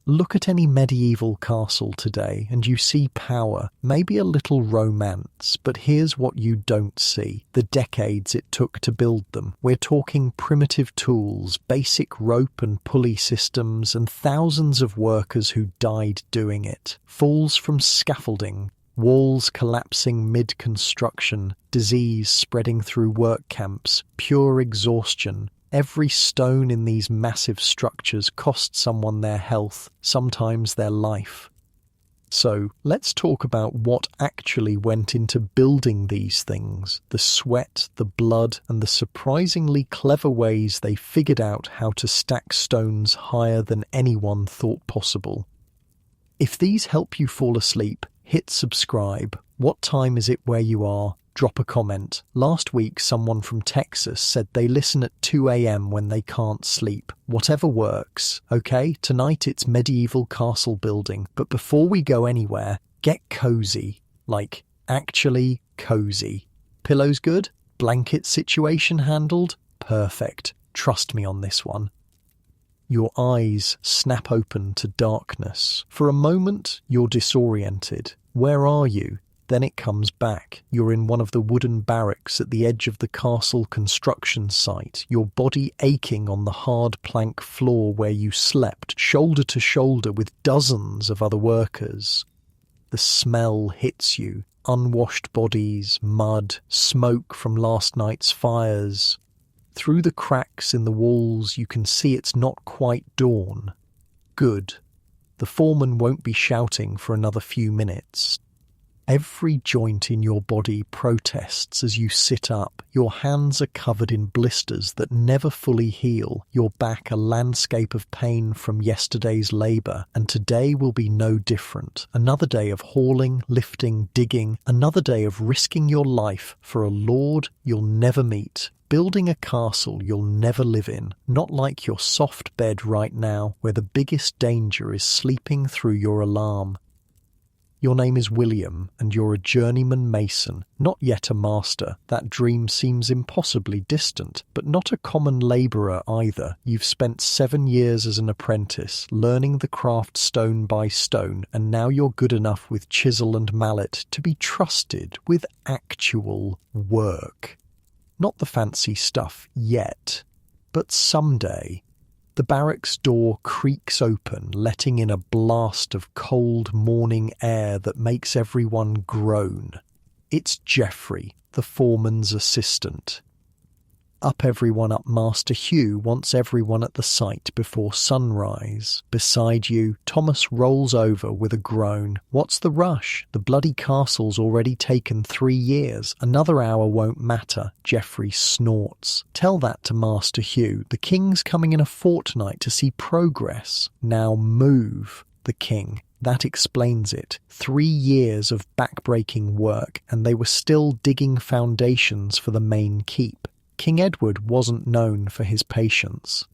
Look at any medieval castle today and you see power, maybe a little romance, but here's what you don't see: the decades it took to build them. We're talking primitive tools, basic rope and pulley systems, and thousands of workers who died doing it. Falls from scaffolding, walls collapsing mid-construction, disease spreading through work camps, pure exhaustion. Every stone in these massive structures cost someone their health, sometimes their life. So let's talk about what actually went into building these things: the sweat, the blood, and the surprisingly clever ways they figured out how to stack stones higher than anyone thought possible. If these help you fall asleep, hit subscribe. What time is it where you are? Drop a comment. Last week, someone from Texas said they listen at 2 a.m. when they can't sleep. Whatever works. Okay, tonight it's medieval castle building. But before we go anywhere, get cozy. Like, actually cozy. Pillows good? Blanket situation handled? Perfect. Trust me on this one. Your eyes snap open to darkness. For a moment, you're disoriented. Where are you? Then it comes back. You're in one of the wooden barracks at the edge of the castle construction site, your body aching on the hard plank floor where you slept, shoulder to shoulder with dozens of other workers. The smell hits you. Unwashed bodies, mud, smoke from last night's fires. Through the cracks in the walls, you can see it's not quite dawn. Good. The foreman won't be shouting for another few minutes. Every joint in your body protests as you sit up. Your hands are covered in blisters that never fully heal. Your back a landscape of pain from yesterday's labour, and today will be no different. Another day of hauling, lifting, digging. Another day of risking your life for a lord you'll never meet. Building a castle you'll never live in. Not like your soft bed right now, where the biggest danger is sleeping through your alarm. Your name is William, and you're a journeyman mason, not yet a master. That dream seems impossibly distant, but not a common labourer either. You've spent 7 years as an apprentice, learning the craft stone by stone, and now you're good enough with chisel and mallet to be trusted with actual work. Not the fancy stuff yet, but someday. The barracks door creaks open, letting in a blast of cold morning air that makes everyone groan. It's Geoffrey, the foreman's assistant. Up everyone up, Master Hugh wants everyone at the site before sunrise. Beside you, Thomas rolls over with a groan. What's the rush? The bloody castle's already taken 3 years. Another hour won't matter. Geoffrey snorts. Tell that to Master Hugh. The king's coming in a fortnight to see progress. Now move. The king. That explains it. 3 years of backbreaking work, and they were still digging foundations for the main keep. King Edward wasn't known for his patience.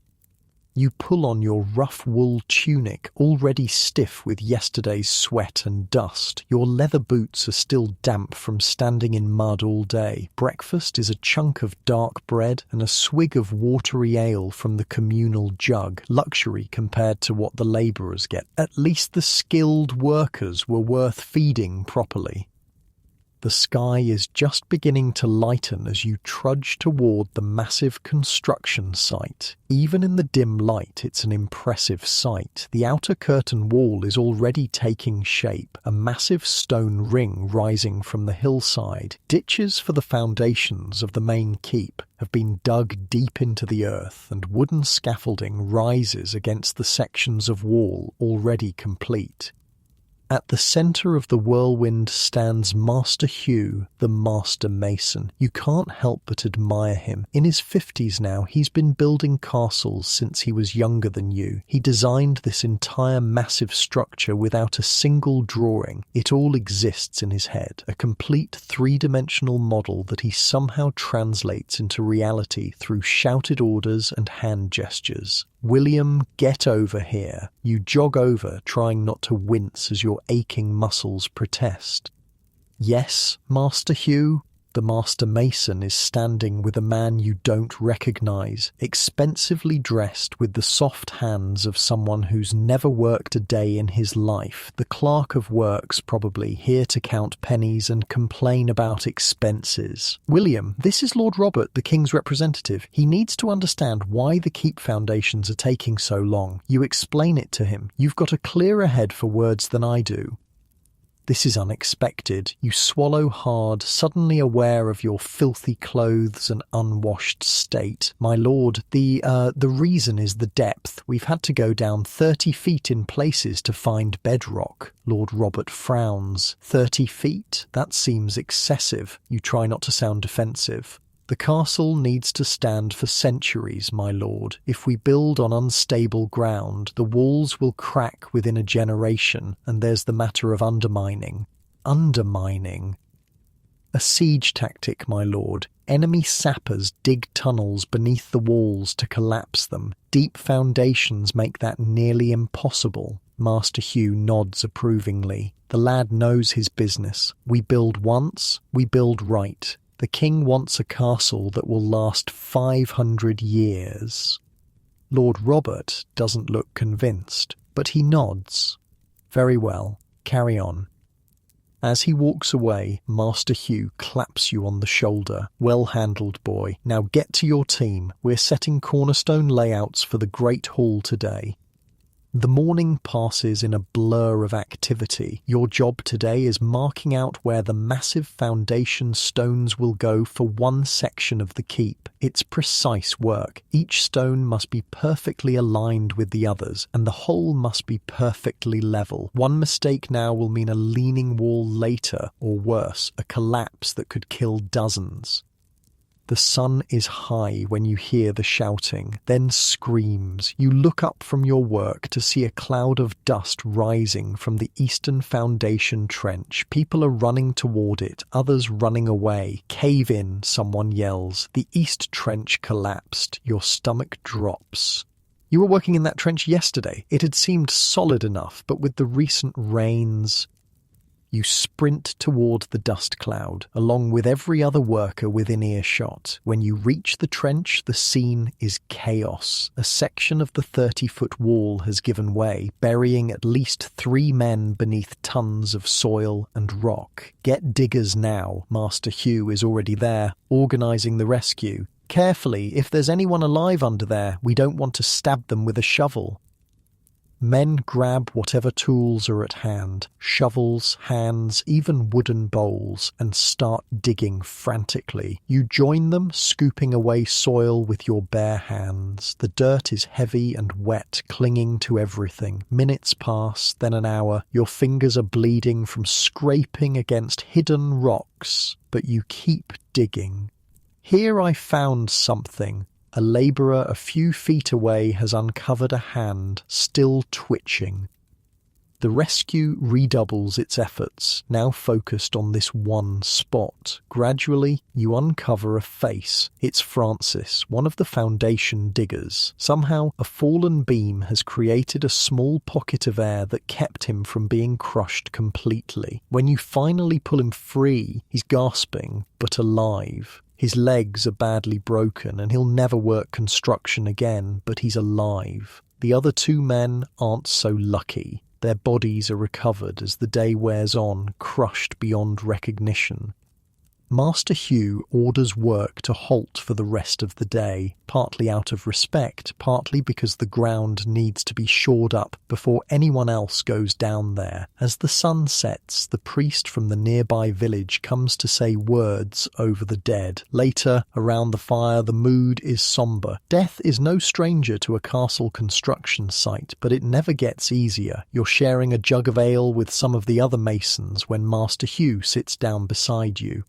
You pull on your rough wool tunic, already stiff with yesterday's sweat and dust. Your leather boots are still damp from standing in mud all day. Breakfast is a chunk of dark bread and a swig of watery ale from the communal jug. Luxury compared to what the labourers get. At least the skilled workers were worth feeding properly. The sky is just beginning to lighten as you trudge toward the massive construction site. Even in the dim light, it's an impressive sight. The outer curtain wall is already taking shape, a massive stone ring rising from the hillside. Ditches for the foundations of the main keep have been dug deep into the earth, and wooden scaffolding rises against the sections of wall already complete. At the centre of the whirlwind stands Master Hugh, the master mason. You can't help but admire him. In his 50s now, he's been building castles since he was younger than you. He designed this entire massive structure without a single drawing. It all exists in his head, a complete 3-dimensional model that he somehow translates into reality through shouted orders and hand gestures. William, get over here. You jog over, trying not to wince as your aching muscles protest. Yes, Master Hugh? The master mason is standing with a man you don't recognize, expensively dressed with the soft hands of someone who's never worked a day in his life. The clerk of works probably, here to count pennies and complain about expenses. William, this is Lord Robert, the King's representative. He needs to understand why the keep foundations are taking so long. You explain it to him. You've got a clearer head for words than I do. This is unexpected. You swallow hard, suddenly aware of your filthy clothes and unwashed state. My lord, the reason is the depth. We've had to go down 30 feet in places to find bedrock. Lord Robert frowns. 30 feet? That seems excessive. You try not to sound defensive. The castle needs to stand for centuries, my lord. If we build on unstable ground, the walls will crack within a generation, and there's the matter of undermining. Undermining? A siege tactic, my lord. Enemy sappers dig tunnels beneath the walls to collapse them. Deep foundations make that nearly impossible. Master Hugh nods approvingly. The lad knows his business. We build once, we build right. The king wants a castle that will last 500 years. Lord Robert doesn't look convinced, but he nods. Very well, carry on. As he walks away, Master Hugh claps you on the shoulder. Well handled, boy. Now get to your team. We're setting cornerstone layouts for the Great Hall today. The morning passes in a blur of activity. Your job today is marking out where the massive foundation stones will go for one section of the keep. It's precise work. Each stone must be perfectly aligned with the others, and the whole must be perfectly level. One mistake now will mean a leaning wall later, or worse, a collapse that could kill dozens. The sun is high when you hear the shouting, then screams. You look up from your work to see a cloud of dust rising from the eastern foundation trench. People are running toward it, others running away. Cave in, someone yells. The east trench collapsed. Your stomach drops. You were working in that trench yesterday. It had seemed solid enough, but with the recent rains... You sprint toward the dust cloud, along with every other worker within earshot. When you reach the trench, the scene is chaos. A section of the 30-foot wall has given way, burying at least 3 men beneath tons of soil and rock. Get diggers now. Master Hugh is already there, organising the rescue. Carefully, if there's anyone alive under there, we don't want to stab them with a shovel. Men grab whatever tools are at hand, shovels, hands, even wooden bowls, and start digging frantically. You join them, scooping away soil with your bare hands. The dirt is heavy and wet, clinging to everything. Minutes pass, then an hour. Your fingers are bleeding from scraping against hidden rocks, but you keep digging. Here I found something. A labourer a few feet away has uncovered a hand, still twitching. The rescue redoubles its efforts, now focused on this one spot. Gradually, you uncover a face. It's Francis, one of the foundation diggers. Somehow, a fallen beam has created a small pocket of air that kept him from being crushed completely. When you finally pull him free, he's gasping, but alive. His legs are badly broken and he'll never work construction again, but he's alive. The other 2 men aren't so lucky. Their bodies are recovered as the day wears on, crushed beyond recognition. Master Hugh orders work to halt for the rest of the day, partly out of respect, partly because the ground needs to be shored up before anyone else goes down there. As the sun sets, the priest from the nearby village comes to say words over the dead. Later, around the fire, the mood is sombre. Death is no stranger to a castle construction site, but it never gets easier. You're sharing a jug of ale with some of the other masons when Master Hugh sits down beside you.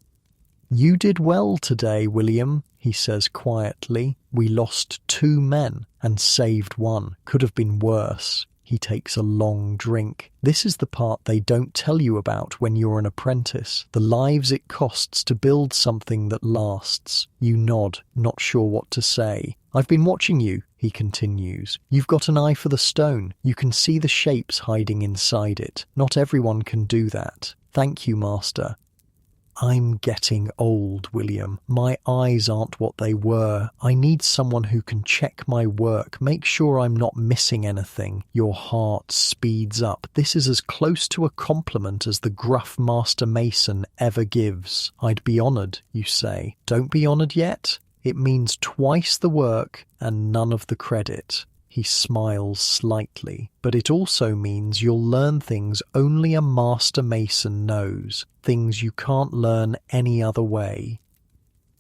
"You did well today, William," he says quietly. "We lost 2 men and saved 1. Could have been worse." He takes a long drink. This is the part they don't tell you about when you're an apprentice. The lives it costs to build something that lasts. You nod, not sure what to say. "I've been watching you," he continues. "You've got an eye for the stone. You can see the shapes hiding inside it. Not everyone can do that. Thank you, Master." I'm getting old, William. My eyes aren't what they were. I need someone who can check my work, make sure I'm not missing anything. Your heart speeds up. This is as close to a compliment as the gruff master mason ever gives. I'd be honoured, you say. Don't be honoured yet? It means twice the work and none of the credit. He smiles slightly, but it also means you'll learn things only a master mason knows, things you can't learn any other way.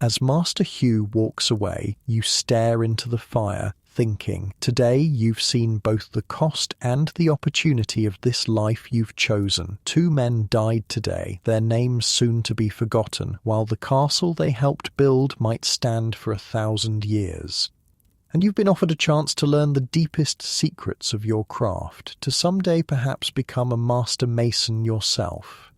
As Master Hugh walks away, you stare into the fire, thinking, today you've seen both the cost and the opportunity of this life you've chosen. 2 men died today, their names soon to be forgotten, while the castle they helped build might stand for 1,000 years. And you've been offered a chance to learn the deepest secrets of your craft, to someday perhaps become a master mason yourself.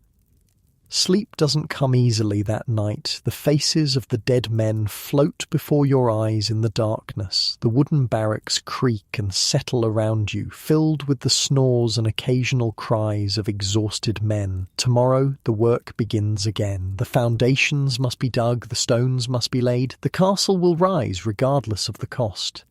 Sleep doesn't come easily that night. The faces of the dead men float before your eyes in the darkness. The wooden barracks creak and settle around you, filled with the snores and occasional cries of exhausted men. Tomorrow the work begins again. The foundations must be dug, the stones must be laid. The castle will rise regardless of the cost.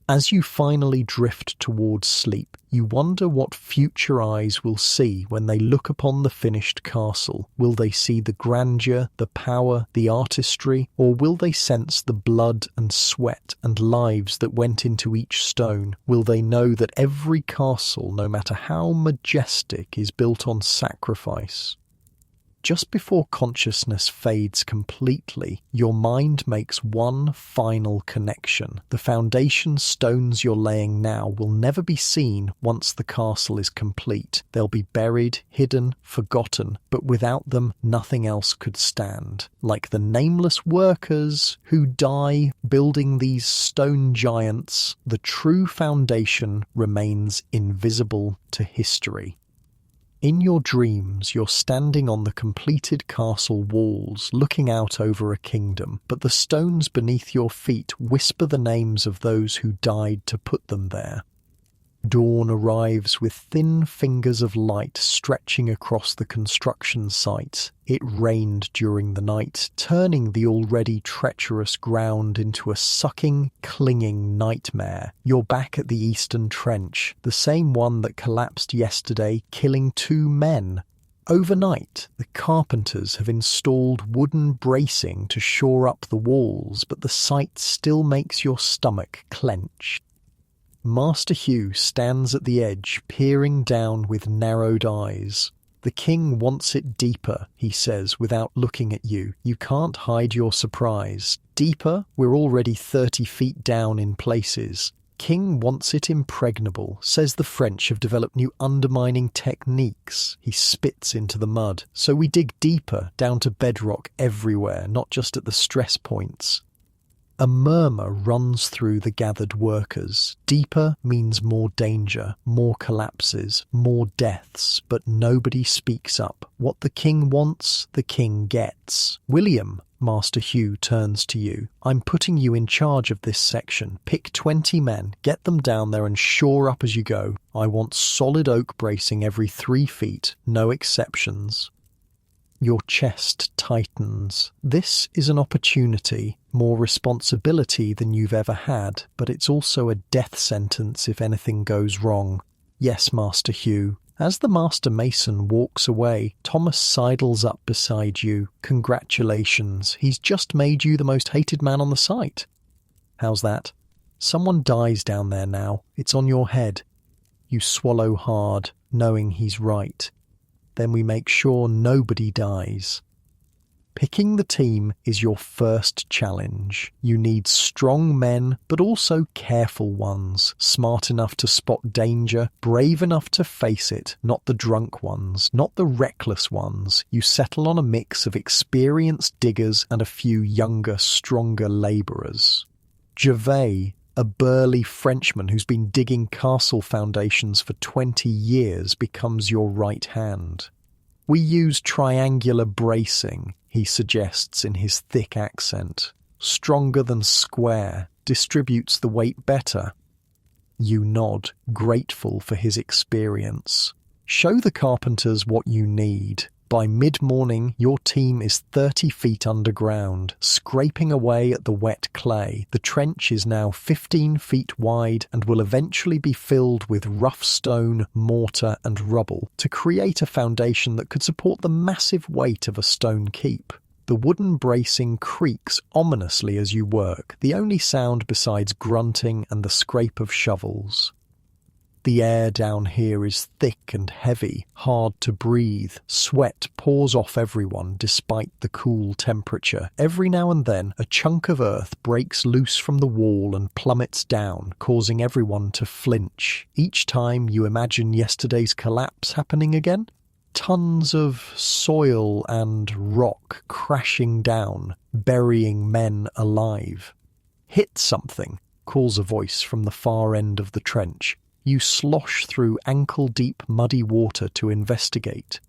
As you finally drift towards sleep, you wonder what future eyes will see when they look upon the finished castle. Will they see the grandeur, the power, the artistry, or will they sense the blood and sweat and lives that went into each stone? Will they know that every castle, no matter how majestic, is built on sacrifice? Just before consciousness fades completely, your mind makes one final connection. The foundation stones you're laying now will never be seen once the castle is complete. They'll be buried, hidden, forgotten, but without them nothing else could stand. Like the nameless workers who die building these stone giants, the true foundation remains invisible to history. In your dreams, you're standing on the completed castle walls, looking out over a kingdom, but the stones beneath your feet whisper the names of those who died to put them there. Dawn arrives with thin fingers of light stretching across the construction site. It rained during the night, turning the already treacherous ground into a sucking, clinging nightmare. You're back at the Eastern Trench, the same one that collapsed yesterday, killing 2 men. Overnight, the carpenters have installed wooden bracing to shore up the walls, but the sight still makes your stomach clench. Master Hugh stands at the edge, peering down with narrowed eyes. The king wants it deeper, he says, without looking at you. You can't hide your surprise. Deeper? We're already 30 feet down in places. King wants it impregnable, says the French have developed new undermining techniques. He spits into the mud. So we dig deeper, down to bedrock everywhere, not just at the stress points. A murmur runs through the gathered workers. Deeper means more danger, more collapses, more deaths, but nobody speaks up. What the king wants, the king gets. William, Master Hugh turns to you. I'm putting you in charge of this section. Pick 20 men, get them down there and shore up as you go. I want solid oak bracing every 3 feet, no exceptions. Your chest tightens. This is an opportunity, more responsibility than you've ever had, but it's also a death sentence if anything goes wrong. Yes, Master Hugh. As the Master Mason walks away, Thomas sidles up beside you. Congratulations, he's just made you the most hated man on the site. How's that? Someone dies down there now. It's on your head. You swallow hard, knowing he's right. Then we make sure nobody dies. Picking the team is your first challenge. You need strong men, but also careful ones, smart enough to spot danger, brave enough to face it, not the drunk ones, not the reckless ones. You settle on a mix of experienced diggers and a few younger, stronger labourers. Gervais, a burly Frenchman who's been digging castle foundations for 20 years, becomes your right hand. We use triangular bracing, he suggests in his thick accent. Stronger than square, distributes the weight better. You nod, grateful for his experience. Show the carpenters what you need. By mid-morning, your team is 30 feet underground, scraping away at the wet clay. The trench is now 15 feet wide and will eventually be filled with rough stone, mortar and rubble to create a foundation that could support the massive weight of a stone keep. The wooden bracing creaks ominously as you work, the only sound besides grunting and the scrape of shovels. The air down here is thick and heavy, hard to breathe. Sweat pours off everyone despite the cool temperature. Every now and then, a chunk of earth breaks loose from the wall and plummets down, causing everyone to flinch. Each time you imagine yesterday's collapse happening again. Tons of soil and rock crashing down, burying men alive. "Hit something," calls a voice from the far end of the trench. You slosh through ankle-deep muddy water to investigate.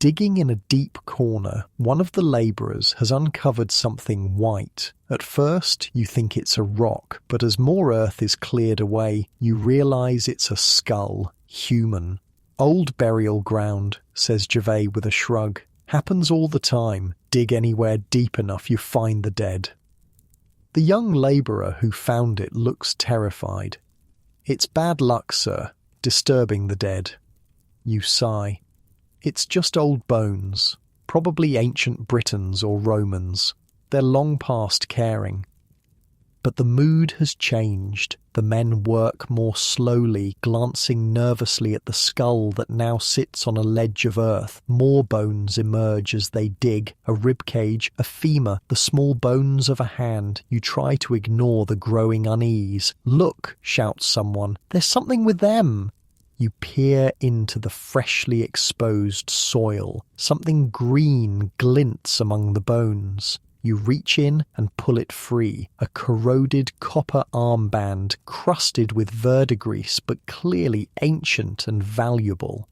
Digging in a deep corner, one of the labourers has uncovered something white. At first, you think it's a rock, but as more earth is cleared away, you realise it's a skull, human. "Old burial ground," says Gervais with a shrug. "Happens all the time. Dig anywhere deep enough, you find the dead." The young labourer who found it looks terrified. "It's bad luck, sir, disturbing the dead." You sigh. "It's just old bones, probably ancient Britons or Romans. They're long past caring." But the mood has changed. The men work more slowly, glancing nervously at the skull that now sits on a ledge of earth. More bones emerge as they dig, a ribcage, a femur, the small bones of a hand. You try to ignore the growing unease. "Look," shouts someone, "there's something with them." You peer into the freshly exposed soil. Something green glints among the bones. You reach in and pull it free, a corroded copper armband crusted with verdigris but clearly ancient and valuable.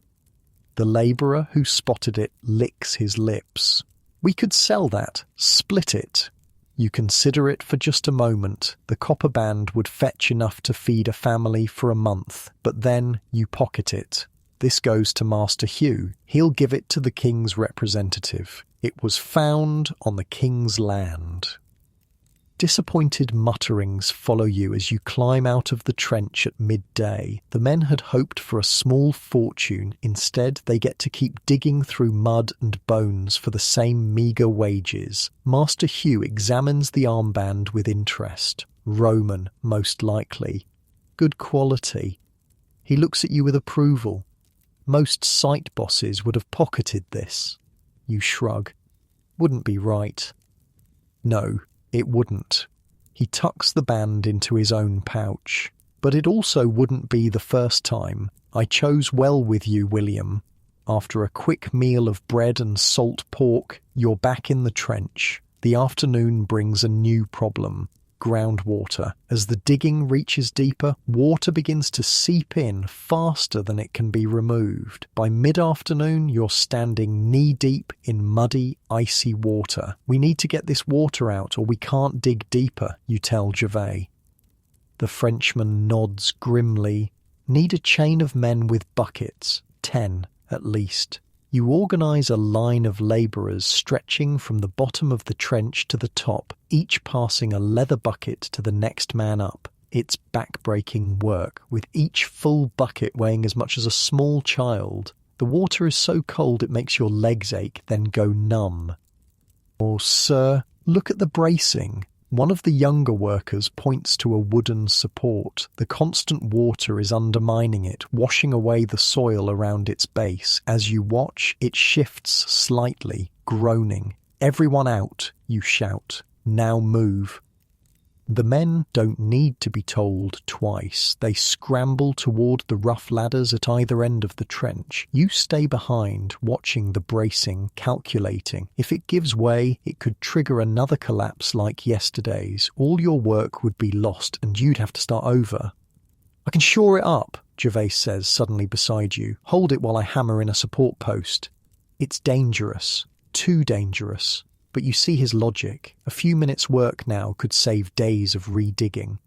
The labourer who spotted it licks his lips. "We could sell that, split it." You consider it for just a moment. The copper band would fetch enough to feed a family for a month, but then you pocket it. This goes to Master Hugh. He'll give it to the king's representative. It was found on the king's land. Disappointed mutterings follow you as you climb out of the trench at midday. The men had hoped for a small fortune. Instead, they get to keep digging through mud and bones for the same meagre wages. Master Hugh examines the armband with interest. Roman, most likely. Good quality. He looks at you with approval. Most site bosses would have pocketed this. You shrug. Wouldn't be right. No, it wouldn't. He tucks the band into his own pouch. But it also wouldn't be the first time. I chose well with you, William. After a quick meal of bread and salt pork, you're back in the trench. The afternoon brings a new problem. Groundwater. As the digging reaches deeper, water begins to seep in faster than it can be removed. By mid-afternoon, you're standing knee-deep in muddy, icy water. "We need to get this water out or we can't dig deeper," you tell Gervais. The Frenchman nods grimly. "Need a chain of men with buckets. 10, at least." You organise a line of labourers stretching from the bottom of the trench to the top, each passing a leather bucket to the next man up. It's back-breaking work, with each full bucket weighing as much as a small child. The water is so cold it makes your legs ache, then go numb. "Oh, sir, look at the bracing." One of the younger workers points to a wooden support. The constant water is undermining it, washing away the soil around its base. As you watch, it shifts slightly, groaning. "Everyone out," you shout. "Now move." The men don't need to be told twice. They scramble toward the rough ladders at either end of the trench. You stay behind, watching the bracing, calculating. If it gives way, it could trigger another collapse like yesterday's. All your work would be lost and you'd have to start over. "I can shore it up," Gervais says suddenly beside you. "Hold it while I hammer in a support post." It's dangerous. Too dangerous. But you see his logic. A few minutes' work now could save days of redigging.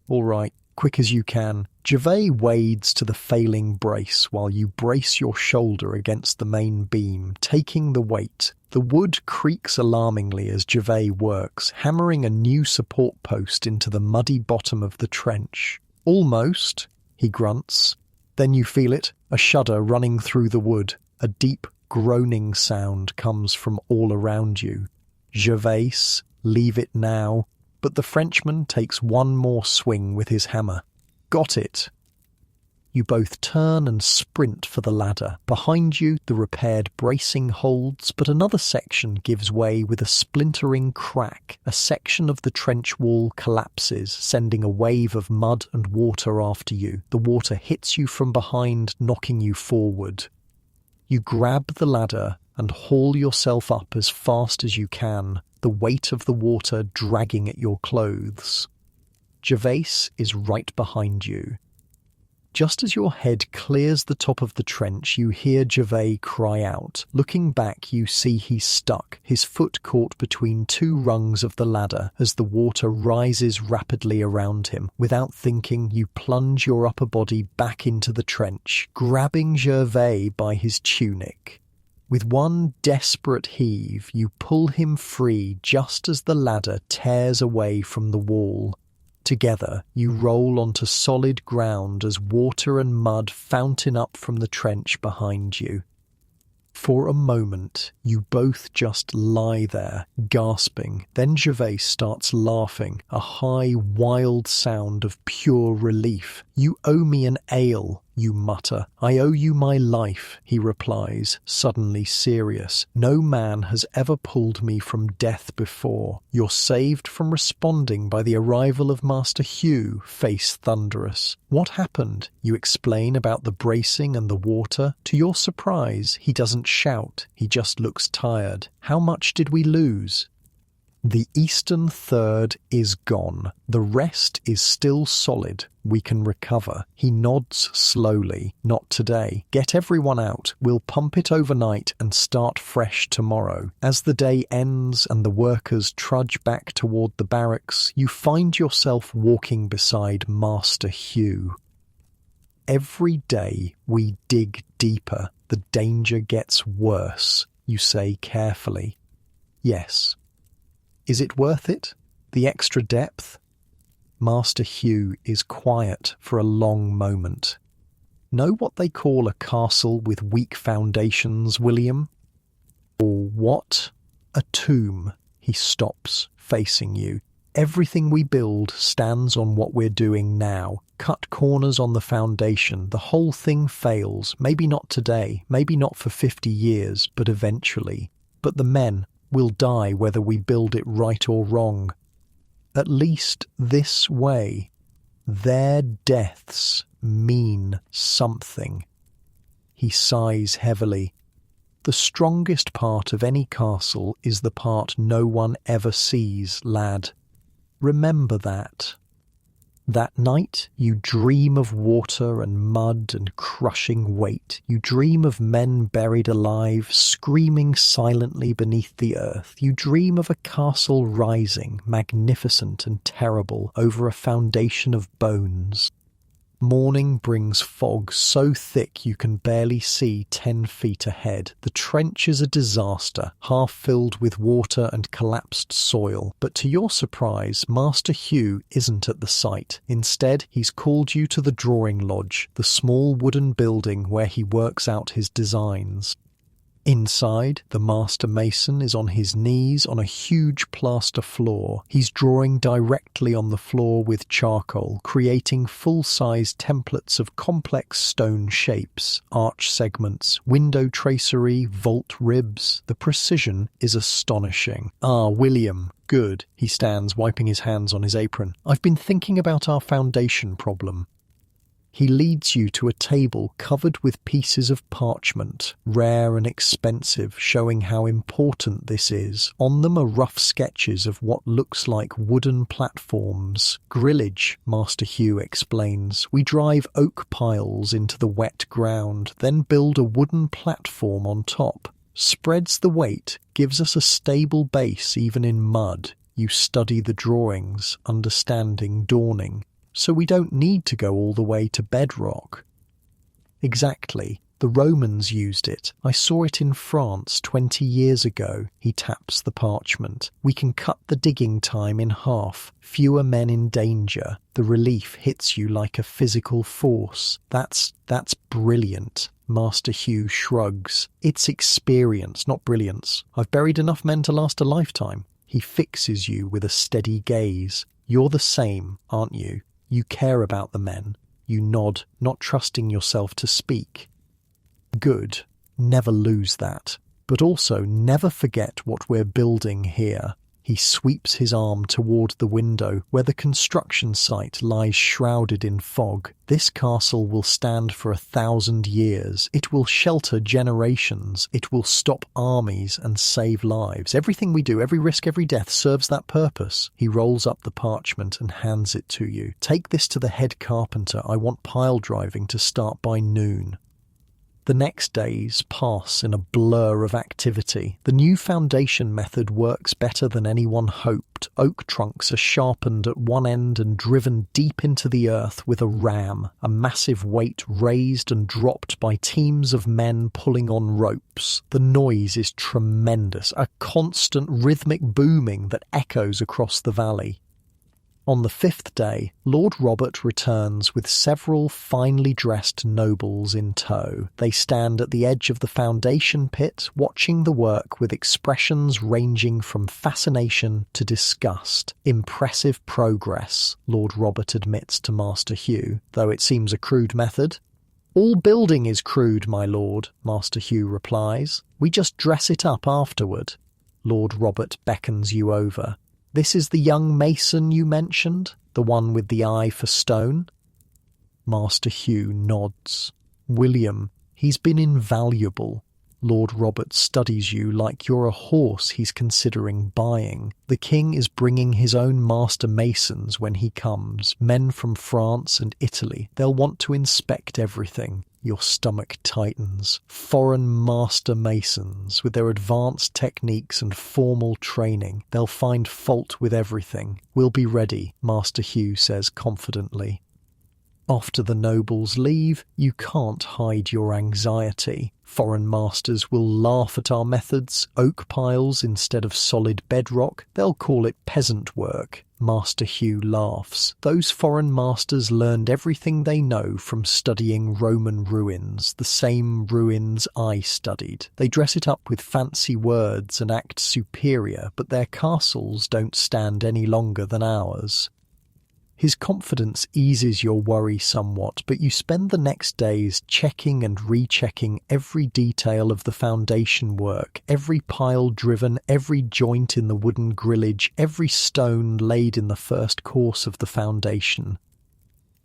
"All right, quick as you can," Gervais wades to the failing brace while you brace your shoulder against the main beam, taking the weight. The wood creaks alarmingly as Gervais works, hammering a new support post into the muddy bottom of the trench. "Almost," he grunts. Then you feel it, a shudder running through the wood. A deep, groaning sound comes from all around you. "Gervais, leave it now." But the Frenchman takes one more swing with his hammer. "Got it." You both turn and sprint for the ladder. Behind you, the repaired bracing holds, but another section gives way with a splintering crack. A section of the trench wall collapses, sending a wave of mud and water after you. The water hits you from behind, knocking you forward. You grab the ladder and haul yourself up as fast as you can, the weight of the water dragging at your clothes. Gervais is right behind you. Just as your head clears the top of the trench, you hear Gervais cry out. Looking back, you see he's stuck, his foot caught between two rungs of the ladder as the water rises rapidly around him. Without thinking, you plunge your upper body back into the trench, grabbing Gervais by his tunic. With one desperate heave, you pull him free just as the ladder tears away from the wall. Together, you roll onto solid ground as water and mud fountain up from the trench behind you. For a moment, you both just lie there, gasping. Then Gervais starts laughing, a high, wild sound of pure relief. "You owe me an ale," you mutter. "I owe you my life," he replies, suddenly serious. "No man has ever pulled me from death before. You're saved from responding by the arrival of Master Hugh," face thunderous. "What happened?" You explain about the bracing and the water. To your surprise, he doesn't shout, he just looks tired. "How much did we lose?" "The eastern third is gone. The rest is still solid. We can recover." He nods slowly. "Not today. Get everyone out. We'll pump it overnight and start fresh tomorrow." As the day ends and the workers trudge back toward the barracks, you find yourself walking beside Master Hugh. "Every day we dig deeper. The danger gets worse," you say carefully. "Yes." "Is it worth it? The extra depth?" Master Hugh is quiet for a long moment. "Know what they call a castle with weak foundations, William?" "Or what?" "A tomb." He stops, facing you. "Everything we build stands on what we're doing now. Cut corners on the foundation, the whole thing fails. Maybe not today, maybe not for 50 years, but eventually. But the men will die whether we build it right or wrong. At least this way. Their deaths mean something." He sighs heavily. "The strongest part of any castle is the part no one ever sees, lad. Remember that. That night you dream of water and mud and crushing weight. You dream of men buried alive, screaming silently beneath the earth. You dream of a castle rising, magnificent and terrible, over a foundation of bones. Morning brings fog so thick you can barely see 10 feet ahead. The trench is a disaster, half filled with water and collapsed soil. But to your surprise, Master Hugh isn't at the site. Instead, he's called you to the drawing lodge, the small wooden building where he works out his designs. Inside, the master mason is on his knees on a huge plaster floor. He's drawing directly on the floor with charcoal, creating full-size templates of complex stone shapes, arch segments, window tracery, vault ribs. The precision is astonishing. "Ah, William, good." He stands, wiping his hands on his apron. "I've been thinking about our foundation problem." He leads you to a table covered with pieces of parchment, rare and expensive, showing how important this is. On them are rough sketches of what looks like wooden platforms. "Grillage," Master Hugh explains. "We drive oak piles into the wet ground, then build a wooden platform on top. Spreads the weight, gives us a stable base even in mud." You study the drawings, understanding dawning. so we don't need to go all the way to bedrock. Exactly. The Romans used it. I saw it in France 20 years ago. He taps the parchment. We can cut the digging time in half. Fewer men in danger. The relief hits you like a physical force. That's brilliant. Master Hugh shrugs. It's experience, not brilliance. I've buried enough men to last a lifetime. He fixes you with a steady gaze. You're the same, aren't you? You care about the men. You nod, not trusting yourself to speak. Good. Never lose that. But also never forget what we're building here. He sweeps his arm toward the window where the construction site lies shrouded in fog. This castle will stand for 1,000 years. It will shelter generations. It will stop armies and save lives. Everything we do, every risk, every death serves that purpose. He rolls up the parchment and hands it to you. Take this to the head carpenter. I want pile driving to start by noon. The next days pass in a blur of activity. The new foundation method works better than anyone hoped. Oak trunks are sharpened at one end and driven deep into the earth with a ram, a massive weight raised and dropped by teams of men pulling on ropes. The noise is tremendous, a constant rhythmic booming that echoes across the valley. On the 5th day, Lord Robert returns with several finely dressed nobles in tow. They stand at the edge of the foundation pit, watching the work with expressions ranging from fascination to disgust. Impressive progress, Lord Robert admits to Master Hugh, though it seems a crude method. All building is crude, my lord, Master Hugh replies. We just dress it up afterward. Lord Robert beckons you over. This is the young mason you mentioned, the one with the eye for stone? Master Hugh nods. William, he's been invaluable. Lord Robert studies you like you're a horse he's considering buying. The king is bringing his own master masons when he comes, men from France and Italy. They'll want to inspect everything. Your stomach tightens. Foreign master masons, with their advanced techniques and formal training. They'll find fault with everything. We'll be ready, Master Hugh says confidently. After the nobles leave, you can't hide your anxiety. Foreign masters will laugh at our methods, oak piles instead of solid bedrock. They'll call it peasant work. Master Hugh laughs. Those foreign masters learned everything they know from studying Roman ruins, the same ruins I studied. They dress it up with fancy words and act superior, but their castles don't stand any longer than ours. His confidence eases your worry somewhat, but you spend the next days checking and rechecking every detail of the foundation work, every pile driven, every joint in the wooden grillage, every stone laid in the first course of the foundation.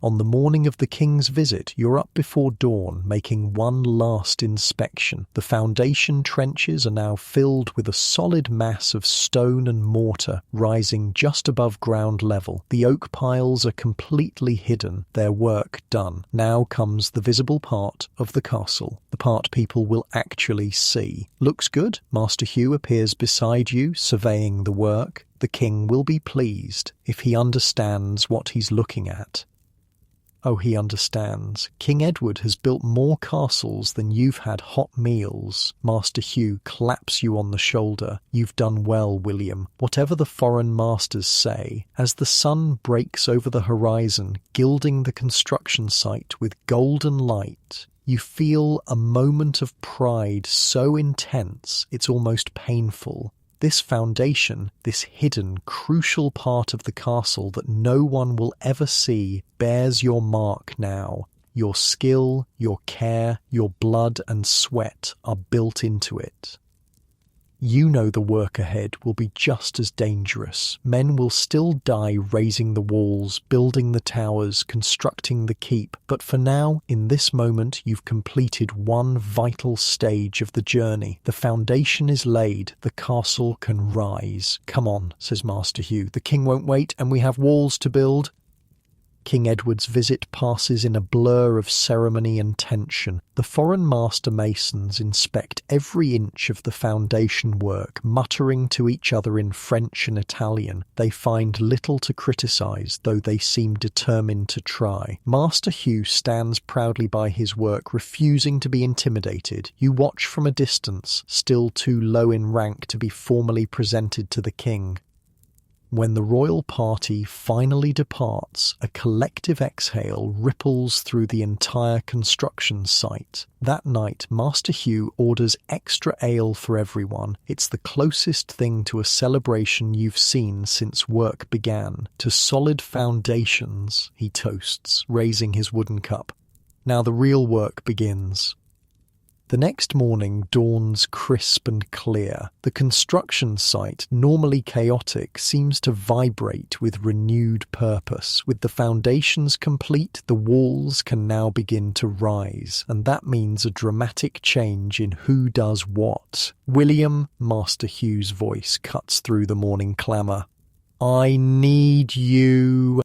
On the morning of the king's visit, you're up before dawn, making one last inspection. The foundation trenches are now filled with a solid mass of stone and mortar, rising just above ground level. The oak piles are completely hidden, their work done. Now comes the visible part of the castle, the part people will actually see. Looks good. Master Hugh appears beside you, surveying the work. The king will be pleased if he understands what he's looking at. Oh, he understands. King Edward has built more castles than you've had hot meals. Master Hugh claps you on the shoulder. You've done well, William. Whatever the foreign masters say, as the sun breaks over the horizon, gilding the construction site with golden light, you feel a moment of pride so intense it's almost painful. This foundation, this hidden, crucial part of the castle that no one will ever see, bears your mark now. Your skill, your care, your blood and sweat are built into it. You know the work ahead will be just as dangerous. Men will still die raising the walls, building the towers, constructing the keep. But for now, in this moment, you've completed one vital stage of the journey. The foundation is laid. The castle can rise. Come on, says Master Hugh. The king won't wait, and we have walls to build. King Edward's visit passes in a blur of ceremony and tension. The foreign master masons inspect every inch of the foundation work, muttering to each other in French and Italian. They find little to criticise, though they seem determined to try. Master Hugh stands proudly by his work, refusing to be intimidated. You watch from a distance, still too low in rank to be formally presented to the king. When the royal party finally departs, a collective exhale ripples through the entire construction site. That night, Master Hugh orders extra ale for everyone. It's the closest thing to a celebration you've seen since work began. To solid foundations, he toasts, raising his wooden cup. Now the real work begins. The next morning dawns crisp and clear. The construction site, normally chaotic, seems to vibrate with renewed purpose. With the foundations complete, the walls can now begin to rise, and that means a dramatic change in who does what. William, Master Hugh's voice cuts through the morning clamour. I need you.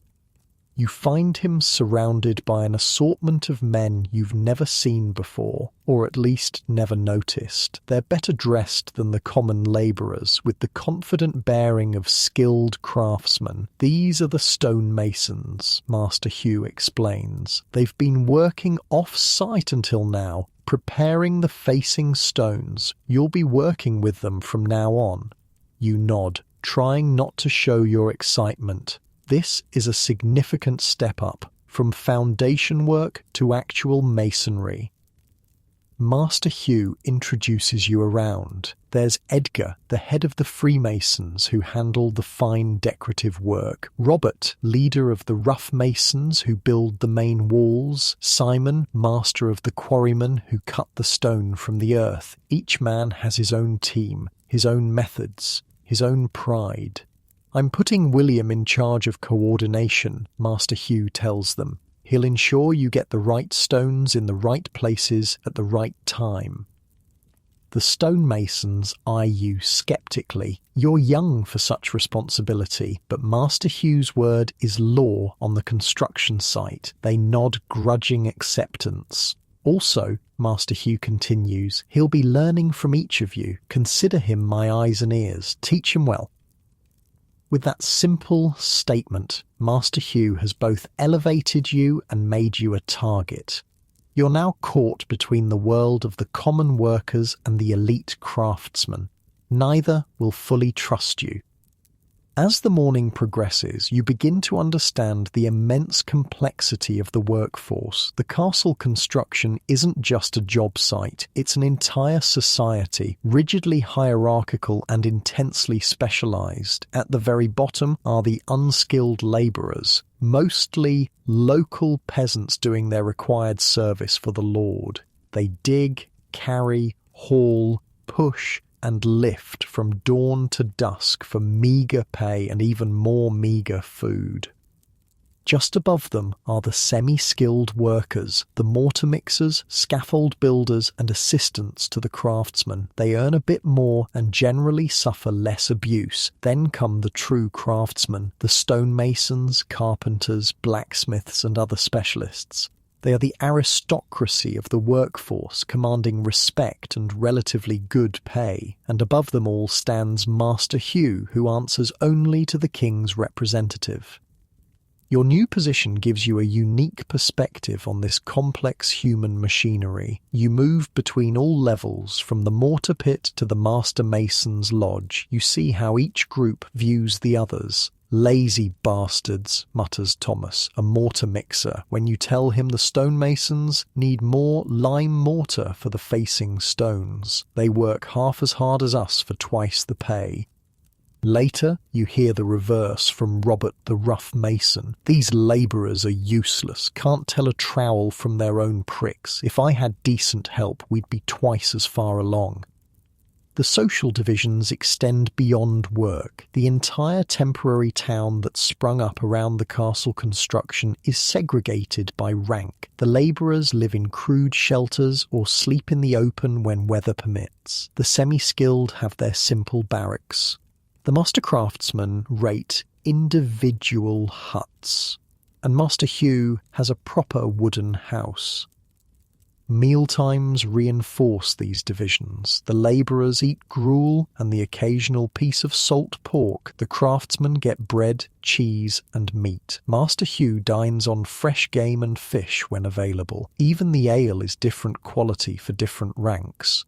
You find him surrounded by an assortment of men you've never seen before, or at least never noticed. They're better dressed than the common labourers, with the confident bearing of skilled craftsmen. These are the stonemasons, Master Hugh explains. They've been working off-site until now, preparing the facing stones. You'll be working with them from now on. You nod, trying not to show your excitement. This is a significant step up, from foundation work to actual masonry. Master Hugh introduces you around. There's Edgar, the head of the Freemasons who handle the fine decorative work. Robert, leader of the rough masons who build the main walls. Simon, master of the quarrymen who cut the stone from the earth. Each man has his own team, his own methods, his own pride. I'm putting William in charge of coordination, Master Hugh tells them. He'll ensure you get the right stones in the right places at the right time. The stonemasons eye you sceptically. You're young for such responsibility, but Master Hugh's word is law on the construction site. They nod grudging acceptance. Also, Master Hugh continues, he'll be learning from each of you. Consider him my eyes and ears. Teach him well. With that simple statement, Master Hugh has both elevated you and made you a target. You're now caught between the world of the common workers and the elite craftsmen. Neither will fully trust you. As the morning progresses, you begin to understand the immense complexity of the workforce. The castle construction isn't just a job site, it's an entire society, rigidly hierarchical and intensely specialised. At the very bottom are the unskilled labourers, mostly local peasants doing their required service for the Lord. They dig, carry, haul, push, and lift from dawn to dusk for meagre pay and even more meagre food. Just above them are the semi-skilled workers, the mortar mixers, scaffold builders and assistants to the craftsmen. They earn a bit more and generally suffer less abuse. Then come the true craftsmen, the stonemasons, carpenters, blacksmiths and other specialists. They are the aristocracy of the workforce, commanding respect and relatively good pay. And above them all stands Master Hugh, who answers only to the king's representative. Your new position gives you a unique perspective on this complex human machinery. You move between all levels, from the mortar pit to the master mason's lodge. You see how each group views the others. Lazy bastards, mutters Thomas, a mortar mixer, when you tell him the stonemasons need more lime mortar for the facing stones. They work half as hard as us for twice the pay. Later, you hear the reverse from Robert the rough mason. These labourers are useless, can't tell a trowel from their own pricks. If I had decent help, we'd be twice as far along. The social divisions extend beyond work. The entire temporary town that sprung up around the castle construction is segregated by rank. The labourers live in crude shelters or sleep in the open when weather permits. The semi-skilled have their simple barracks. The master craftsmen rate individual huts. and Master Hugh has a proper wooden house. Mealtimes reinforce these divisions. The labourers eat gruel and the occasional piece of salt pork. The craftsmen get bread, cheese and meat. Master Hugh dines on fresh game and fish when available. Even the ale is different quality for different ranks.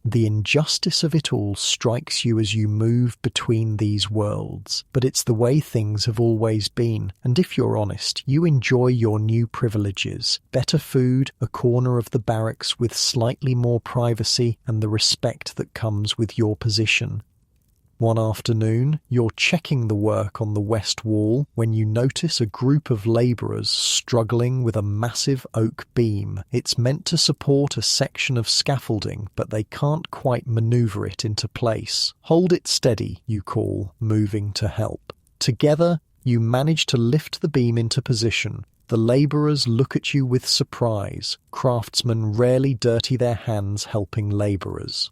The injustice of it all strikes you as you move between these worlds, but it's the way things have always been, and if you're honest, you enjoy your new privileges. Better food, a corner of the barracks with slightly more privacy, and the respect that comes with your position. One afternoon, you're checking the work on the west wall when you notice a group of labourers struggling with a massive oak beam. It's meant to support a section of scaffolding, but they can't quite manoeuvre it into place. "Hold it steady," you call, moving to help. Together, you manage to lift the beam into position. The labourers look at you with surprise. Craftsmen rarely dirty their hands helping labourers.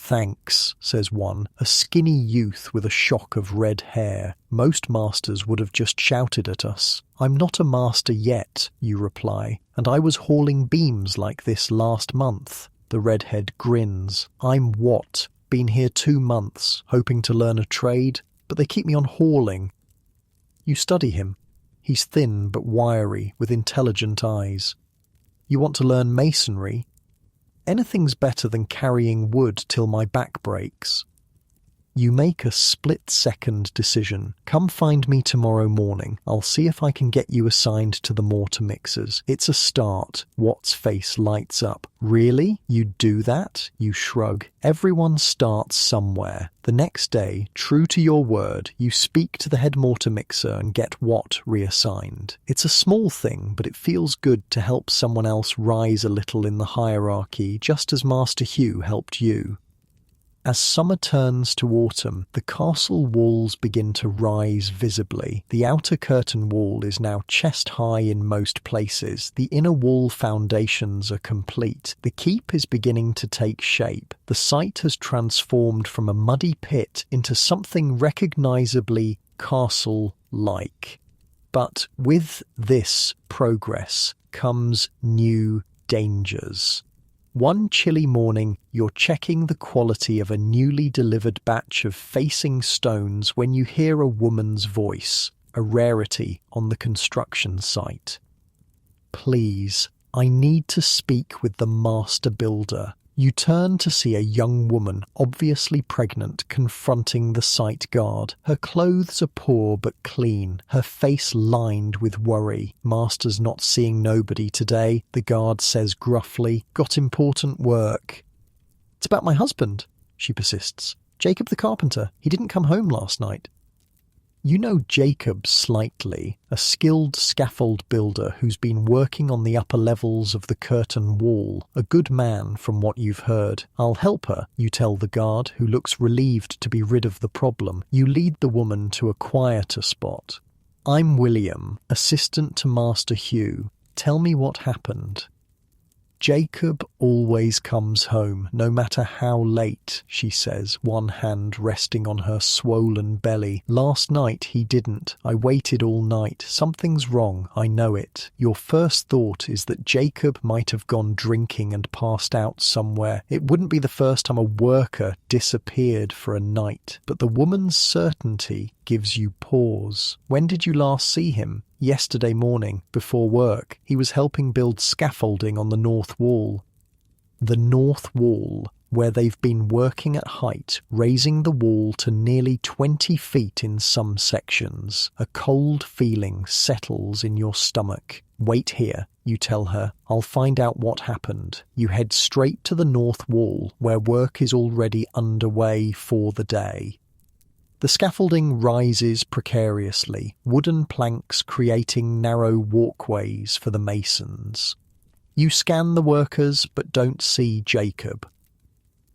"Thanks," says one, a skinny youth with a shock of red hair. "Most masters would have just shouted at us." "I'm not a master yet," you reply, "and I was hauling beams like this last month." The redhead grins. "I'm what? Been here 2 months, hoping to learn a trade, but they keep me on hauling." You study him. He's thin but wiry, with intelligent eyes. "You want to learn masonry?" "Anything's better than carrying wood till my back breaks." You make a split-second decision. "Come find me tomorrow morning. I'll see if I can get you assigned to the mortar mixers." It's a start. Watt's face lights up. "Really? You'd do that?" You shrug. Everyone starts somewhere. The next day, true to your word, you speak to the head mortar mixer and get Watt reassigned. It's a small thing, but it feels good to help someone else rise a little in the hierarchy, just as Master Hugh helped you. As summer turns to autumn, the castle walls begin to rise visibly. The outer curtain wall is now chest-high in most places. The inner wall foundations are complete. The keep is beginning to take shape. The site has transformed from a muddy pit into something recognisably castle-like. But with this progress comes new dangers. One chilly morning, you're checking the quality of a newly delivered batch of facing stones when you hear a woman's voice, a rarity on the construction site. "Please, I need to speak with the master builder." You turn to see a young woman, obviously pregnant, confronting the site guard. Her clothes are poor but clean, her face lined with worry. "Master's not seeing nobody today," the guard says gruffly. "Got important work." "It's about my husband," she persists. "Jacob the carpenter. He didn't come home last night." You know Jacob slightly, a skilled scaffold builder who's been working on the upper levels of the curtain wall. A good man from what you've heard. "I'll help her," you tell the guard, who looks relieved to be rid of the problem. You lead the woman to a quieter spot. "I'm William, assistant to Master Hugh. Tell me what happened." "Jacob always comes home, no matter how late," she says, one hand resting on her swollen belly. "Last night he didn't. I waited all night. Something's wrong, I know it." Your first thought is that Jacob might have gone drinking and passed out somewhere. It wouldn't be the first time a worker disappeared for a night. But the woman's certainty gives you pause. "When did you last see him?" "Yesterday morning, before work. He was helping build scaffolding on the north wall." The north wall, where they've been working at height, raising the wall to nearly 20 feet in some sections. A cold feeling settles in your stomach. "Wait here," you tell her. "I'll find out what happened." You head straight to the north wall, where work is already underway for the day. The scaffolding rises precariously, wooden planks creating narrow walkways for the masons. You scan the workers but don't see Jacob.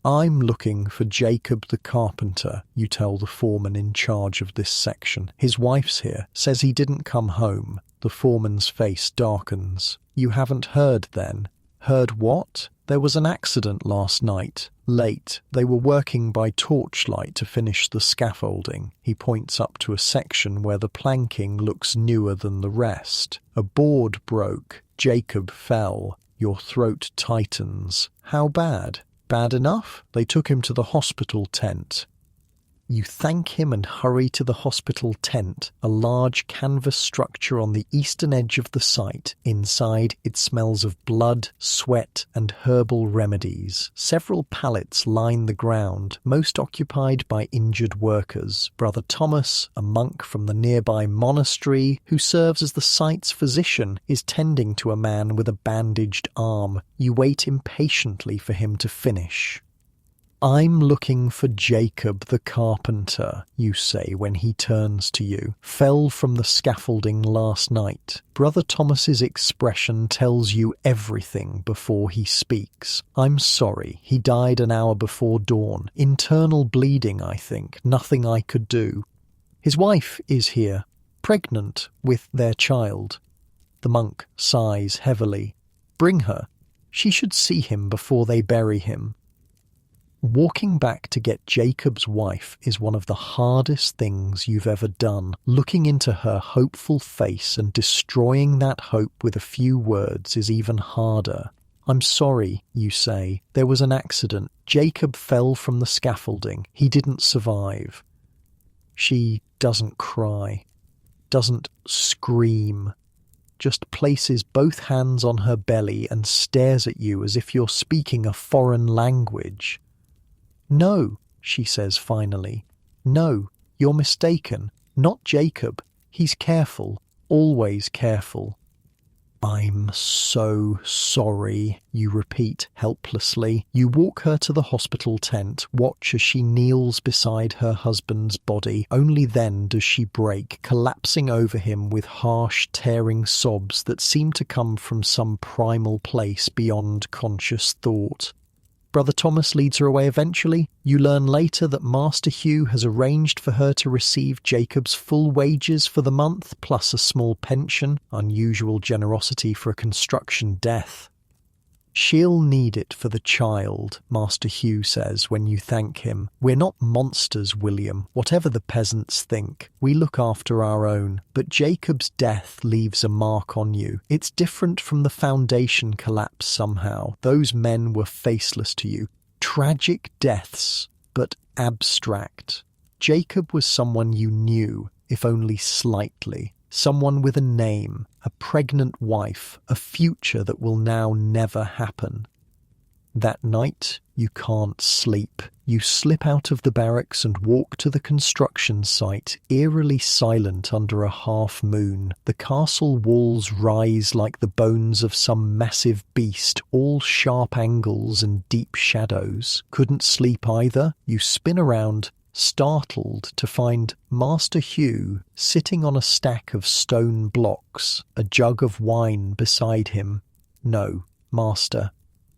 "I'm looking for Jacob the carpenter," you tell the foreman in charge of this section. "His wife's here, says he didn't come home." The foreman's face darkens. "You haven't heard then?" Heard what? There was an accident last night. Late. They were working by torchlight to finish the scaffolding. He points up to a section where the planking looks newer than the rest. A board broke. Jacob fell. Your throat tightens. How bad? Bad enough? They took him to the hospital tent. You thank him and hurry to the hospital tent, a large canvas structure on the eastern edge of the site. Inside, it smells of blood, sweat, and herbal remedies. Several pallets line the ground, most occupied by injured workers. Brother Thomas, a monk from the nearby monastery, who serves as the site's physician, is tending to a man with a bandaged arm. You wait impatiently for him to finish. I'm looking for Jacob the carpenter, you say when he turns to you. Fell from the scaffolding last night. Brother Thomas's expression tells you everything before he speaks. I'm sorry, he died an hour before dawn. Internal bleeding, I think. Nothing I could do. His wife is here, pregnant with their child. The monk sighs heavily. Bring her. She should see him before they bury him. Walking back to get Jacob's wife is one of the hardest things you've ever done. Looking into her hopeful face and destroying that hope with a few words is even harder. I'm sorry, you say. There was an accident. Jacob fell from the scaffolding. He didn't survive. She doesn't cry, doesn't scream, just places both hands on her belly and stares at you as if you're speaking a foreign language. No, she says finally. No, you're mistaken. Not Jacob. He's careful, always careful. I'm so sorry, you repeat helplessly. You walk her to the hospital tent, watch as she kneels beside her husband's body. Only then does she break, collapsing over him with harsh, tearing sobs that seem to come from some primal place beyond conscious thought. Brother Thomas leads her away eventually. You learn later that Master Hugh has arranged for her to receive Jacob's full wages for the month, plus a small pension, unusual generosity for a construction death. She'll need it for the child, Master Hugh says when you thank him. We're not monsters, William, whatever the peasants think. We look after our own. But Jacob's death leaves a mark on you. It's different from the foundation collapse somehow. Those men were faceless to you. Tragic deaths, but abstract. Jacob was someone you knew, if only slightly. Someone with a name, a pregnant wife, a future that will now never happen. That night, you can't sleep. You slip out of the barracks and walk to the construction site, eerily silent under a half moon. The castle walls rise like the bones of some massive beast, all sharp angles and deep shadows. Couldn't sleep either. You spin around, startled to find Master Hugh sitting on a stack of stone blocks, a jug of wine beside him. No, Master.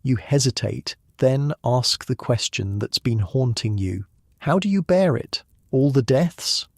You hesitate, then ask the question that's been haunting you. How do you bear it? All the deaths?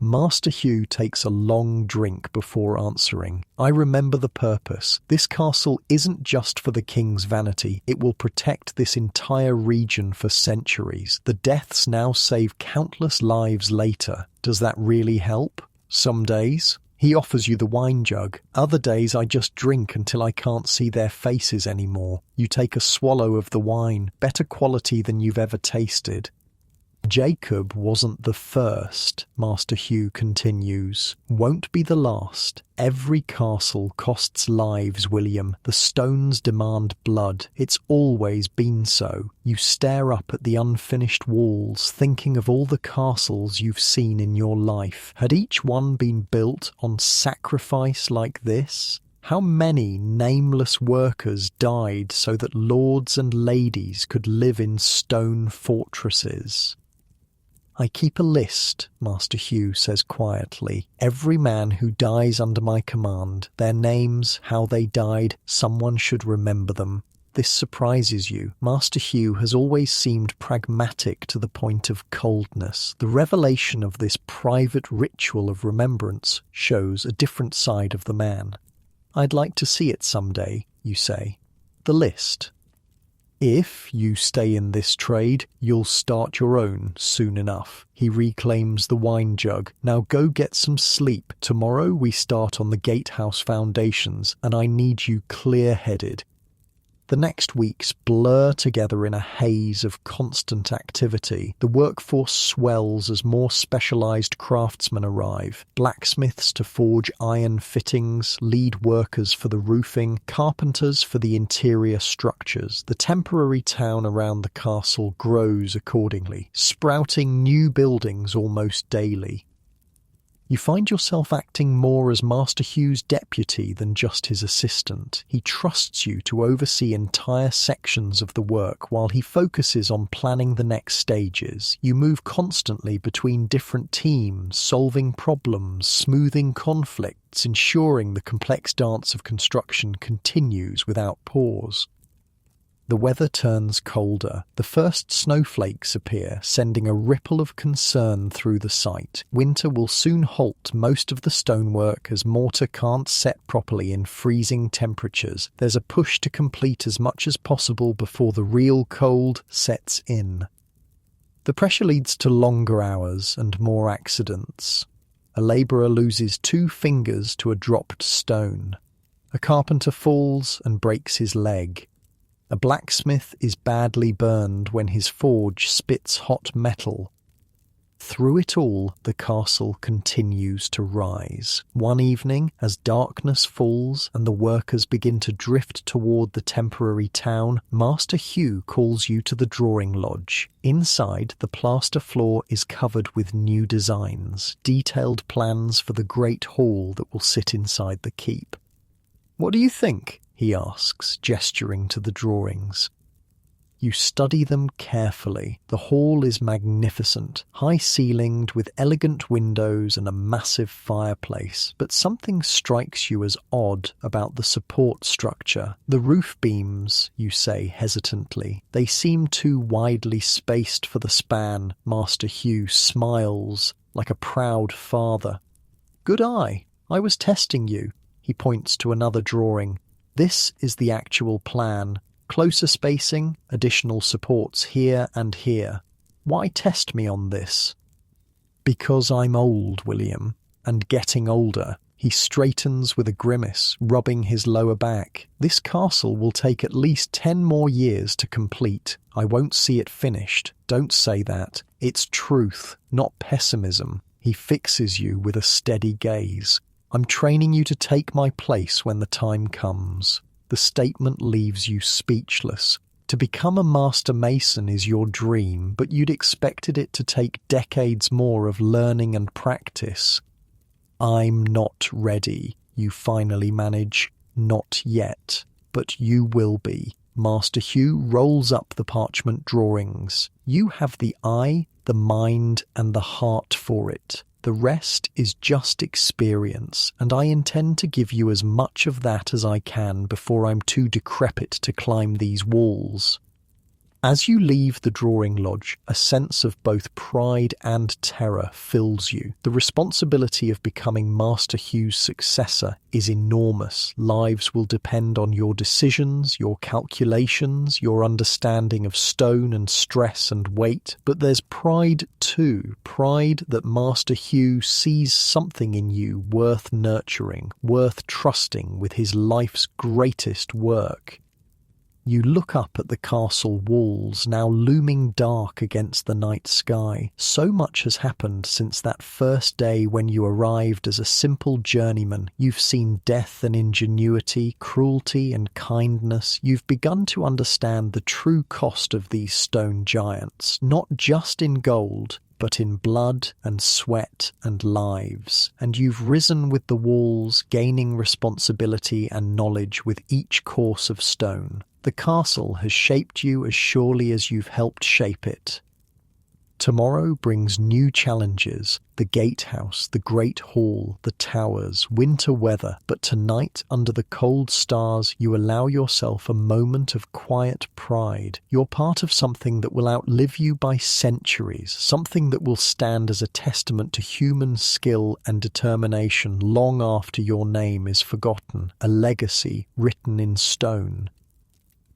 Master Hugh takes a long drink before answering. I remember the purpose. This castle isn't just for the king's vanity. It will protect this entire region for centuries. The deaths now save countless lives later. Does that really help? Some days. He offers you the wine jug. Other days I just drink until I can't see their faces anymore. You take a swallow of the wine, better quality than you've ever tasted. Jacob wasn't the first, Master Hugh continues. Won't be the last. Every castle costs lives, William. The stones demand blood. It's always been so. You stare up at the unfinished walls, thinking of all the castles you've seen in your life. Had each one been built on sacrifice like this? How many nameless workers died so that lords and ladies could live in stone fortresses? I keep a list, Master Hugh says quietly. Every man who dies under my command, their names, how they died, someone should remember them. This surprises you. Master Hugh has always seemed pragmatic to the point of coldness. The revelation of this private ritual of remembrance shows a different side of the man. I'd like to see it someday, you say. The list. If you stay in this trade, you'll start your own soon enough. He reclaims the wine jug. Now go get some sleep. Tomorrow we start on the gatehouse foundations, and I need you clear-headed. The next weeks blur together in a haze of constant activity. The workforce swells as more specialised craftsmen arrive. Blacksmiths to forge iron fittings, lead workers for the roofing, carpenters for the interior structures. The temporary town around the castle grows accordingly, sprouting new buildings almost daily. You find yourself acting more as Master Hugh's deputy than just his assistant. He trusts you to oversee entire sections of the work while he focuses on planning the next stages. You move constantly between different teams, solving problems, smoothing conflicts, ensuring the complex dance of construction continues without pause. The weather turns colder. The first snowflakes appear, sending a ripple of concern through the site. Winter will soon halt most of the stonework as mortar can't set properly in freezing temperatures. There's a push to complete as much as possible before the real cold sets in. The pressure leads to longer hours and more accidents. A labourer loses 2 fingers to a dropped stone. A carpenter falls and breaks his leg. A blacksmith is badly burned when his forge spits hot metal. Through it all, the castle continues to rise. One evening, as darkness falls and the workers begin to drift toward the temporary town, Master Hugh calls you to the drawing lodge. Inside, the plaster floor is covered with new designs, detailed plans for the great hall that will sit inside the keep. "What do you think?" he asks, gesturing to the drawings. You study them carefully. The hall is magnificent, high-ceilinged with elegant windows and a massive fireplace, but something strikes you as odd about the support structure. The roof beams, you say hesitantly. They seem too widely spaced for the span. Master Hugh smiles like a proud father. "Good eye. I was testing you." He points to another drawing. "This is the actual plan. Closer spacing, additional supports here and here. Why test me on this?" "Because I'm old, William, and getting older." He straightens with a grimace, rubbing his lower back. "This castle will take at least 10 more years to complete. I won't see it finished. Don't say that. It's truth, not pessimism." He fixes you with a steady gaze. "I'm training you to take my place when the time comes." The statement leaves you speechless. To become a master mason is your dream, but you'd expected it to take decades more of learning and practice. "I'm not ready," you finally manage. "Not yet, but you will be." Master Hugh rolls up the parchment drawings. You have the eye, the mind, and the heart for it. The rest is just experience, and I intend to give you as much of that as I can before I'm too decrepit to climb these walls. As you leave the drawing lodge, a sense of both pride and terror fills you. The responsibility of becoming Master Hugh's successor is enormous. Lives will depend on your decisions, your calculations, your understanding of stone and stress and weight. But there's pride too. Pride that Master Hugh sees something in you worth nurturing, worth trusting with his life's greatest work. You look up at the castle walls, now looming dark against the night sky. So much has happened since that first day when you arrived as a simple journeyman. You've seen death and ingenuity, cruelty and kindness. You've begun to understand the true cost of these stone giants, not just in gold, but in blood and sweat and lives. And you've risen with the walls, gaining responsibility and knowledge with each course of stone. The castle has shaped you as surely as you've helped shape it. Tomorrow brings new challenges, the gatehouse, the great hall, the towers, winter weather, but tonight, under the cold stars, you allow yourself a moment of quiet pride. You're part of something that will outlive you by centuries, something that will stand as a testament to human skill and determination long after your name is forgotten, a legacy written in stone.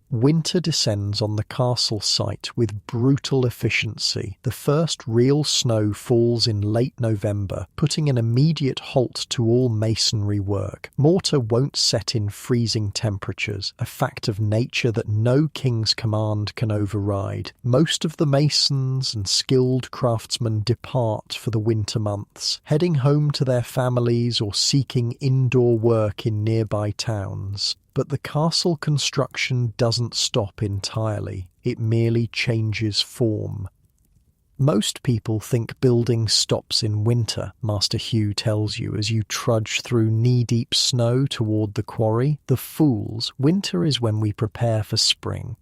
Winter descends on the castle site with brutal efficiency. The first real snow falls in late November, putting an immediate halt to all masonry work. Mortar won't set in freezing temperatures, a fact of nature that no king's command can override. Most of the masons and skilled craftsmen depart for the winter months, heading home to their families or seeking indoor work in nearby towns. But the castle construction doesn't stop entirely, it merely changes form. Most people think building stops in winter, Master Hugh tells you as you trudge through knee-deep snow toward the quarry. The fools, winter is when we prepare for spring.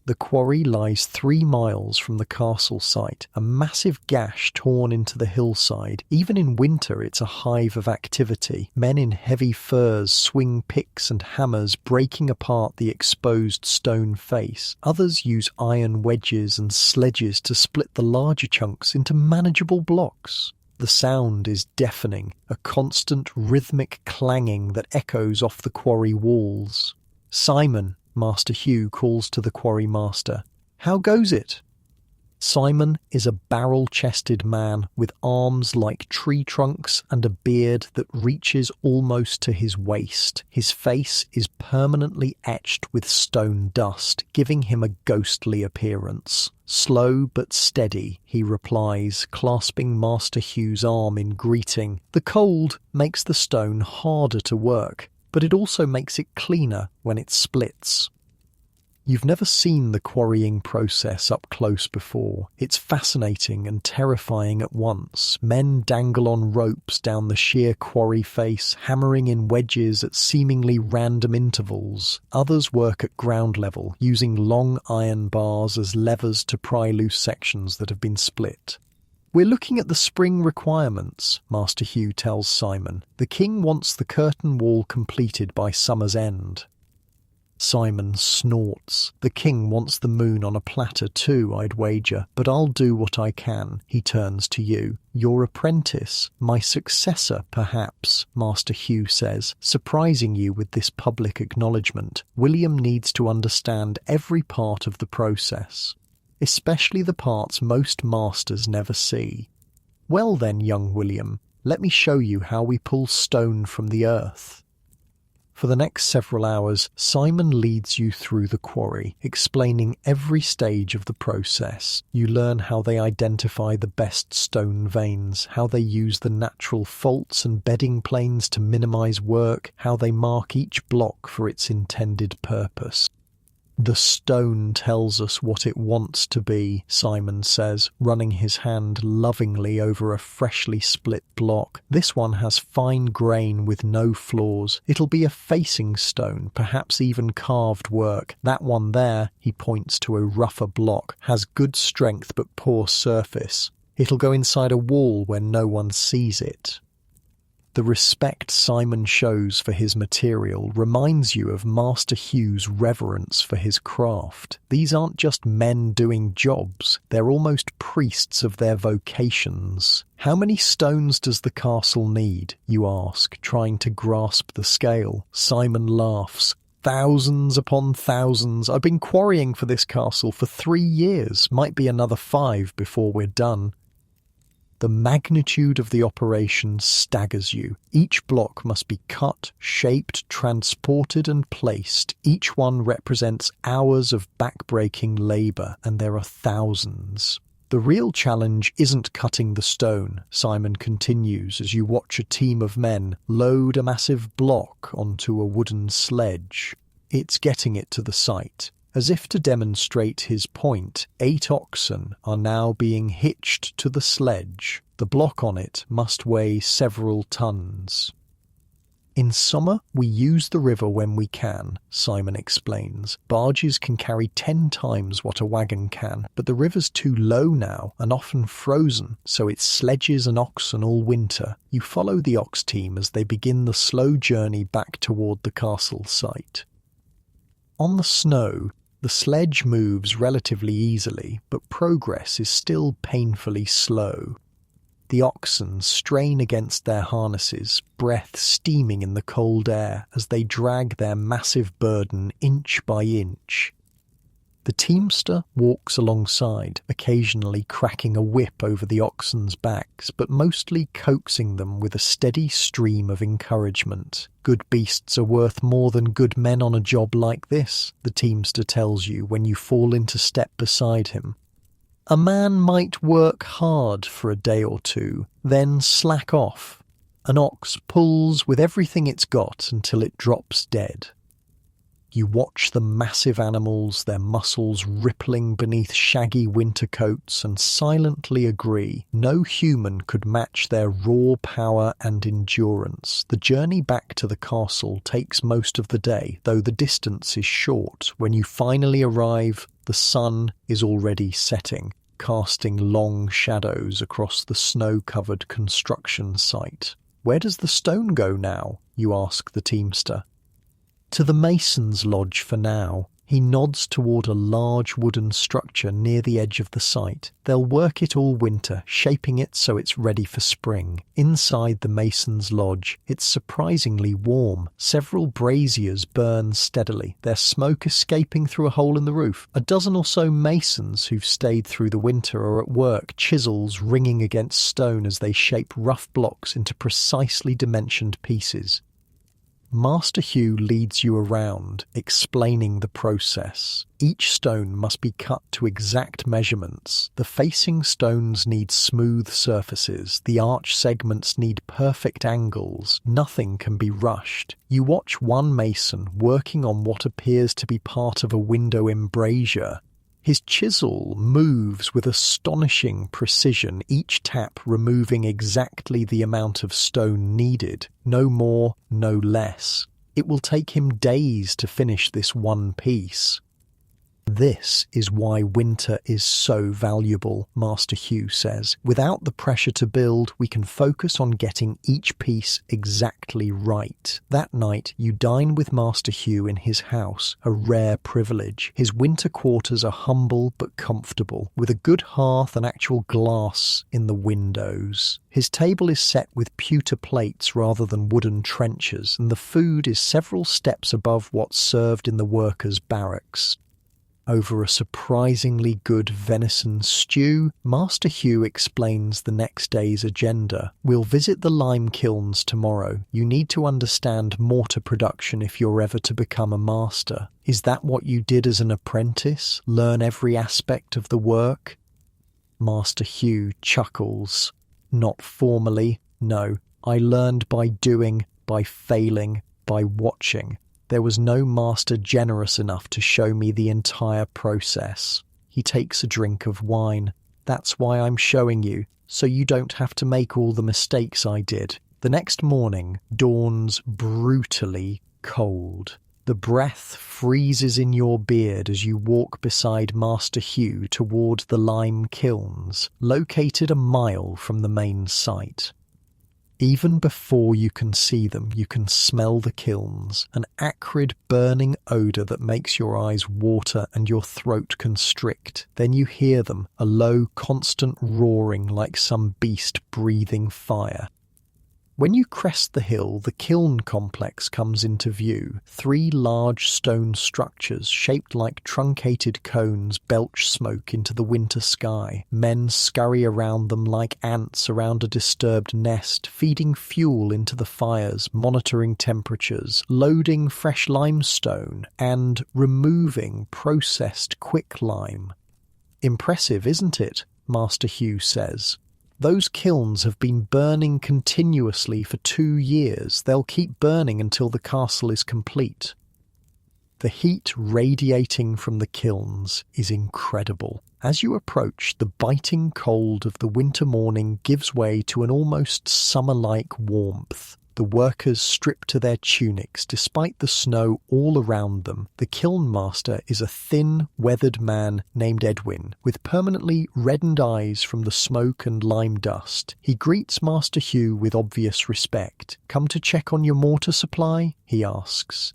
The quarry lies 3 miles from the castle site, a massive gash torn into the hillside. Even in winter it's a hive of activity. Men in heavy furs swing picks and hammers, breaking apart the exposed stone face. Others use iron wedges and sledges to split the larger chunks into manageable blocks. The sound is deafening, a constant rhythmic clanging that echoes off the quarry walls. "Simon," Master Hugh calls to the quarry master. "How goes it?" Simon is a barrel-chested man with arms like tree trunks and a beard that reaches almost to his waist. His face is permanently etched with stone dust, giving him a ghostly appearance. "Slow but steady," he replies, clasping Master Hugh's arm in greeting. "The cold makes the stone harder to work, but it also makes it cleaner when it splits." You've never seen the quarrying process up close before. It's fascinating and terrifying at once. Men dangle on ropes down the sheer quarry face, hammering in wedges at seemingly random intervals. Others work at ground level, using long iron bars as levers to pry loose sections that have been split. "We're looking at the spring requirements," Master Hugh tells Simon. "The king wants the curtain wall completed by summer's end." Simon snorts. "The king wants the moon on a platter too, I'd wager, but I'll do what I can." He turns to you. "Your apprentice, my successor, perhaps," Master Hugh says, surprising you with this public acknowledgement. "William needs to understand every part of the process, especially the parts most masters never see." "Well then, young William, let me show you how we pull stone from the earth." For the next several hours, Simon leads you through the quarry, explaining every stage of the process. You learn how they identify the best stone veins, how they use the natural faults and bedding planes to minimize work, how they mark each block for its intended purpose. "The stone tells us what it wants to be," Simon says, running his hand lovingly over a freshly split block. "This one has fine grain with no flaws. It'll be a facing stone, perhaps even carved work. That one there," he points to a rougher block, "has good strength but poor surface. It'll go inside a wall where no one sees it." The respect Simon shows for his material reminds you of Master Hugh's reverence for his craft. These aren't just men doing jobs, they're almost priests of their vocations. "How many stones does the castle need?" you ask, trying to grasp the scale. Simon laughs. "Thousands upon thousands. I've been quarrying for this castle for 3 years. Might be another 5 before we're done." The magnitude of the operation staggers you. Each block must be cut, shaped, transported and placed. Each one represents hours of back-breaking labour, and there are thousands. "The real challenge isn't cutting the stone," Simon continues as you watch a team of men load a massive block onto a wooden sledge. It's getting it to the site. As if to demonstrate his point, 8 oxen are now being hitched to the sledge. The block on it must weigh several tons. "In summer, we use the river when we can," Simon explains. "Barges can carry 10 times what a wagon can, but the river's too low now and often frozen, so it's sledges and oxen all winter." You follow the ox team as they begin the slow journey back toward the castle site. On the snow, the sledge moves relatively easily, but progress is still painfully slow. The oxen strain against their harnesses, breath steaming in the cold air as they drag their massive burden inch by inch. The teamster walks alongside, occasionally cracking a whip over the oxen's backs, but mostly coaxing them with a steady stream of encouragement. Good beasts are worth more than good men on a job like this, the teamster tells you when you fall into step beside him. A man might work hard for a day or two, then slack off. An ox pulls with everything it's got until it drops dead. You watch the massive animals, their muscles rippling beneath shaggy winter coats, and silently agree no human could match their raw power and endurance. The journey back to the castle takes most of the day, though the distance is short. When you finally arrive, the sun is already setting, casting long shadows across the snow-covered construction site. "Where does the stone go now?" you ask the teamster. "To the mason's lodge for now." He nods toward a large wooden structure near the edge of the site. They'll work it all winter, shaping it so it's ready for spring. Inside the mason's lodge, it's surprisingly warm. Several braziers burn steadily, their smoke escaping through a hole in the roof. A dozen or so masons who've stayed through the winter are at work, chisels ringing against stone as they shape rough blocks into precisely dimensioned pieces. Master Hugh leads you around, explaining the process. Each stone must be cut to exact measurements. The facing stones need smooth surfaces. The arch segments need perfect angles. Nothing can be rushed. You watch one mason working on what appears to be part of a window embrasure. His chisel moves with astonishing precision, each tap removing exactly the amount of stone needed, no more, no less. It will take him days to finish this one piece. "This is why winter is so valuable," Master Hugh says. "Without the pressure to build, we can focus on getting each piece exactly right." That night, you dine with Master Hugh in his house, a rare privilege. His winter quarters are humble but comfortable, with a good hearth and actual glass in the windows. His table is set with pewter plates rather than wooden trenchers, and the food is several steps above what's served in the workers' barracks. Over a surprisingly good venison stew, Master Hugh explains the next day's agenda. "We'll visit the lime kilns tomorrow. You need to understand mortar production if you're ever to become a master." "Is that what you did as an apprentice? Learn every aspect of the work?" Master Hugh chuckles. "Not formally, no. I learned by doing, by failing, by watching. There was no master generous enough to show me the entire process." He takes a drink of wine. "That's why I'm showing you, so you don't have to make all the mistakes I did." The next morning dawns brutally cold. The breath freezes in your beard as you walk beside Master Hugh toward the lime kilns, located a mile from the main site. Even before you can see them, you can smell the kilns, an acrid, burning odour that makes your eyes water and your throat constrict. Then you hear them, a low, constant roaring like some beast breathing fire. When you crest the hill, the kiln complex comes into view. 3 large stone structures shaped like truncated cones belch smoke into the winter sky. Men scurry around them like ants around a disturbed nest, feeding fuel into the fires, monitoring temperatures, loading fresh limestone, and removing processed quicklime. "Impressive, isn't it?" Master Hugh says. "Those kilns have been burning continuously for 2 years. They'll keep burning until the castle is complete." The heat radiating from the kilns is incredible. As you approach, the biting cold of the winter morning gives way to an almost summer-like warmth. The workers strip to their tunics despite the snow all around them. The kiln master is a thin, weathered man named Edwin, with permanently reddened eyes from the smoke and lime dust. He greets Master Hugh with obvious respect. "Come to check on your mortar supply?" he asks.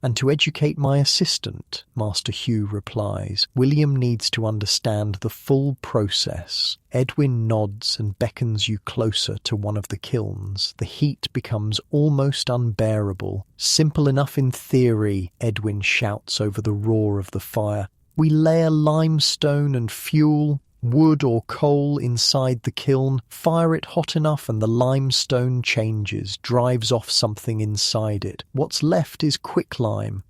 And to educate my assistant, Master Hugh replies, William needs to understand the full process. Edwin nods and beckons you closer to one of the kilns. The heat becomes almost unbearable. Simple enough in theory, Edwin shouts over the roar of the fire. We layer limestone and fuel, wood or coal inside the kiln, fire it hot enough and the limestone changes, drives off something inside it. What's left is quicklime.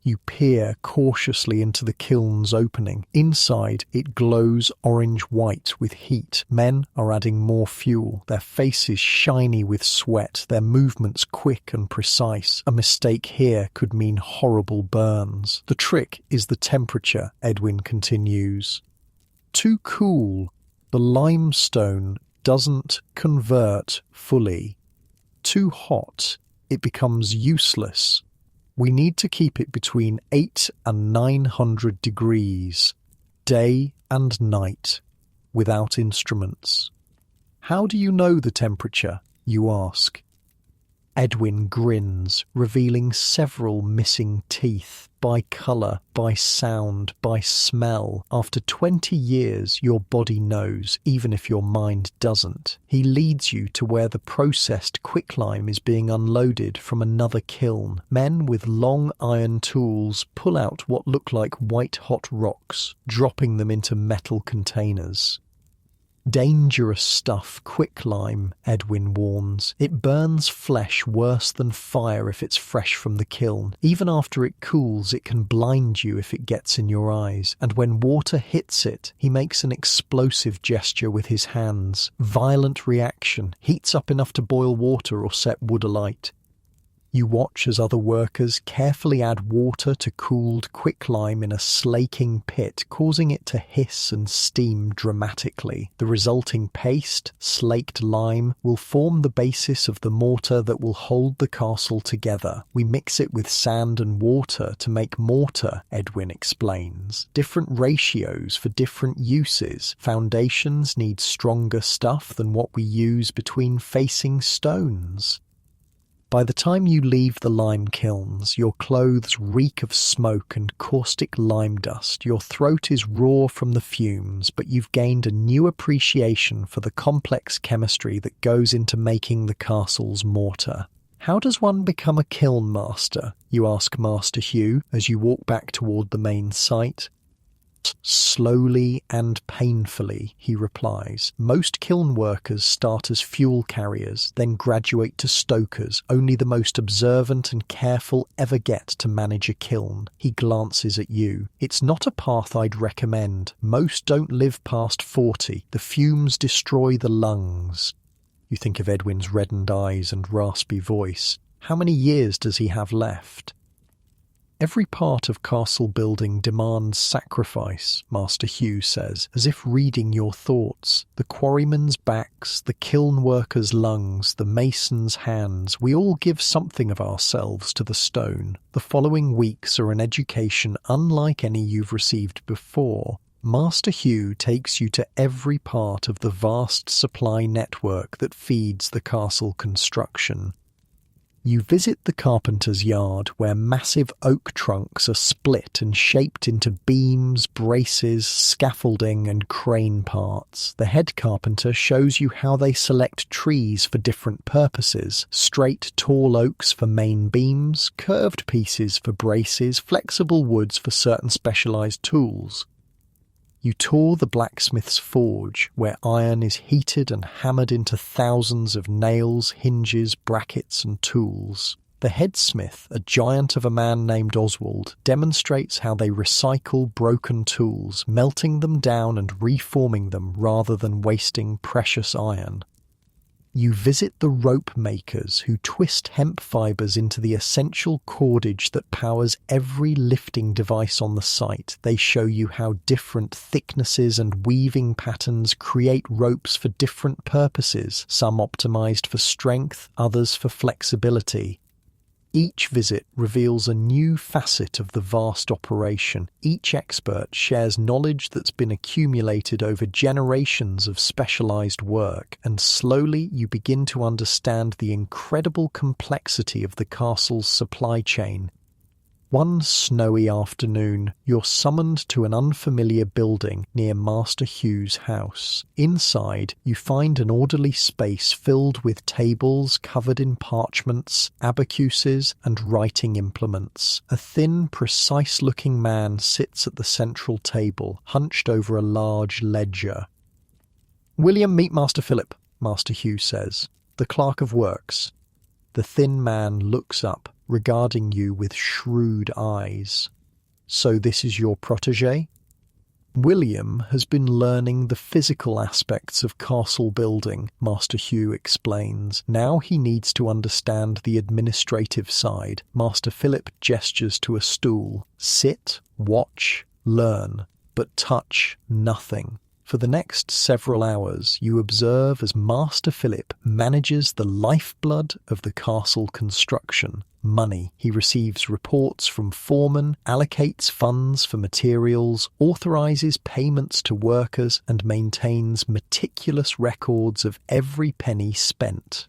You peer cautiously into the kiln's opening. Inside, it glows orange-white with heat. Men are adding more fuel, their faces shiny with sweat, their movements quick and precise. A mistake here could mean horrible burns. The trick is the temperature, Edwin continues. Too cool, the limestone doesn't convert fully. Too hot, it becomes useless. We need to keep it between 800 and 900 degrees, day and night, without instruments. How do you know the temperature, you ask? Edwin grins, revealing several missing teeth, by colour, by sound, by smell. After 20 years, your body knows, even if your mind doesn't. He leads you to where the processed quicklime is being unloaded from another kiln. Men with long iron tools pull out what look like white-hot rocks, dropping them into metal containers. Dangerous stuff, quicklime, Edwin warns. It burns flesh worse than fire if it's fresh from the kiln. Even after it cools, it can blind you if it gets in your eyes. And when water hits it, he makes an explosive gesture with his hands. Violent reaction, heats up enough to boil water or set wood alight. You watch as other workers carefully add water to cooled quicklime in a slaking pit, causing it to hiss and steam dramatically. The resulting paste, slaked lime, will form the basis of the mortar that will hold the castle together. We mix it with sand and water to make mortar, Edwin explains. Different ratios for different uses. Foundations need stronger stuff than what we use between facing stones. By the time you leave the lime kilns, your clothes reek of smoke and caustic lime dust. Your throat is raw from the fumes, but you've gained a new appreciation for the complex chemistry that goes into making the castle's mortar. How does one become a kiln master? You ask Master Hugh as you walk back toward the main site. Slowly and painfully, he replies. Most kiln workers start as fuel carriers, then graduate to stokers. Only the most observant and careful ever get to manage a kiln. He glances at you. It's not a path I'd recommend. Most don't live past 40. The fumes destroy the lungs. You think of Edwin's reddened eyes and raspy voice. How many years does he have left? Every part of castle building demands sacrifice, Master Hugh says, as if reading your thoughts. The quarrymen's backs, the kiln workers' lungs, the mason's hands, we all give something of ourselves to the stone. The following weeks are an education unlike any you've received before. Master Hugh takes you to every part of the vast supply network that feeds the castle construction. You visit the carpenter's yard where massive oak trunks are split and shaped into beams, braces, scaffolding and crane parts. The head carpenter shows you how they select trees for different purposes. Straight, tall oaks for main beams, curved pieces for braces, flexible woods for certain specialized tools. You tour the blacksmith's forge, where iron is heated and hammered into thousands of nails, hinges, brackets and tools. The headsmith, a giant of a man named Oswald, demonstrates how they recycle broken tools, melting them down and reforming them rather than wasting precious iron. You visit the rope makers who twist hemp fibers into the essential cordage that powers every lifting device on the site. They show you how different thicknesses and weaving patterns create ropes for different purposes, some optimized for strength, others for flexibility. Each visit reveals a new facet of the vast operation. Each expert shares knowledge that's been accumulated over generations of specialized work, and slowly you begin to understand the incredible complexity of the castle's supply chain. One snowy afternoon, you're summoned to an unfamiliar building near Master Hugh's house. Inside, you find an orderly space filled with tables covered in parchments, abacuses, and writing implements. A thin, precise-looking man sits at the central table, hunched over a large ledger. "William, meet Master Philip," Master Hugh says. "The Clerk of Works." The thin man looks up, regarding you with shrewd eyes. "So this is your protégé?" William has been learning the physical aspects of castle building, Master Hugh explains. Now he needs to understand the administrative side. Master Philip gestures to a stool. Sit, watch, learn, but touch nothing. For the next several hours, you observe as Master Philip manages the lifeblood of the castle construction. Money. He receives reports from foremen, allocates funds for materials, authorises payments to workers, and maintains meticulous records of every penny spent.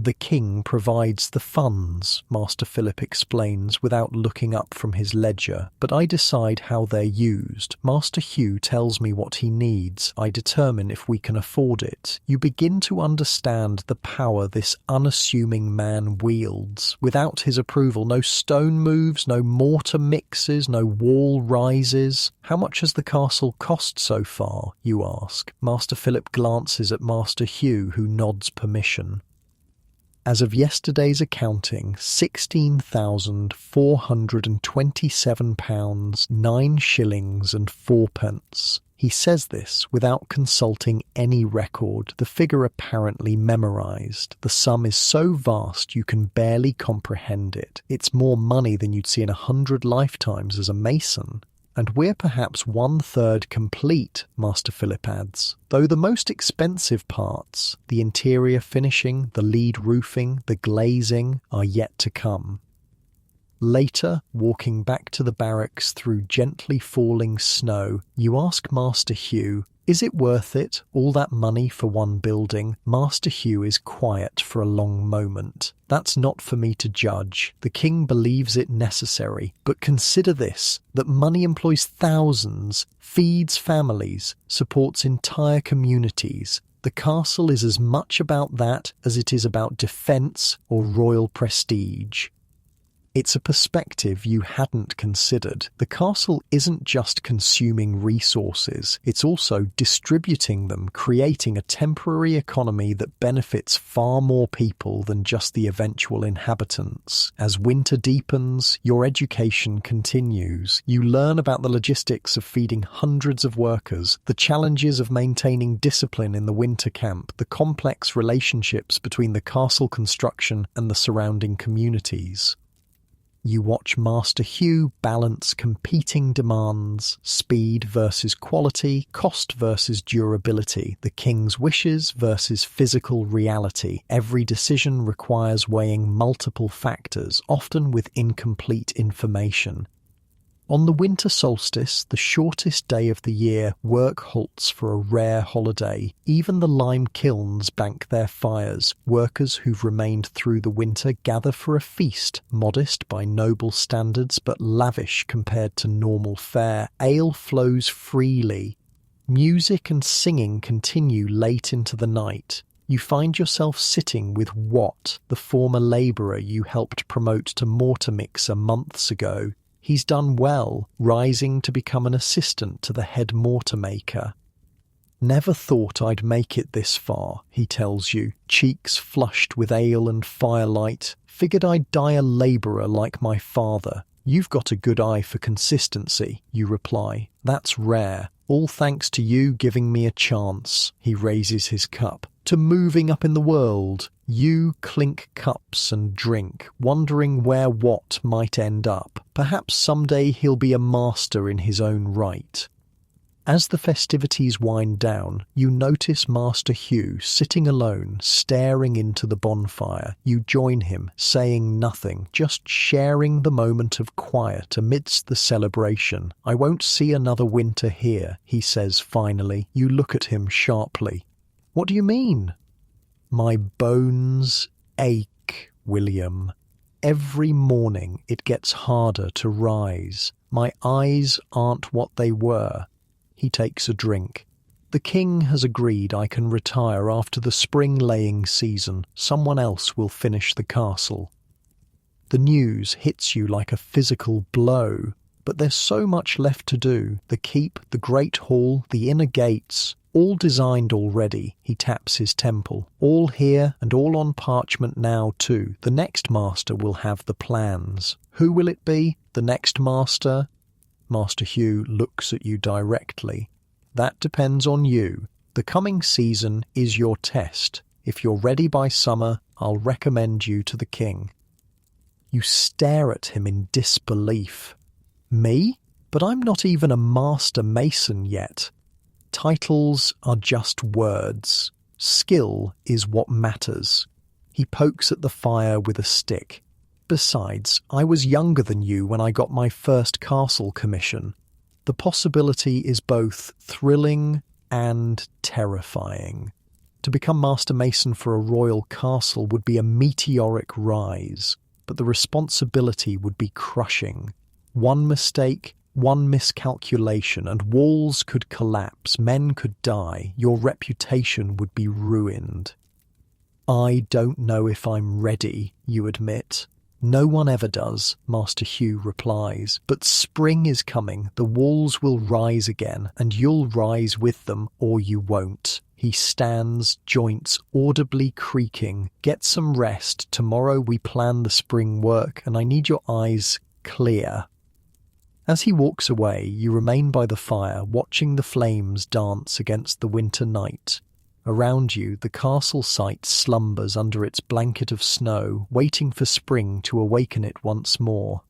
"The king provides the funds," Master Philip explains without looking up from his ledger, "but I decide how they're used. Master Hugh tells me what he needs. I determine if we can afford it." You begin to understand the power this unassuming man wields. Without his approval, no stone moves, no mortar mixes, no wall rises. "How much has the castle cost so far?" you ask. Master Philip glances at Master Hugh, who nods permission. As of yesterday's accounting, £16,427, 9 shillings and 4 pence. He says this without consulting any record, the figure apparently memorised. The sum is so vast you can barely comprehend it. It's more money than you'd see in 100 lifetimes as a mason. "And we're perhaps 1/3 complete," Master Philip adds. "Though the most expensive parts, the interior finishing, the lead roofing, the glazing, are yet to come." Later, walking back to the barracks through gently falling snow, you ask Master Hugh, "Is it worth it, all that money for one building?" Master Hugh is quiet for a long moment. "That's not for me to judge. The king believes it necessary. But consider this, that money employs thousands, feeds families, supports entire communities. The castle is as much about that as it is about defence or royal prestige." It's a perspective you hadn't considered. The castle isn't just consuming resources, it's also distributing them, creating a temporary economy that benefits far more people than just the eventual inhabitants. As winter deepens, your education continues. You learn about the logistics of feeding hundreds of workers, the challenges of maintaining discipline in the winter camp, the complex relationships between the castle construction and the surrounding communities. You watch Master Hugh balance competing demands, speed versus quality, cost versus durability, the king's wishes versus physical reality. Every decision requires weighing multiple factors, often with incomplete information. On the winter solstice, the shortest day of the year, work halts for a rare holiday. Even the lime kilns bank their fires. Workers who've remained through the winter gather for a feast, modest by noble standards but lavish compared to normal fare. Ale flows freely. Music and singing continue late into the night. You find yourself sitting with Watt, the former labourer you helped promote to mortar mixer months ago. He's done well, rising to become an assistant to the head mortar maker. "Never thought I'd make it this far," he tells you, cheeks flushed with ale and firelight. "Figured I'd die a labourer like my father." "You've got a good eye for consistency," you reply. "That's rare. All thanks to you giving me a chance." He raises his cup. "To moving up in the world." You clink cups and drink, wondering where Watt might end up. Perhaps someday he'll be a master in his own right. As the festivities wind down, you notice Master Hugh sitting alone, staring into the bonfire. You join him, saying nothing, just sharing the moment of quiet amidst the celebration. "I won't see another winter here," he says finally. You look at him sharply. "What do you mean?" "My bones ache, William." Every morning it gets harder to rise. My eyes aren't what they were. He takes a drink. The king has agreed I can retire after the spring laying season. Someone else will finish the castle. The news hits you like a physical blow, but there's so much left to do. The keep, the great hall, the inner gates, all designed already. He taps his temple. All here and all on parchment now too. The next master will have the plans. Who will it be? The next master? Master Hugh looks at you directly. That depends on you. The coming season is your test. If you're ready by summer, I'll recommend you to the king. You stare at him in disbelief. Me? But I'm not even a master mason yet. Titles are just words. Skill is what matters. He pokes at the fire with a stick. Besides, I was younger than you when I got my first castle commission. The possibility is both thrilling and terrifying. To become master mason for a royal castle would be a meteoric rise, but the responsibility would be crushing. One mistake, one miscalculation, and walls could collapse, men could die, your reputation would be ruined. I don't know if I'm ready, you admit. No one ever does, Master Hugh replies. But spring is coming, the walls will rise again, and you'll rise with them, or you won't. He stands, joints audibly creaking. Get some rest. Tomorrow we plan the spring work, and I need your eyes clear. As he walks away, you remain by the fire, watching the flames dance against the winter night. Around you, the castle site slumbers under its blanket of snow, waiting for spring to awaken it once more.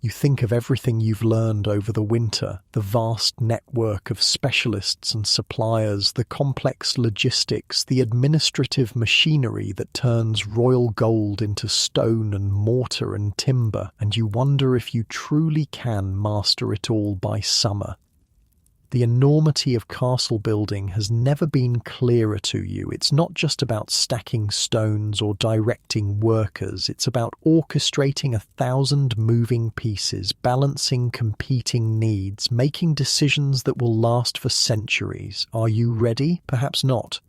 You think of everything you've learned over the winter, the vast network of specialists and suppliers, the complex logistics, the administrative machinery that turns royal gold into stone and mortar and timber, and you wonder if you truly can master it all by summer. The enormity of castle building has never been clearer to you. It's not just about stacking stones or directing workers. It's about orchestrating 1,000 moving pieces, balancing competing needs, making decisions that will last for centuries. Are you ready? Perhaps not.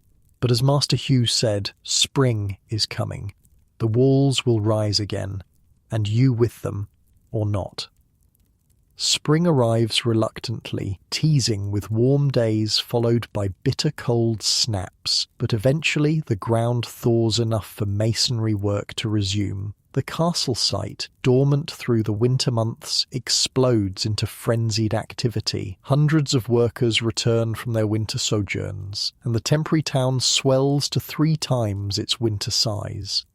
But as Master Hugh said, spring is coming. The walls will rise again, and you with them, or not. Spring arrives reluctantly, teasing with warm days followed by bitter cold snaps, but eventually the ground thaws enough for masonry work to resume. The castle site, dormant through the winter months, explodes into frenzied activity. Hundreds of workers return from their winter sojourns, and the temporary town swells to 3 times its winter size.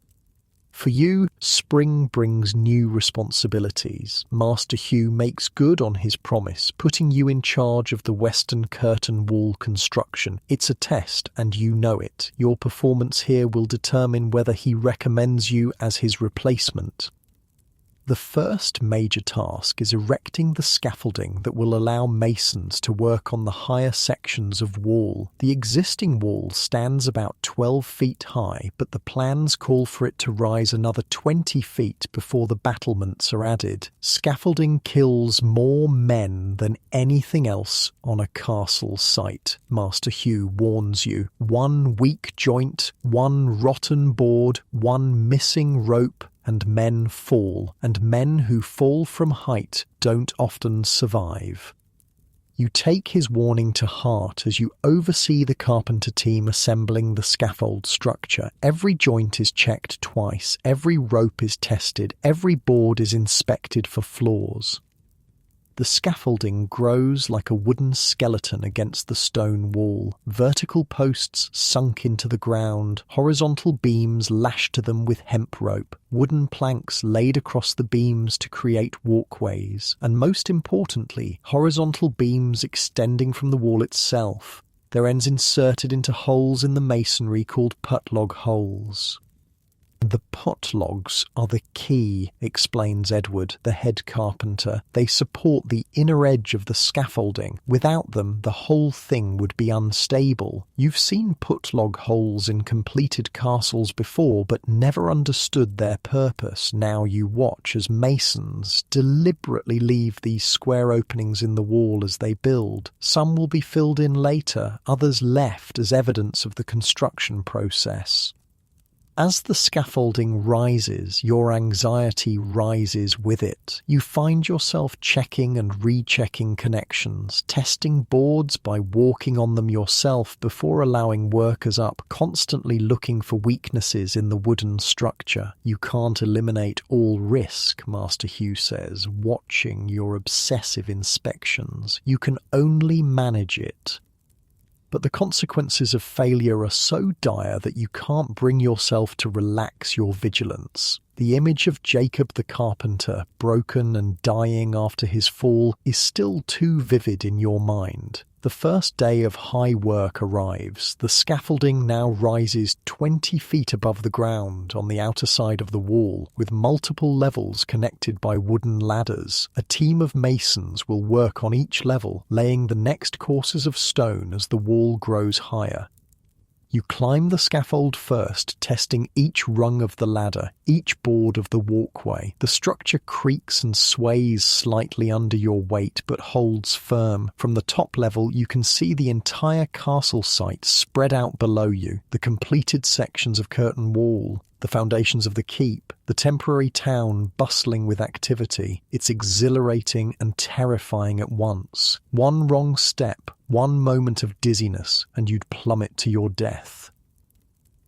For you, spring brings new responsibilities. Master Hugh makes good on his promise, putting you in charge of the western curtain wall construction. It's a test, and you know it. Your performance here will determine whether he recommends you as his replacement. The first major task is erecting the scaffolding that will allow masons to work on the higher sections of wall. The existing wall stands about 12 feet high, but the plans call for it to rise another 20 feet before the battlements are added. Scaffolding kills more men than anything else on a castle site, Master Hugh warns you. One weak joint, one rotten board, one missing rope, and men fall, and men who fall from height don't often survive. You take his warning to heart as you oversee the carpenter team assembling the scaffold structure. Every joint is checked twice, every rope is tested, every board is inspected for flaws. The scaffolding grows like a wooden skeleton against the stone wall, vertical posts sunk into the ground, horizontal beams lashed to them with hemp rope, wooden planks laid across the beams to create walkways, and most importantly, horizontal beams extending from the wall itself, their ends inserted into holes in the masonry called putlog holes. The pot logs are the key, explains Edward, the head carpenter. They support the inner edge of the scaffolding. Without them, the whole thing would be unstable. You've seen put log holes in completed castles before, but never understood their purpose. Now you watch as masons deliberately leave these square openings in the wall as they build. Some will be filled in later, others left as evidence of the construction process. As the scaffolding rises, your anxiety rises with it. You find yourself checking and rechecking connections, testing boards by walking on them yourself before allowing workers up, constantly looking for weaknesses in the wooden structure. You can't eliminate all risk, Master Hugh says, watching your obsessive inspections. You can only manage it. But the consequences of failure are so dire that you can't bring yourself to relax your vigilance. The image of Jacob the carpenter, broken and dying after his fall, is still too vivid in your mind. The first day of high work arrives. The scaffolding now rises 20 feet above the ground on the outer side of the wall, with multiple levels connected by wooden ladders. A team of masons will work on each level, laying the next courses of stone as the wall grows higher. You climb the scaffold first, testing each rung of the ladder, each board of the walkway. The structure creaks and sways slightly under your weight, but holds firm. From the top level, you can see the entire castle site spread out below you, the completed sections of curtain wall, the foundations of the keep, the temporary town bustling with activity. It's exhilarating and terrifying at once. One wrong step, one moment of dizziness, and you'd plummet to your death.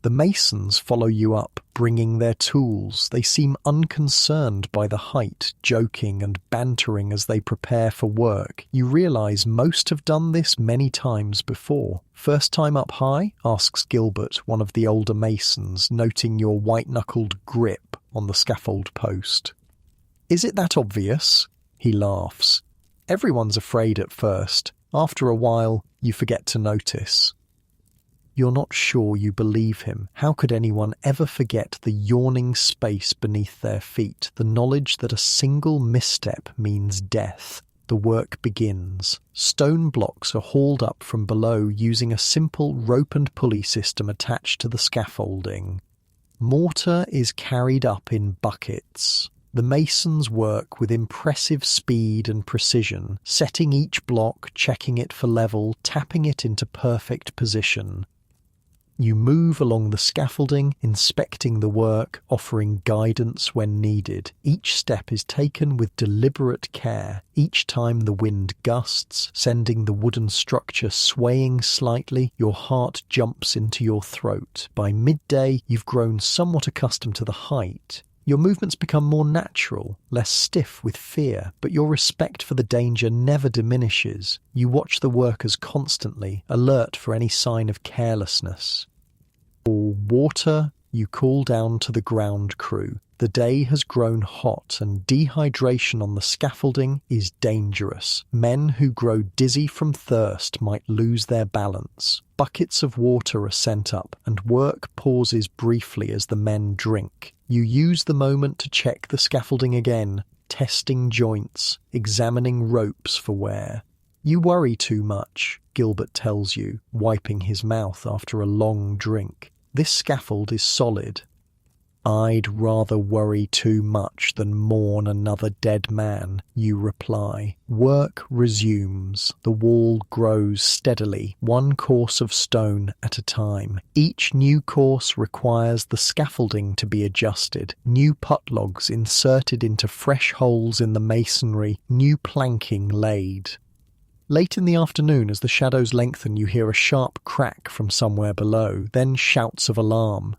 The masons follow you up, bringing their tools. They seem unconcerned by the height, joking and bantering as they prepare for work. You realise most have done this many times before. "First time up high?" asks Gilbert, one of the older masons, noting your white-knuckled grip on the scaffold post. "Is it that obvious?" He laughs. "Everyone's afraid at first. After a while, you forget to notice." You're not sure you believe him. How could anyone ever forget the yawning space beneath their feet, the knowledge that a single misstep means death? The work begins. Stone blocks are hauled up from below using a simple rope and pulley system attached to the scaffolding. Mortar is carried up in buckets. The masons work with impressive speed and precision, setting each block, checking it for level, tapping it into perfect position. You move along the scaffolding, inspecting the work, offering guidance when needed. Each step is taken with deliberate care. Each time the wind gusts, sending the wooden structure swaying slightly, your heart jumps into your throat. By midday, you've grown somewhat accustomed to the height. Your movements become more natural, less stiff with fear, but your respect for the danger never diminishes. You watch the workers constantly, alert for any sign of carelessness. For water, you call down to the ground crew. The day has grown hot and dehydration on the scaffolding is dangerous. Men who grow dizzy from thirst might lose their balance. Buckets of water are sent up and work pauses briefly as the men drink. You use the moment to check the scaffolding again, testing joints, examining ropes for wear. You worry too much, Gilbert tells you, wiping his mouth after a long drink. This scaffold is solid. I'd rather worry too much than mourn another dead man, you reply. Work resumes. The wall grows steadily, one course of stone at a time. Each new course requires the scaffolding to be adjusted, new putlogs inserted into fresh holes in the masonry, new planking laid. Late in the afternoon, as the shadows lengthen, you hear a sharp crack from somewhere below, then shouts of alarm.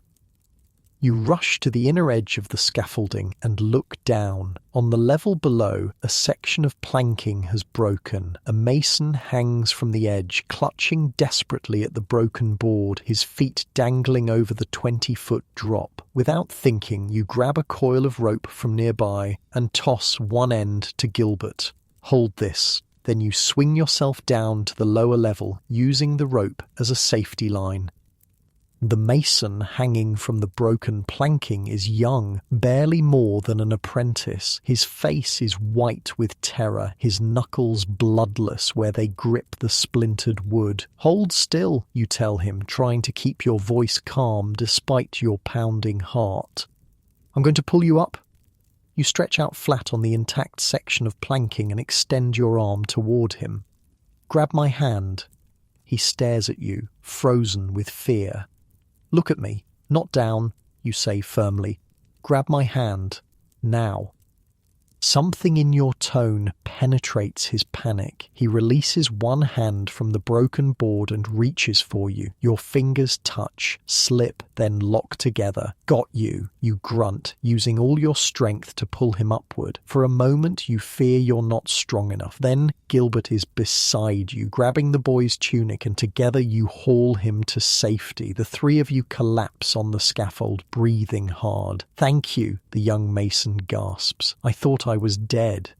You rush to the inner edge of the scaffolding and look down. On the level below, a section of planking has broken. A mason hangs from the edge, clutching desperately at the broken board, his feet dangling over the 20-foot drop. Without thinking, you grab a coil of rope from nearby and toss one end to Gilbert. Hold this. Then you swing yourself down to the lower level, using the rope as a safety line. The mason hanging from the broken planking is young, barely more than an apprentice. His face is white with terror, his knuckles bloodless where they grip the splintered wood. "Hold still," you tell him, trying to keep your voice calm despite your pounding heart. "I'm going to pull you up." You stretch out flat on the intact section of planking and extend your arm toward him. "Grab my hand." He stares at you, frozen with fear. "Look at me, not down," you say firmly. "Grab my hand, now." Something in your tone penetrates his panic. He releases one hand from the broken board and reaches for you. Your fingers touch, slip, then lock together. "Got you," you grunt, using all your strength to pull him upward. For a moment you fear you're not strong enough. Then Gilbert is beside you, grabbing the boy's tunic, and together you haul him to safety. The three of you collapse on the scaffold, breathing hard. "Thank you," the young mason gasps. "I thought I was dead."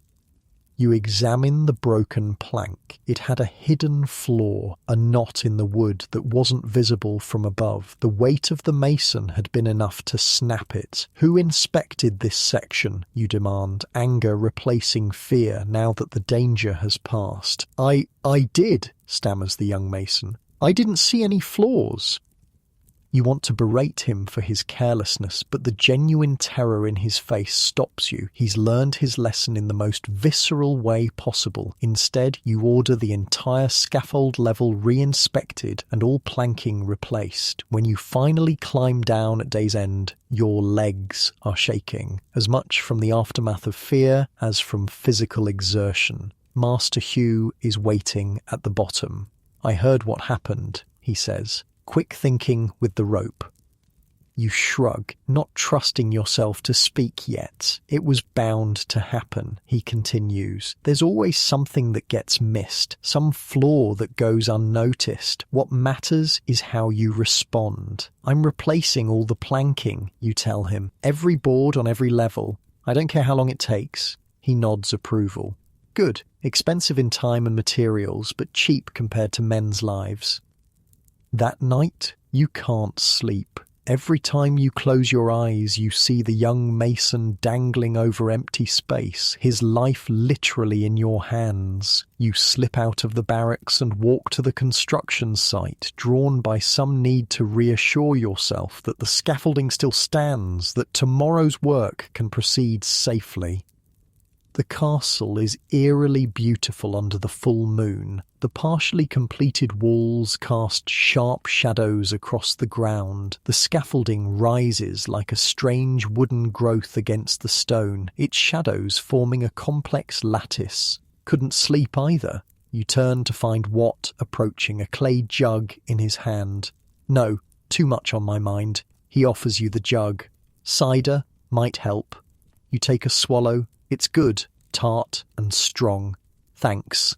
You examine the broken plank. It had a hidden flaw, a knot in the wood that wasn't visible from above. The weight of the mason had been enough to snap it. "Who inspected this section?" you demand, anger replacing fear now that the danger has passed. I did," stammers the young mason. "I didn't see any flaws." You want to berate him for his carelessness, but the genuine terror in his face stops you. He's learned his lesson in the most visceral way possible. Instead, you order the entire scaffold level re-inspected and all planking replaced. When you finally climb down at day's end, your legs are shaking, as much from the aftermath of fear as from physical exertion. Master Hugh is waiting at the bottom. "I heard what happened," he says. "Quick thinking with the rope." You shrug, not trusting yourself to speak yet. "It was bound to happen," he continues. "There's always something that gets missed, some flaw that goes unnoticed. What matters is how you respond." "I'm replacing all the planking," you tell him. "Every board on every level. I don't care how long it takes." He nods approval. "Good. Expensive in time and materials, but cheap compared to men's lives." That night, you can't sleep. Every time you close your eyes, you see the young mason dangling over empty space, his life literally in your hands. You slip out of the barracks and walk to the construction site, drawn by some need to reassure yourself that the scaffolding still stands, that tomorrow's work can proceed safely. The castle is eerily beautiful under the full moon. The partially completed walls cast sharp shadows across the ground. The scaffolding rises like a strange wooden growth against the stone, its shadows forming a complex lattice. Couldn't sleep either. You turn to find Watt approaching, a clay jug in his hand. "No, too much on my mind." He offers you the jug. "Cider might help." You take a swallow. "It's good, tart and strong. Thanks."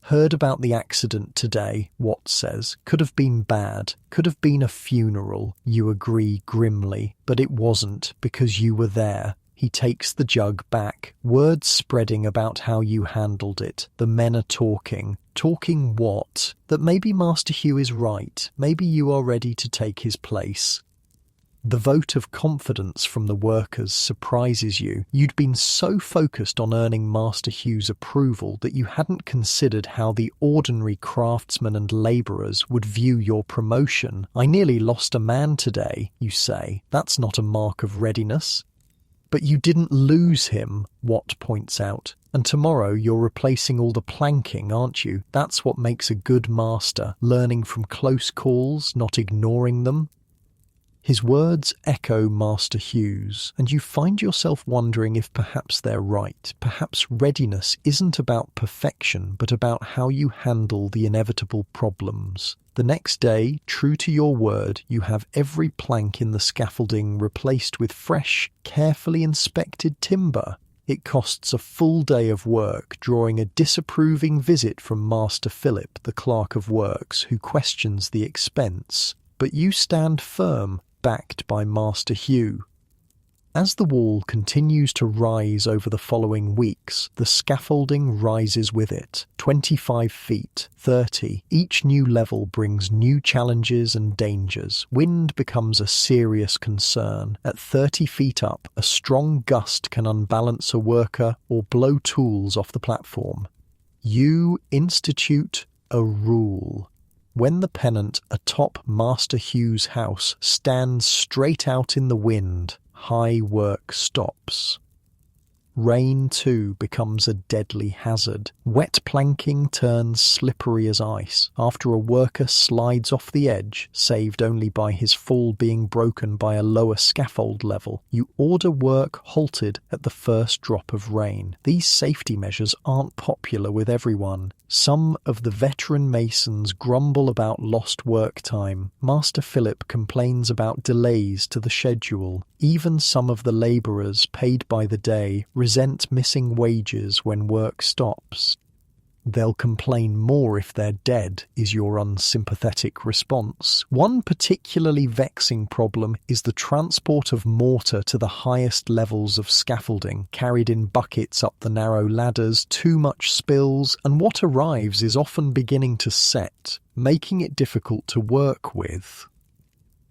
"Heard about the accident today," Watt says. "Could have been bad. Could have been a funeral." You agree grimly. "But it wasn't, because you were there." He takes the jug back, words spreading about how you handled it. The men are talking. Talking what? That maybe Master Hugh is right. Maybe you are ready to take his place. The vote of confidence from the workers surprises you. You'd been so focused on earning Master Hugh's approval that you hadn't considered how the ordinary craftsmen and labourers would view your promotion. "I nearly lost a man today," you say. "That's not a mark of readiness." "But you didn't lose him," Watt points out. "And tomorrow you're replacing all the planking, aren't you? That's what makes a good master, learning from close calls, not ignoring them." His words echo Master Hugh's, and you find yourself wondering if perhaps they're right. Perhaps readiness isn't about perfection, but about how you handle the inevitable problems. The next day, true to your word, you have every plank in the scaffolding replaced with fresh, carefully inspected timber. It costs a full day of work, drawing a disapproving visit from Master Philip, the Clerk of Works, who questions the expense. But you stand firm, backed by Master Hugh. As the wall continues to rise over the following weeks, the scaffolding rises with it. 25 feet, 30. Each new level brings new challenges and dangers. Wind becomes a serious concern. At 30 feet up, a strong gust can unbalance a worker or blow tools off the platform. You institute a rule. When the pennant atop Master Hugh's house stands straight out in the wind, high work stops. Rain, too, becomes a deadly hazard. Wet planking turns slippery as ice after a worker slides off the edge, saved only by his fall being broken by a lower scaffold level. You order work halted at the first drop of rain. These safety measures aren't popular with everyone. Some of the veteran masons grumble about lost work time. Master Philip complains about delays to the schedule. Even some of the labourers, paid by the day, resent missing wages when work stops. They'll complain more if they're dead, is your unsympathetic response. One particularly vexing problem is the transport of mortar to the highest levels of scaffolding, carried in buckets up the narrow ladders, too much spills, and what arrives is often beginning to set, making it difficult to work with.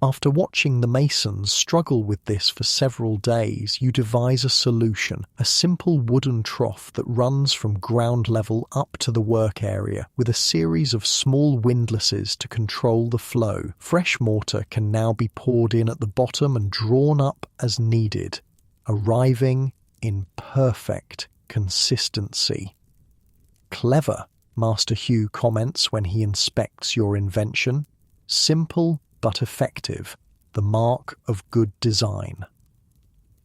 After watching the masons struggle with this for several days, you devise a solution, a simple wooden trough that runs from ground level up to the work area, with a series of small windlasses to control the flow. Fresh mortar can now be poured in at the bottom and drawn up as needed, arriving in perfect consistency. Clever, Master Hugh comments when he inspects your invention. Simple but effective, the mark of good design.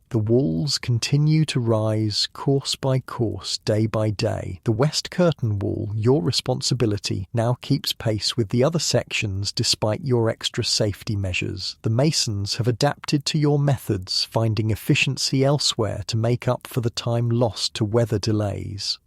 The walls continue to rise course by course, day by day. The west curtain wall, your responsibility, now keeps pace with the other sections despite your extra safety measures. The masons have adapted to your methods, finding efficiency elsewhere to make up for the time lost to weather delays.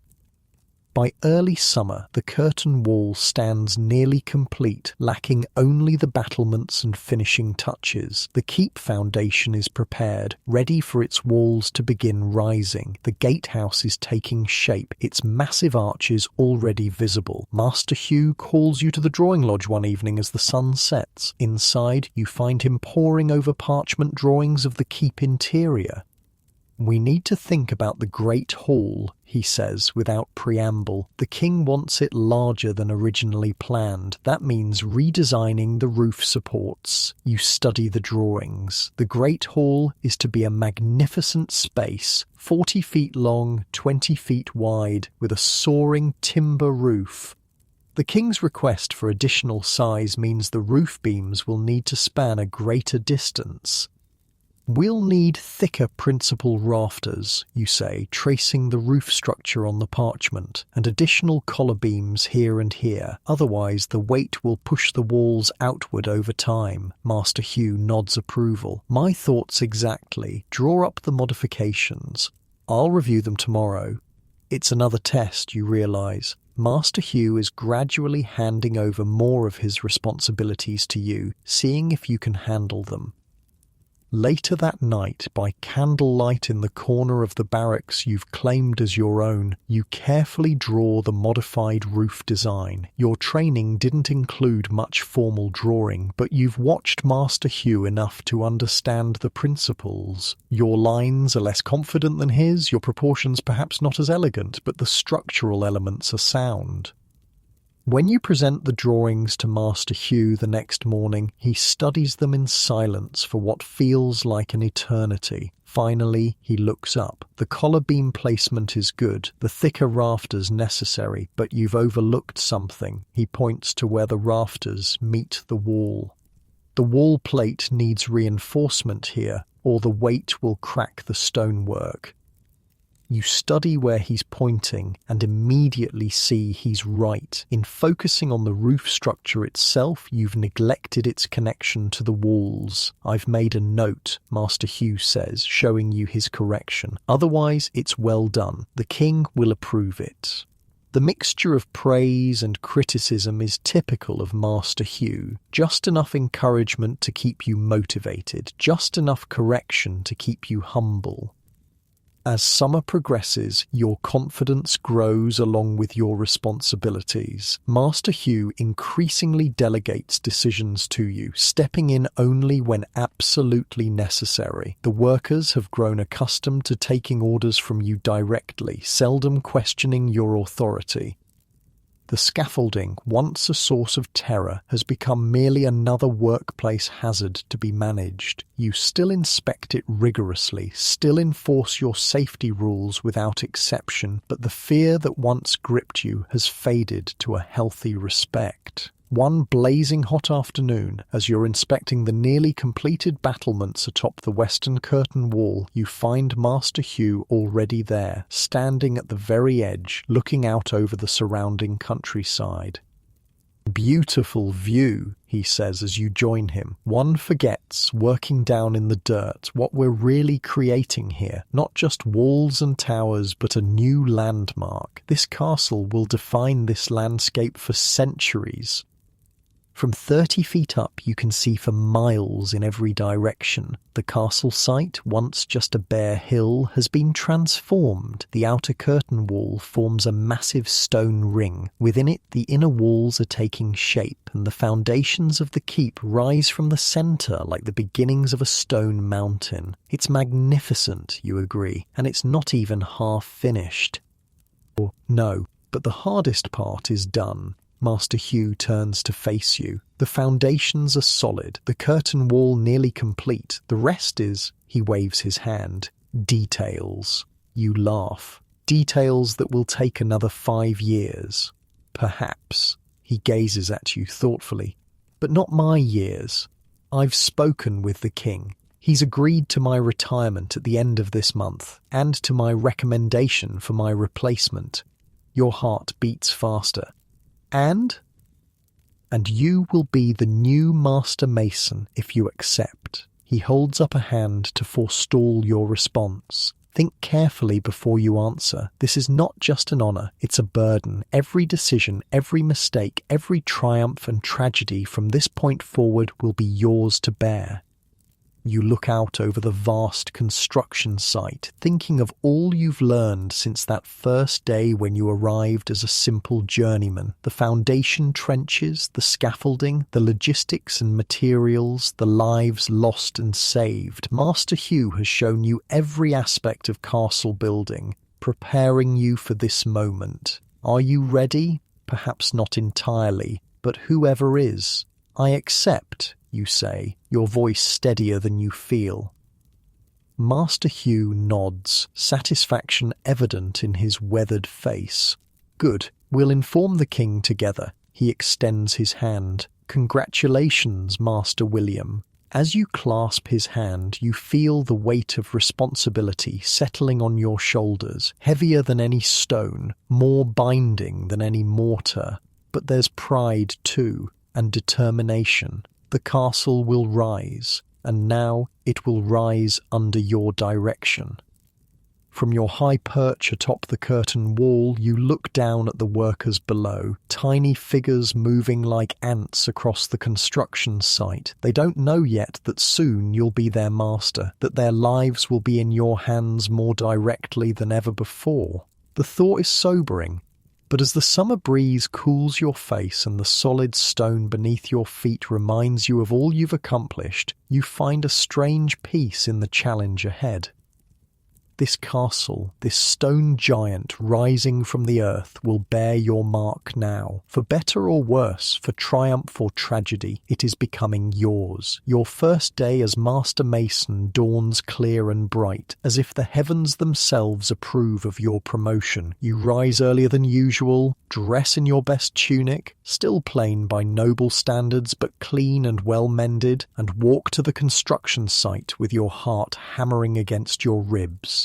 By early summer, the curtain wall stands nearly complete, lacking only the battlements and finishing touches. The keep foundation is prepared, ready for its walls to begin rising. The gatehouse is taking shape, its massive arches already visible. Master Hugh calls you to the drawing lodge one evening as the sun sets. Inside, you find him poring over parchment drawings of the keep interior. "We need to think about the Great Hall," he says without preamble. "The king wants it larger than originally planned. That means redesigning the roof supports." You study the drawings. The Great Hall is to be a magnificent space, 40 feet long, 20 feet wide, with a soaring timber roof. The king's request for additional size means the roof beams will need to span a greater distance. "We'll need thicker principal rafters," you say, tracing the roof structure on the parchment, "and additional collar beams here and here. Otherwise, the weight will push the walls outward over time." Master Hugh nods approval. "My thoughts exactly. Draw up the modifications. I'll review them tomorrow." It's another test, you realise. Master Hugh is gradually handing over more of his responsibilities to you, seeing if you can handle them. Later that night, by candlelight in the corner of the barracks you've claimed as your own, you carefully draw the modified roof design. Your training didn't include much formal drawing, but you've watched Master Hugh enough to understand the principles. Your lines are less confident than his, your proportions perhaps not as elegant, but the structural elements are sound. When you present the drawings to Master Hugh the next morning, he studies them in silence for what feels like an eternity. Finally, he looks up. The collar beam placement is good, the thicker rafters necessary, but you've overlooked something. He points to where the rafters meet the wall. "The wall plate needs reinforcement here, or the weight will crack the stonework." You study where he's pointing and immediately see he's right. In focusing on the roof structure itself, you've neglected its connection to the walls. "I've made a note," Master Hugh says, showing you his correction. "Otherwise, it's well done. The king will approve it." The mixture of praise and criticism is typical of Master Hugh. Just enough encouragement to keep you motivated, just enough correction to keep you humble. As summer progresses, your confidence grows along with your responsibilities. Master Hugh increasingly delegates decisions to you, stepping in only when absolutely necessary. The workers have grown accustomed to taking orders from you directly, seldom questioning your authority. The scaffolding, once a source of terror, has become merely another workplace hazard to be managed. You still inspect it rigorously, still enforce your safety rules without exception, but the fear that once gripped you has faded to a healthy respect. One blazing hot afternoon, as you're inspecting the nearly completed battlements atop the western curtain wall, you find Master Hugh already there, standing at the very edge, looking out over the surrounding countryside. "Beautiful view," he says as you join him. "One forgets, working down in the dirt, what we're really creating here. Not just walls and towers, but a new landmark. This castle will define this landscape for centuries." From 30 feet up, you can see for miles in every direction. The castle site, once just a bare hill, has been transformed. The outer curtain wall forms a massive stone ring. Within it, the inner walls are taking shape, and the foundations of the keep rise from the center like the beginnings of a stone mountain. It's magnificent, you agree, and it's not even half finished. Or, no, but the hardest part is done. Master Hugh turns to face you. The foundations are solid, the curtain wall nearly complete. The rest is, he waves his hand, details. You laugh. Details that will take another 5 years. Perhaps. He gazes at you thoughtfully. But not my years. I've spoken with the king. He's agreed to my retirement at the end of this month, and to my recommendation for my replacement. Your heart beats faster. And you will be the new Master Mason if you accept. He holds up a hand to forestall your response. Think carefully before you answer. This is not just an honor, it's a burden. Every decision, every mistake, every triumph and tragedy from this point forward will be yours to bear. You look out over the vast construction site, thinking of all you've learned since that first day when you arrived as a simple journeyman. The foundation trenches, the scaffolding, the logistics and materials, the lives lost and saved. Master Hugh has shown you every aspect of castle building, preparing you for this moment. Are you ready? Perhaps not entirely, but whoever is. I accept, you say, your voice steadier than you feel. Master Hugh nods, satisfaction evident in his weathered face. Good, we'll inform the king together. He extends his hand. Congratulations, Master William. As you clasp his hand, you feel the weight of responsibility settling on your shoulders, heavier than any stone, more binding than any mortar. But there's pride too, and determination. The castle will rise, and now it will rise under your direction. From your high perch atop the curtain wall, you look down at the workers below, tiny figures moving like ants across the construction site. They don't know yet that soon you'll be their master, that their lives will be in your hands more directly than ever before. The thought is sobering. But as the summer breeze cools your face and the solid stone beneath your feet reminds you of all you've accomplished, you find a strange peace in the challenge ahead. This castle, this stone giant rising from the earth, will bear your mark now. For better or worse, for triumph or tragedy, it is becoming yours. Your first day as Master Mason dawns clear and bright, as if the heavens themselves approve of your promotion. You rise earlier than usual, dress in your best tunic, still plain by noble standards but clean and well mended, and walk to the construction site with your heart hammering against your ribs.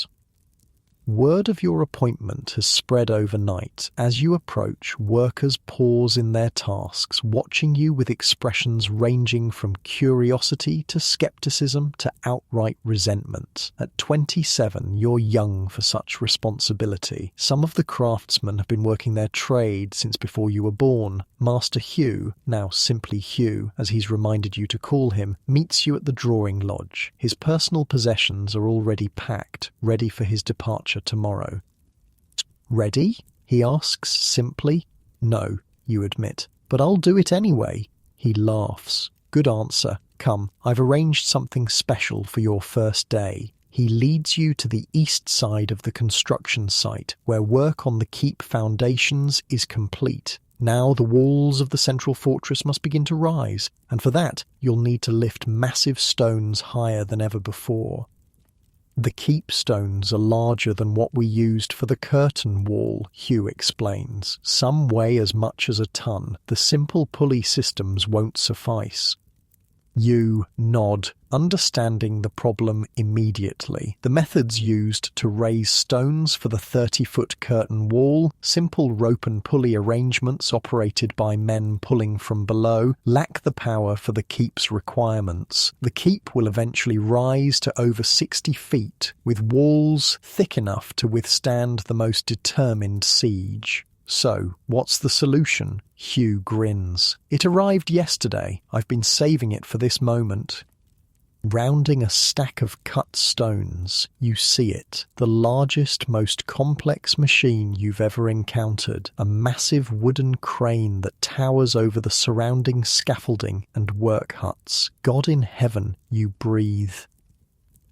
Word of your appointment has spread overnight. As you approach, workers pause in their tasks, watching you with expressions ranging from curiosity to skepticism to outright resentment. At 27, you're young for such responsibility. Some of the craftsmen have been working their trade since before you were born. Master Hugh, now simply Hugh, as he's reminded you to call him, meets you at the drawing lodge. His personal possessions are already packed, ready for his departure tomorrow. Ready? He asks simply. No, you admit. But I'll do it anyway. He laughs. Good answer. Come, I've arranged something special for your first day. He leads you to the east side of the construction site, where work on the keep foundations is complete. Now the walls of the central fortress must begin to rise, and for that you'll need to lift massive stones higher than ever before. The keep stones are larger than what we used for the curtain wall, Hugh explains. Some weigh as much as a ton. The simple pulley systems won't suffice. You nod, understanding the problem immediately. The methods used to raise stones for the 30-foot curtain wall, simple rope and pulley arrangements operated by men pulling from below, lack the power for the keep's requirements. The keep will eventually rise to over 60 feet, with walls thick enough to withstand the most determined siege. So, what's the solution? Hugh grins. It arrived yesterday. I've been saving it for this moment. Rounding a stack of cut stones, you see it. The largest, most complex machine you've ever encountered. A massive wooden crane that towers over the surrounding scaffolding and work huts. God in heaven, you breathe.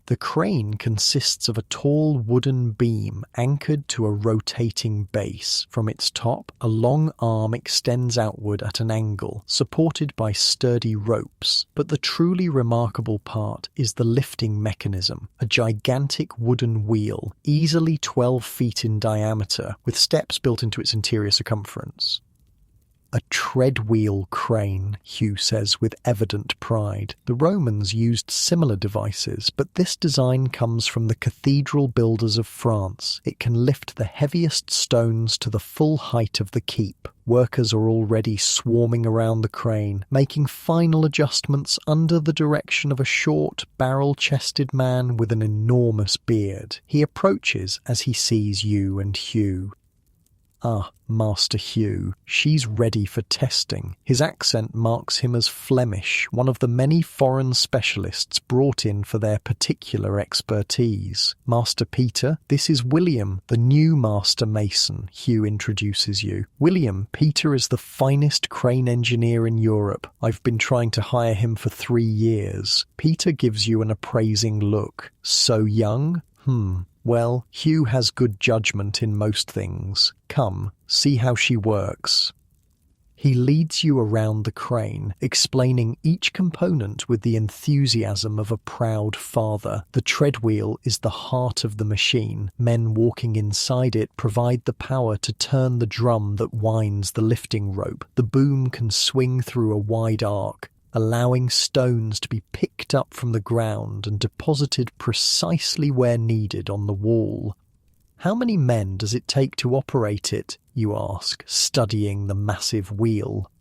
The crane consists of a tall wooden beam anchored to a rotating base. From its top, a long arm extends outward at an angle, supported by sturdy ropes. But the truly remarkable part is the lifting mechanism, a gigantic wooden wheel, easily 12 feet in diameter, with steps built into its interior circumference. A treadwheel crane, Hugh says with evident pride. The Romans used similar devices, but this design comes from the cathedral builders of France. It can lift the heaviest stones to the full height of the keep. Workers are already swarming around the crane, making final adjustments under the direction of a short, barrel-chested man with an enormous beard. He approaches as he sees you and Hugh. Ah, Master Hugh, she's ready for testing. His accent marks him as Flemish, one of the many foreign specialists brought in for their particular expertise. Master Peter, this is William, the new Master Mason, Hugh introduces you. William, Peter is the finest crane engineer in Europe. I've been trying to hire him for 3 years. Peter gives you an appraising look. So young? Well, Hugh has good judgment in most things. Come, see how she works. He leads you around the crane, explaining each component with the enthusiasm of a proud father. The treadwheel is the heart of the machine. Men walking inside it provide the power to turn the drum that winds the lifting rope. The boom can swing through a wide arc, allowing stones to be picked up from the ground and deposited precisely where needed on the wall. How many men does it take to operate it, you ask, studying the massive wheel.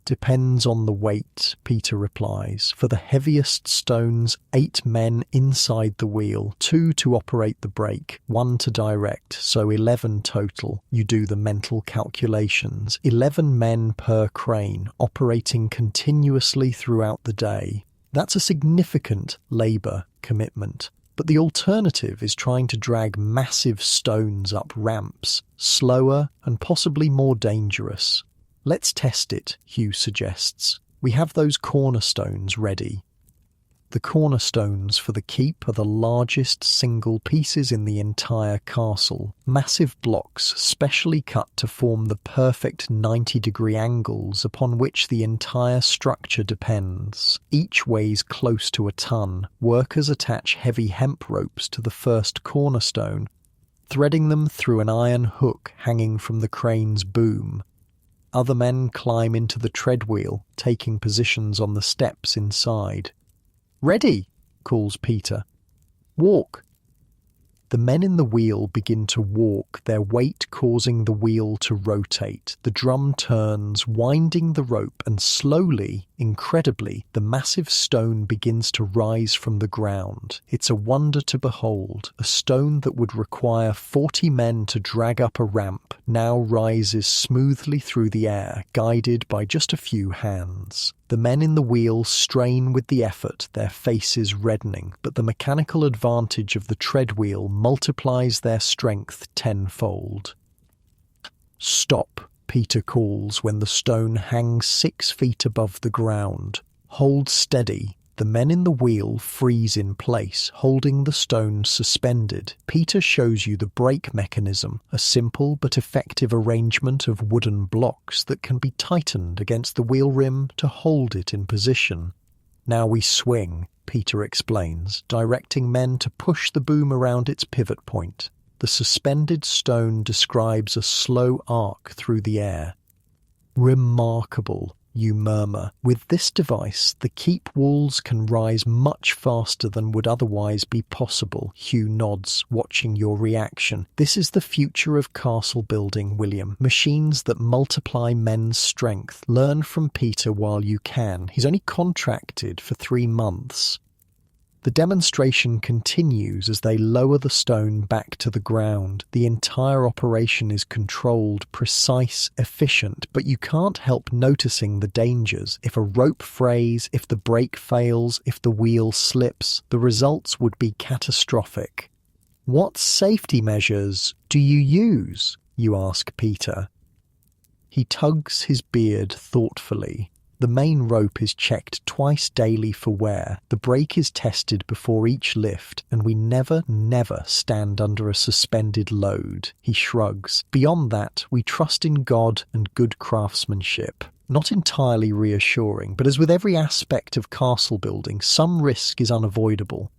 Depends on the weight, Peter replies. For the heaviest stones, 8 men inside the wheel, 2 to operate the brake, 1 to direct, so 11 total. You do the mental calculations. 11 men per crane, operating continuously throughout the day. That's a significant labour commitment. But the alternative is trying to drag massive stones up ramps, slower and possibly more dangerous. Let's test it, Hugh suggests. We have those cornerstones ready. The cornerstones for the keep are the largest single pieces in the entire castle. Massive blocks specially cut to form the perfect 90-degree angles upon which the entire structure depends. Each weighs close to a ton. Workers attach heavy hemp ropes to the first cornerstone, threading them through an iron hook hanging from the crane's boom. Other men climb into the treadwheel, taking positions on the steps inside. "Ready," calls Peter. "Walk." The men in the wheel begin to walk, their weight causing the wheel to rotate. The drum turns, winding the rope, and slowly, incredibly, the massive stone begins to rise from the ground. It's a wonder to behold. A stone that would require 40 men to drag up a ramp now rises smoothly through the air, guided by just a few hands. The men in the wheel strain with the effort, their faces reddening, but the mechanical advantage of the tread wheel multiplies their strength tenfold. "Stop," Peter calls when the stone hangs 6 feet above the ground. "Hold steady." The men in the wheel freeze in place, holding the stone suspended. Peter shows you the brake mechanism, a simple but effective arrangement of wooden blocks that can be tightened against the wheel rim to hold it in position. "Now we swing," Peter explains, directing men to push the boom around its pivot point. The suspended stone describes a slow arc through the air. "Remarkable," you murmur. "With this device, the keep walls can rise much faster than would otherwise be possible." Hugh nods, watching your reaction. "This is the future of castle building, William. Machines that multiply men's strength. Learn from Peter while you can. He's only contracted for 3 months. The demonstration continues as they lower the stone back to the ground. The entire operation is controlled, precise, efficient, but you can't help noticing the dangers. If a rope frays, if the brake fails, if the wheel slips, the results would be catastrophic. "What safety measures do you use?" you ask Peter. He tugs his beard thoughtfully. The main rope is checked twice daily for wear. The brake is tested before each lift, and we never stand under a suspended load. He shrugs. "Beyond that, we trust in God and good craftsmanship." Not entirely reassuring, but as with every aspect of castle building, some risk is unavoidable.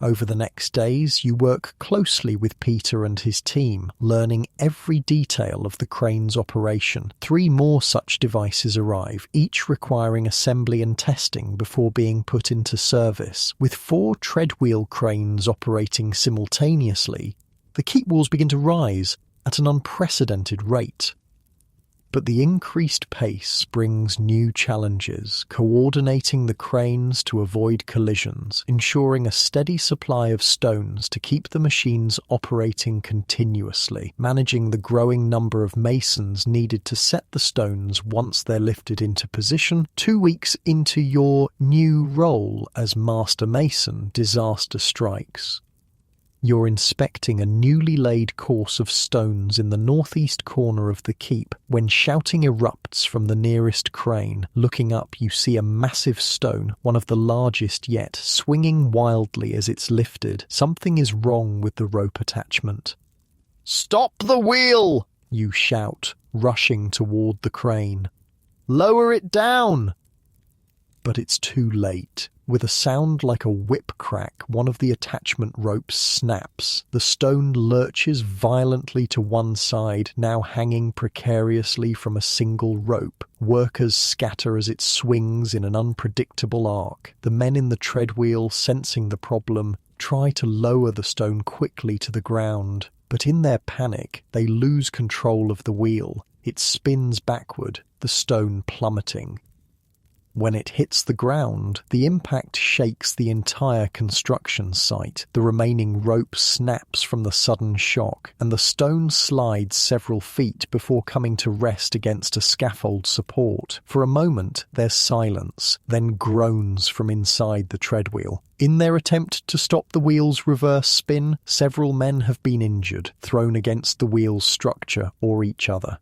Over the next days, you work closely with Peter and his team, learning every detail of the crane's operation. 3 more such devices arrive, each requiring assembly and testing before being put into service. With 4 treadwheel cranes operating simultaneously, the keep walls begin to rise at an unprecedented rate. But the increased pace brings new challenges, coordinating the cranes to avoid collisions, ensuring a steady supply of stones to keep the machines operating continuously, managing the growing number of masons needed to set the stones once they're lifted into position. 2 weeks into your new role as Master Mason, disaster strikes. You're inspecting a newly laid course of stones in the northeast corner of the keep when shouting erupts from the nearest crane. Looking up, you see a massive stone, one of the largest yet, swinging wildly as it's lifted. Something is wrong with the rope attachment. "Stop the wheel!" you shout, rushing toward the crane. "Lower it down!" But it's too late. With a sound like a whip crack, one of the attachment ropes snaps. The stone lurches violently to one side, now hanging precariously from a single rope. Workers scatter as it swings in an unpredictable arc. The men in the treadwheel, sensing the problem, try to lower the stone quickly to the ground. But in their panic, they lose control of the wheel. It spins backward, the stone plummeting. When it hits the ground, the impact shakes the entire construction site. The remaining rope snaps from the sudden shock, and the stone slides several feet before coming to rest against a scaffold support. For a moment, there's silence, then groans from inside the treadwheel. In their attempt to stop the wheel's reverse spin, several men have been injured, thrown against the wheel's structure or each other.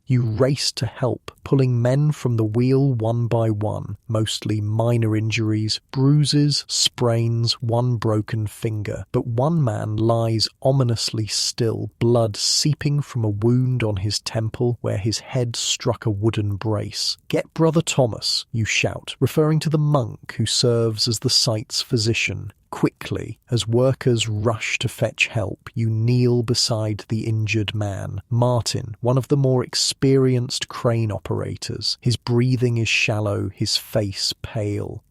You race to help, pulling men from the wheel one by one, mostly minor injuries, bruises, sprains, one broken finger. But one man lies ominously still, blood seeping from a wound on his temple where his head struck a wooden brace. "Get Brother Thomas," you shout, referring to the monk who serves as the site's physician. Quickly, as workers rush to fetch help, you kneel beside the injured man. Martin, one of the more experienced crane operators. His breathing is shallow, his face pale.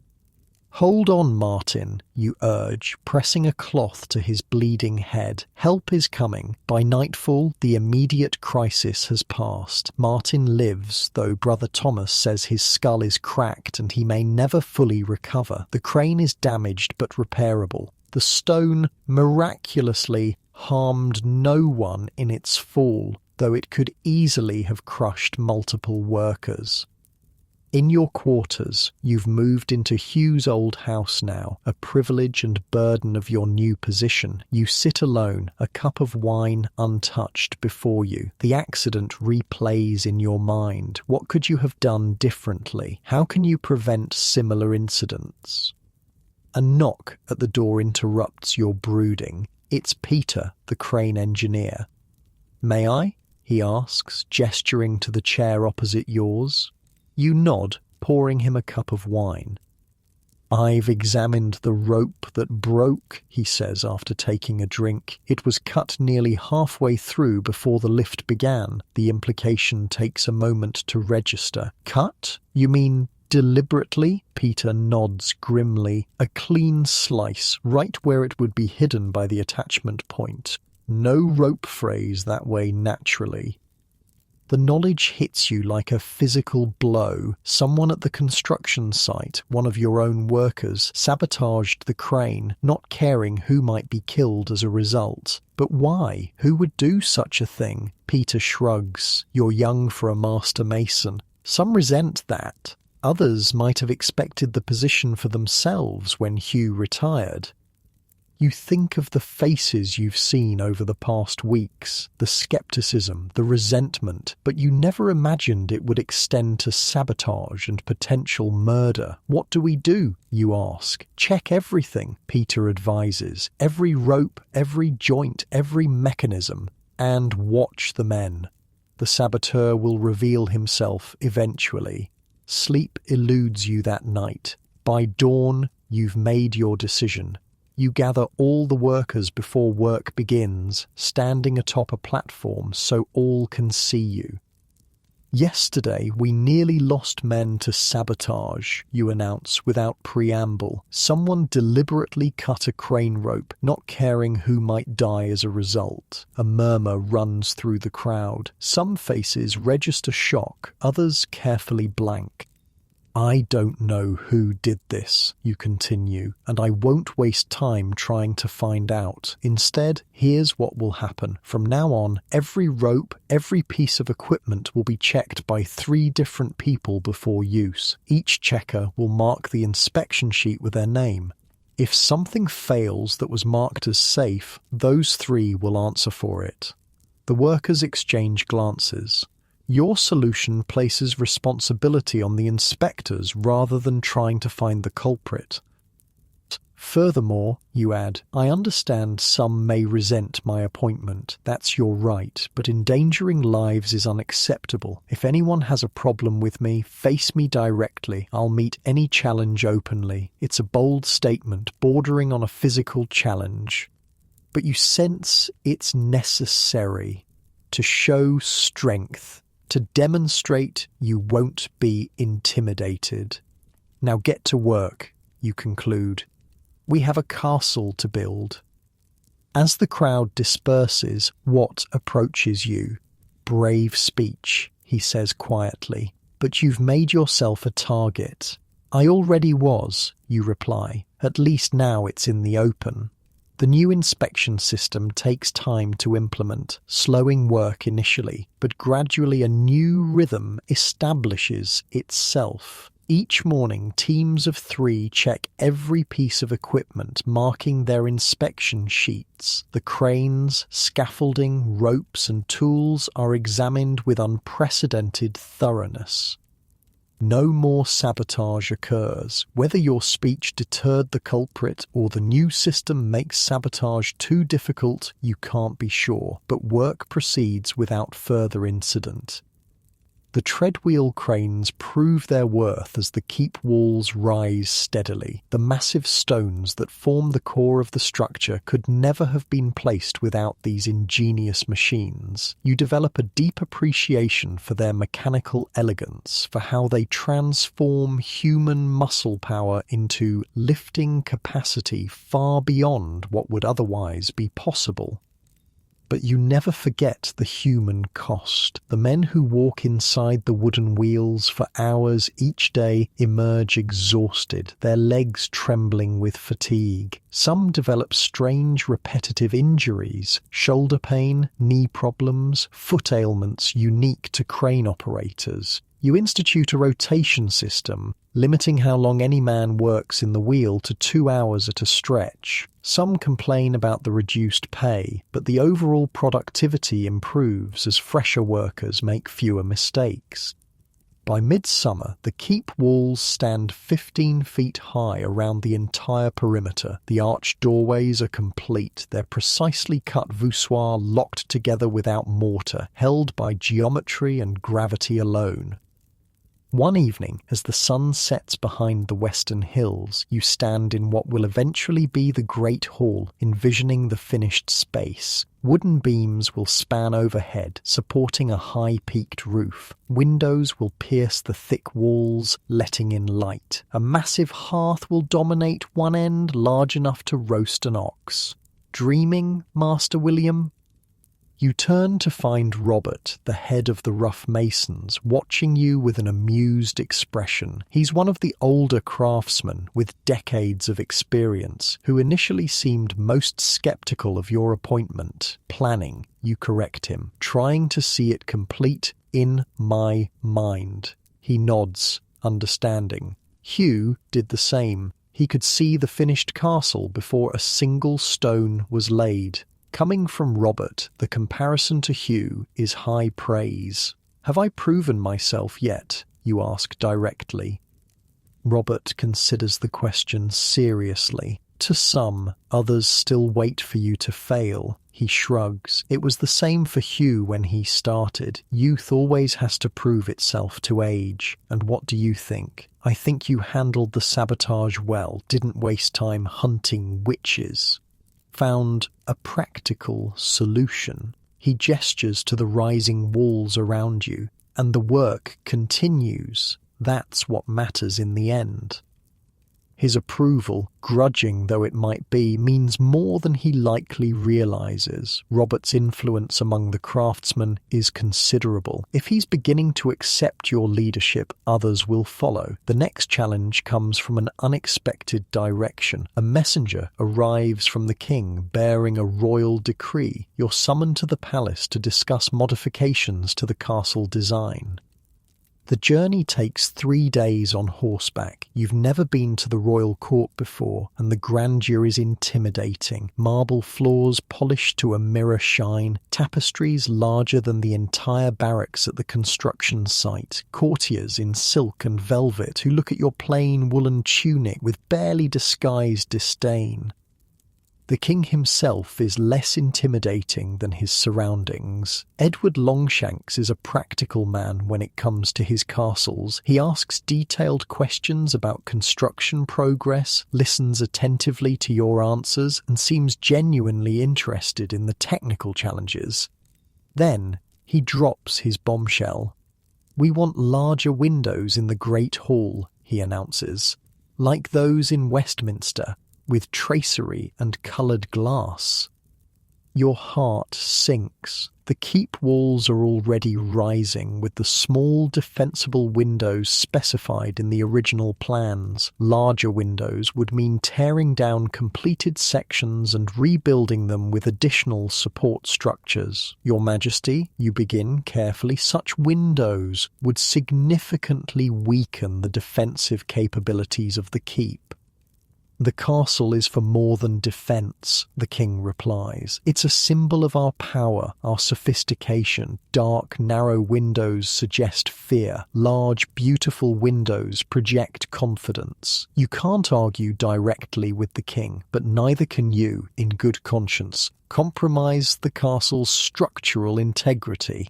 "Hold on, Martin," you urge, pressing a cloth to his bleeding head. "Help is coming." By nightfall, the immediate crisis has passed. Martin lives, though Brother Thomas says his skull is cracked and he may never fully recover. The crane is damaged but repairable. The stone miraculously harmed no one in its fall, though it could easily have crushed multiple workers. In your quarters, you've moved into Hugh's old house now, a privilege and burden of your new position. You sit alone, a cup of wine untouched before you. The accident replays in your mind. What could you have done differently? How can you prevent similar incidents? A knock at the door interrupts your brooding. It's Peter, the crane engineer. "May I?" he asks, gesturing to the chair opposite yours. You nod, pouring him a cup of wine. "I've examined the rope that broke," he says after taking a drink. "It was cut nearly halfway through before the lift began." The implication takes a moment to register. "Cut? You mean deliberately?" Peter nods grimly. "A clean slice, right where it would be hidden by the attachment point. No rope phrase that way naturally." The knowledge hits you like a physical blow. Someone at the construction site, one of your own workers, sabotaged the crane, not caring who might be killed as a result. But why? Who would do such a thing? Peter shrugs. "You're young for a master mason." Some resent that. Others might have expected the position for themselves when Hugh retired. You think of the faces you've seen over the past weeks, the skepticism, the resentment, but you never imagined it would extend to sabotage and potential murder. "What do we do?" you ask. "Check everything," Peter advises. "Every rope, every joint, every mechanism. And watch the men. The saboteur will reveal himself eventually." Sleep eludes you that night. By dawn, you've made your decision. You gather all the workers before work begins, standing atop a platform so all can see you. "Yesterday we nearly lost men to sabotage," you announce without preamble. "Someone deliberately cut a crane rope, not caring who might die as a result." A murmur runs through the crowd. Some faces register shock, others carefully blank. "I don't know who did this," you continue, "and I won't waste time trying to find out. Instead, here's what will happen. From now on, every rope, every piece of equipment will be checked by 3 different people before use. Each checker will mark the inspection sheet with their name. If something fails that was marked as safe, those 3 will answer for it." The workers exchange glances. Your solution places responsibility on the inspectors rather than trying to find the culprit. "Furthermore," you add, "I understand some may resent my appointment. That's your right, but endangering lives is unacceptable. If anyone has a problem with me, face me directly. I'll meet any challenge openly." It's a bold statement, bordering on a physical challenge. But you sense it's necessary to show strength, to demonstrate you won't be intimidated. "Now get to work," you conclude. "We have a castle to build." As the crowd disperses, Watt approaches you. "Brave speech," he says quietly, "but you've made yourself a target." "I already was," you reply. "At least now it's in the open." The new inspection system takes time to implement, slowing work initially, but gradually a new rhythm establishes itself. Each morning, teams of 3 check every piece of equipment, marking their inspection sheets. The cranes, scaffolding, ropes, and tools are examined with unprecedented thoroughness. No more sabotage occurs. Whether your speech deterred the culprit or the new system makes sabotage too difficult, you can't be sure, but work proceeds without further incident. The treadwheel cranes prove their worth as the keep walls rise steadily. The massive stones that form the core of the structure could never have been placed without these ingenious machines. You develop a deep appreciation for their mechanical elegance, for how they transform human muscle power into lifting capacity far beyond what would otherwise be possible. But you never forget the human cost. The men who walk inside the wooden wheels for hours each day emerge exhausted, their legs trembling with fatigue. Some develop strange repetitive injuries, shoulder pain, knee problems, foot ailments unique to crane operators. You institute a rotation system, limiting how long any man works in the wheel to 2 hours at a stretch. Some complain about the reduced pay, but the overall productivity improves as fresher workers make fewer mistakes. By midsummer, the keep walls stand 15 feet high around the entire perimeter. The arched doorways are complete, their precisely cut voussoirs locked together without mortar, held by geometry and gravity alone. One evening, as the sun sets behind the western hills, you stand in what will eventually be the Great Hall, envisioning the finished space. Wooden beams will span overhead, supporting a high-peaked roof. Windows will pierce the thick walls, letting in light. A massive hearth will dominate one end, large enough to roast an ox. Dreaming, Master William? You turn to find Robert, the head of the rough masons, watching you with an amused expression. He's one of the older craftsmen with decades of experience, who initially seemed most skeptical of your appointment. Planning, you correct him, trying to see it complete in my mind. He nods, understanding. Hugh did the same. He could see the finished castle before a single stone was laid. Coming from Robert, the comparison to Hugh is high praise. Have I proven myself yet? You ask directly. Robert considers the question seriously. To some, others still wait for you to fail. He shrugs. It was the same for Hugh when he started. Youth always has to prove itself to age. And what do you think? I think you handled the sabotage well, didn't waste time hunting witches. Found a practical solution. He gestures to the rising walls around you, and the work continues. That's what matters in the end. His approval, grudging though it might be, means more than he likely realizes. Robert's influence among the craftsmen is considerable. If he's beginning to accept your leadership, others will follow. The next challenge comes from an unexpected direction. A messenger arrives from the king bearing a royal decree. You're summoned to the palace to discuss modifications to the castle design. The journey takes 3 days on horseback. You've never been to the royal court before, and the grandeur is intimidating. Marble floors polished to a mirror shine, tapestries larger than the entire barracks at the construction site, courtiers in silk and velvet who look at your plain woolen tunic with barely disguised disdain. The king himself is less intimidating than his surroundings. Edward Longshanks is a practical man when it comes to his castles. He asks detailed questions about construction progress, listens attentively to your answers, and seems genuinely interested in the technical challenges. Then he drops his bombshell. "We want larger windows in the Great Hall," he announces, "like those in Westminster, with tracery and coloured glass." Your heart sinks. The keep walls are already rising, with the small defensible windows specified in the original plans. Larger windows would mean tearing down completed sections and rebuilding them with additional support structures. "Your Majesty," you begin carefully, "such windows would significantly weaken the defensive capabilities of the keep." "The castle is for more than defence," the king replies. "It's a symbol of our power, our sophistication. Dark, narrow windows suggest fear. Large, beautiful windows project confidence." You can't argue directly with the king, but neither can you, in good conscience, compromise the castle's structural integrity.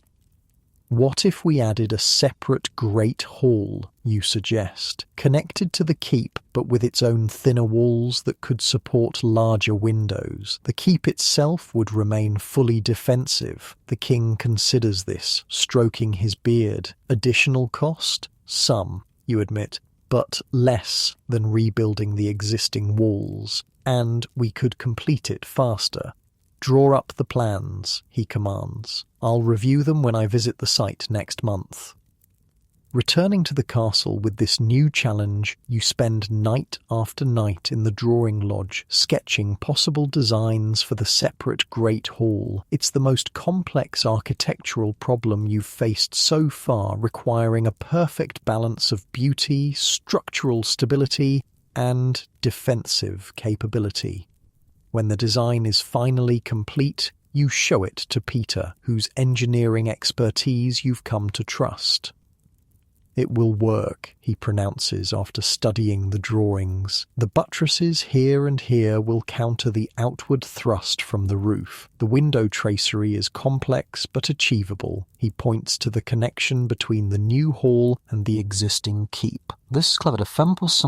What if we added a separate great hall, you suggest, connected to the keep but with its own thinner walls that could support larger windows? The keep itself would remain fully defensive. The king considers this, stroking his beard. Additional cost? Some, you admit, but less than rebuilding the existing walls, and we could complete it faster. Draw up the plans, he commands. I'll review them when I visit the site next month. Returning to the castle with this new challenge, you spend night after night in the drawing lodge, sketching possible designs for the separate Great Hall. It's the most complex architectural problem you've faced so far, requiring a perfect balance of beauty, structural stability, and defensive capability. When the design is finally complete, you show it to Peter, whose engineering expertise you've come to trust. It will work, he pronounces after studying the drawings. The buttresses here and here will counter the outward thrust from the roof. The window tracery is complex but achievable. He points to the connection between the new hall and the existing keep. This clever 5%.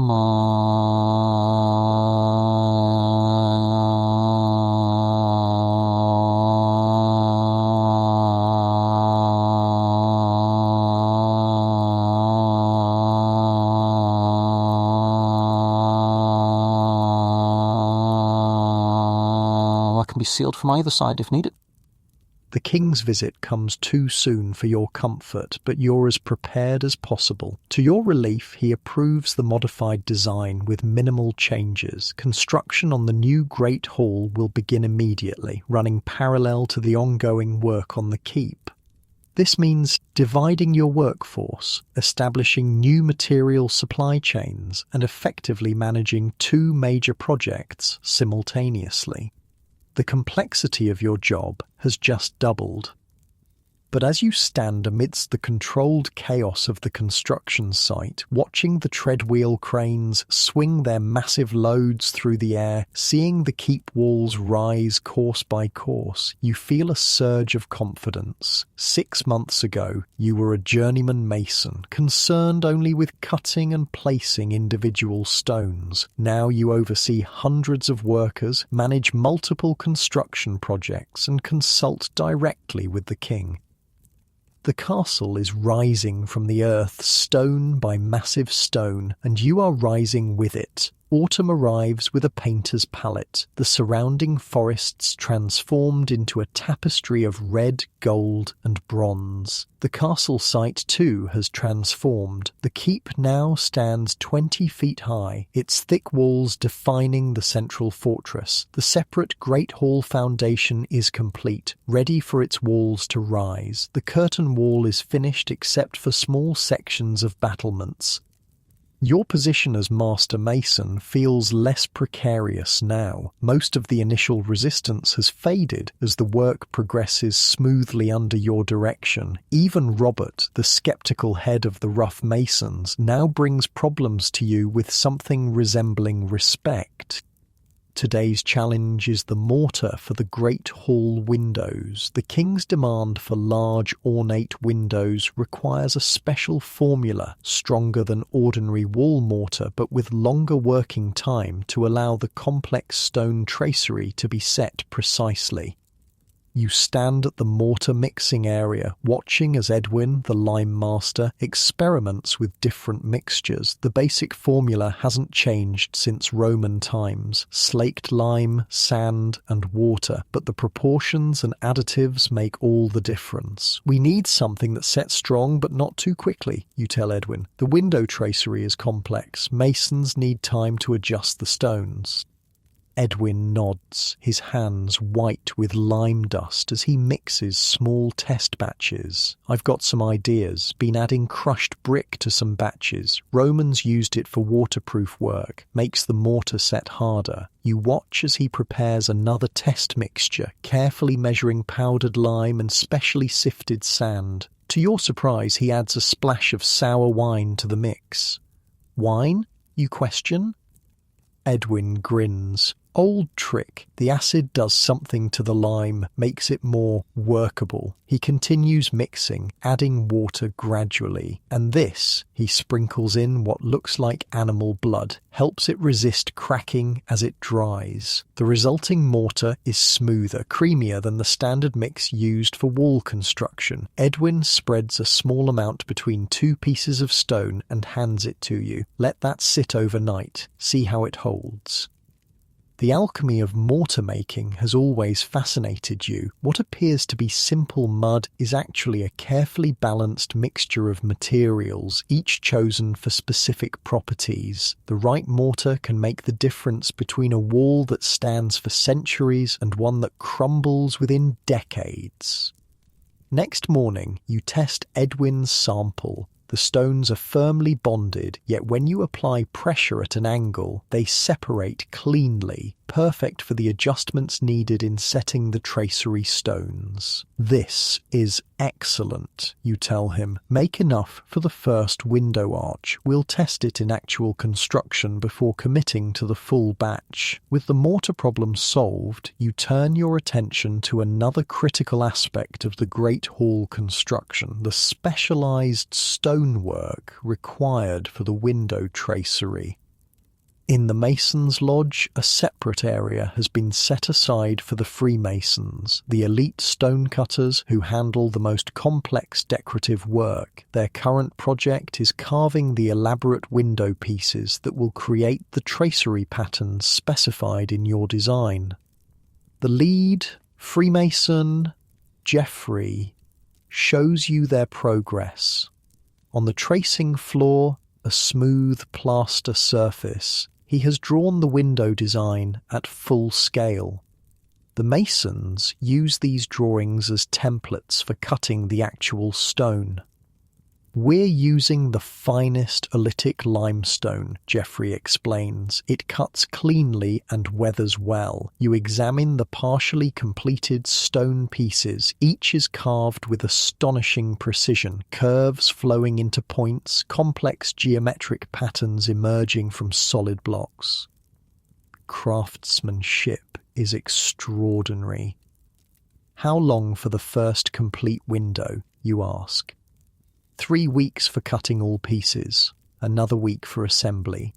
Can be sealed from either side if needed. The king's visit comes too soon for your comfort, but you're as prepared as possible. To your relief, he approves the modified design with minimal changes. Construction on the new Great Hall will begin immediately, running parallel to the ongoing work on the keep. This means dividing your workforce, establishing new material supply chains, and effectively managing two major projects simultaneously. The complexity of your job has just doubled. But as you stand amidst the controlled chaos of the construction site, watching the treadwheel cranes swing their massive loads through the air, seeing the keep walls rise course by course, you feel a surge of confidence. 6 months ago, you were a journeyman mason, concerned only with cutting and placing individual stones. Now you oversee hundreds of workers, manage multiple construction projects, and consult directly with the king. The castle is rising from the earth, stone by massive stone, and you are rising with it. Autumn arrives with a painter's palette, the surrounding forests transformed into a tapestry of red, gold, and bronze. The castle site too has transformed. The keep now stands 20 feet high, its thick walls defining the central fortress. The separate Great Hall foundation is complete, ready for its walls to rise. The curtain wall is finished except for small sections of battlements. Your position as Master Mason feels less precarious now. Most of the initial resistance has faded as the work progresses smoothly under your direction. Even Robert, the skeptical head of the rough masons, now brings problems to you with something resembling respect. Today's challenge is the mortar for the Great Hall windows. The king's demand for large, ornate windows requires a special formula, stronger than ordinary wall mortar but with longer working time to allow the complex stone tracery to be set precisely. You stand at the mortar mixing area, watching as Edwin, the lime master, experiments with different mixtures. The basic formula hasn't changed since Roman times: slaked lime, sand, and water, but the proportions and additives make all the difference. We need something that sets strong but not too quickly, you tell Edwin. The window tracery is complex. Masons need time to adjust the stones. Edwin nods, his hands white with lime dust as he mixes small test batches. I've got some ideas, been adding crushed brick to some batches. Romans used it for waterproof work, makes the mortar set harder. You watch as he prepares another test mixture, carefully measuring powdered lime and specially sifted sand. To your surprise, he adds a splash of sour wine to the mix. Wine? You question? Edwin grins. Old trick. The acid does something to the lime, makes it more workable. He continues mixing, adding water gradually, and this, he sprinkles in what looks like animal blood, helps it resist cracking as it dries. The resulting mortar is smoother, creamier than the standard mix used for wall construction. Edwin spreads a small amount between two pieces of stone and hands it to you. Let that sit overnight. See how it holds. The alchemy of mortar making has always fascinated you. What appears to be simple mud is actually a carefully balanced mixture of materials, each chosen for specific properties. The right mortar can make the difference between a wall that stands for centuries and one that crumbles within decades. Next morning, you test Edwin's sample. The stones are firmly bonded, yet when you apply pressure at an angle, they separate cleanly, perfect for the adjustments needed in setting the tracery stones. This is excellent, you tell him. Make enough for the first window arch. We'll test it in actual construction before committing to the full batch. With the mortar problem solved, you turn your attention to another critical aspect of the Great Hall construction, the specialized stonework required for the window tracery. In the Masons' Lodge, a separate area has been set aside for the Freemasons, the elite stonecutters who handle the most complex decorative work. Their current project is carving the elaborate window pieces that will create the tracery patterns specified in your design. The lead, Freemason, Geoffrey, shows you their progress. On the tracing floor, a smooth plaster surface, he has drawn the window design at full scale. The masons use these drawings as templates for cutting the actual stone. We're using the finest oolitic limestone, Geoffrey explains. It cuts cleanly and weathers well. You examine the partially completed stone pieces. Each is carved with astonishing precision, curves flowing into points, complex geometric patterns emerging from solid blocks. Craftsmanship is extraordinary. How long for the first complete window, you ask? 3 weeks for cutting all pieces, another week for assembly.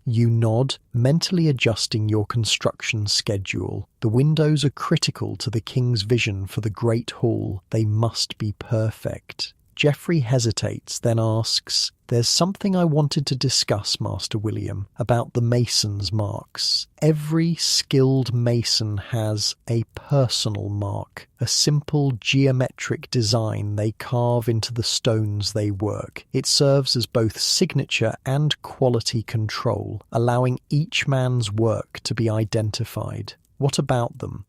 You nod, mentally adjusting your construction schedule. The windows are critical to the king's vision for the Great Hall. They must be perfect. Geoffrey hesitates, then asks, "There's something I wanted to discuss, Master William, about the mason's marks. Every skilled mason has a personal mark, a simple geometric design they carve into the stones they work. It serves as both signature and quality control, allowing each man's work to be identified. What about them?"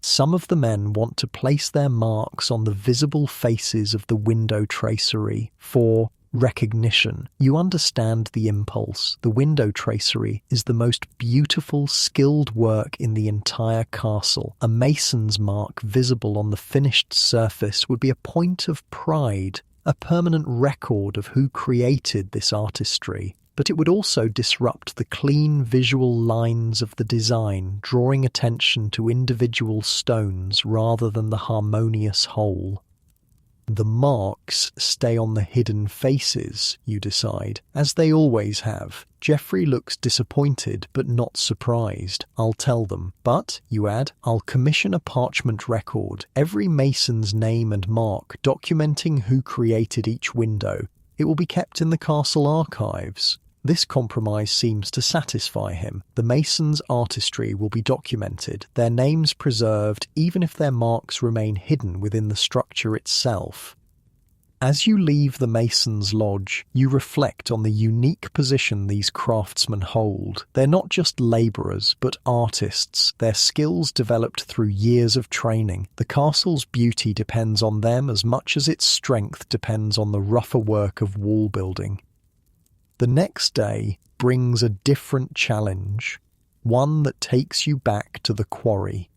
Some of the men want to place their marks on the visible faces of the window tracery for recognition. You understand the impulse. The window tracery is the most beautiful, skilled work in the entire castle. A mason's mark visible on the finished surface would be a point of pride, a permanent record of who created this artistry. But it would also disrupt the clean visual lines of the design, drawing attention to individual stones rather than the harmonious whole. The marks stay on the hidden faces, you decide, as they always have. Geoffrey looks disappointed but not surprised. "I'll tell them. But," you add, "I'll commission a parchment record, every mason's name and mark, documenting who created each window. It will be kept in the castle archives." This compromise seems to satisfy him. The masons' artistry will be documented, their names preserved, even if their marks remain hidden within the structure itself. As you leave the masons' lodge, you reflect on the unique position these craftsmen hold. They're not just labourers, but artists, their skills developed through years of training. The castle's beauty depends on them as much as its strength depends on the rougher work of wall building. The next day brings a different challenge, one that takes you back to the quarry.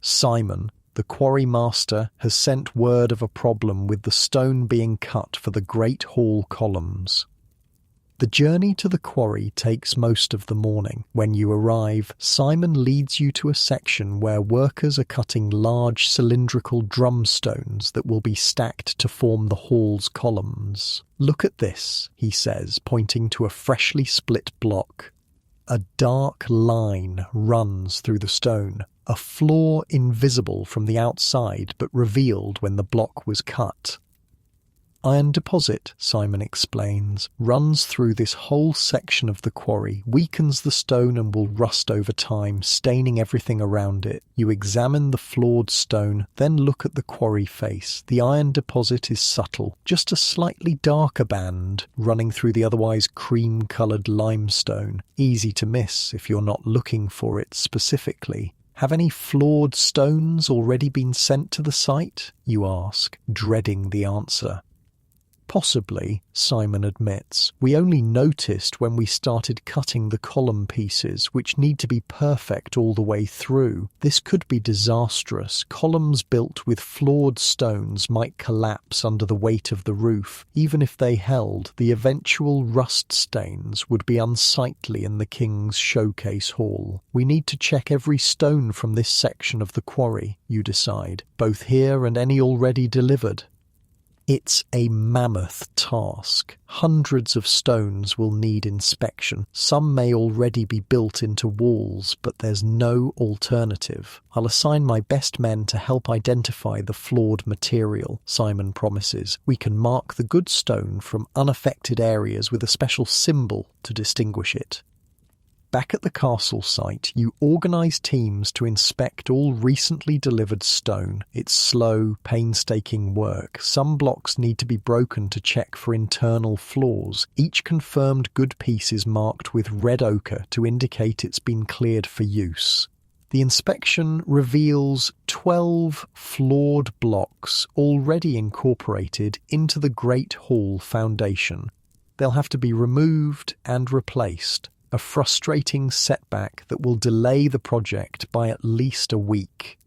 Simon, the quarry master, has sent word of a problem with the stone being cut for the Great Hall columns. The journey to the quarry takes most of the morning. When you arrive, Simon leads you to a section where workers are cutting large cylindrical drumstones that will be stacked to form the hall's columns. "Look at this," he says, pointing to a freshly split block. A dark line runs through the stone, a flaw invisible from the outside but revealed when the block was cut. Iron deposit, Simon explains, runs through this whole section of the quarry, weakens the stone and will rust over time, staining everything around it. You examine the flawed stone, then look at the quarry face. The iron deposit is subtle, just a slightly darker band running through the otherwise cream-coloured limestone. Easy to miss if you're not looking for it specifically. "Have any flawed stones already been sent to the site?" you ask, dreading the answer. "Possibly," Simon admits. "We only noticed when we started cutting the column pieces, which need to be perfect all the way through. This could be disastrous. Columns built with flawed stones might collapse under the weight of the roof. Even if they held, the eventual rust stains would be unsightly in the king's showcase hall. We need to check every stone from this section of the quarry, you decide, both here and any already delivered." It's a mammoth task. Hundreds of stones will need inspection. Some may already be built into walls, but there's no alternative. "I'll assign my best men to help identify the flawed material," Simon promises. "We can mark the good stone from unaffected areas with a special symbol to distinguish it." Back at the castle site, you organise teams to inspect all recently delivered stone. It's slow, painstaking work. Some blocks need to be broken to check for internal flaws. Each confirmed good piece is marked with red ochre to indicate it's been cleared for use. The inspection reveals 12 flawed blocks already incorporated into the Great Hall foundation. They'll have to be removed and replaced. A frustrating setback that will delay the project by at least a week.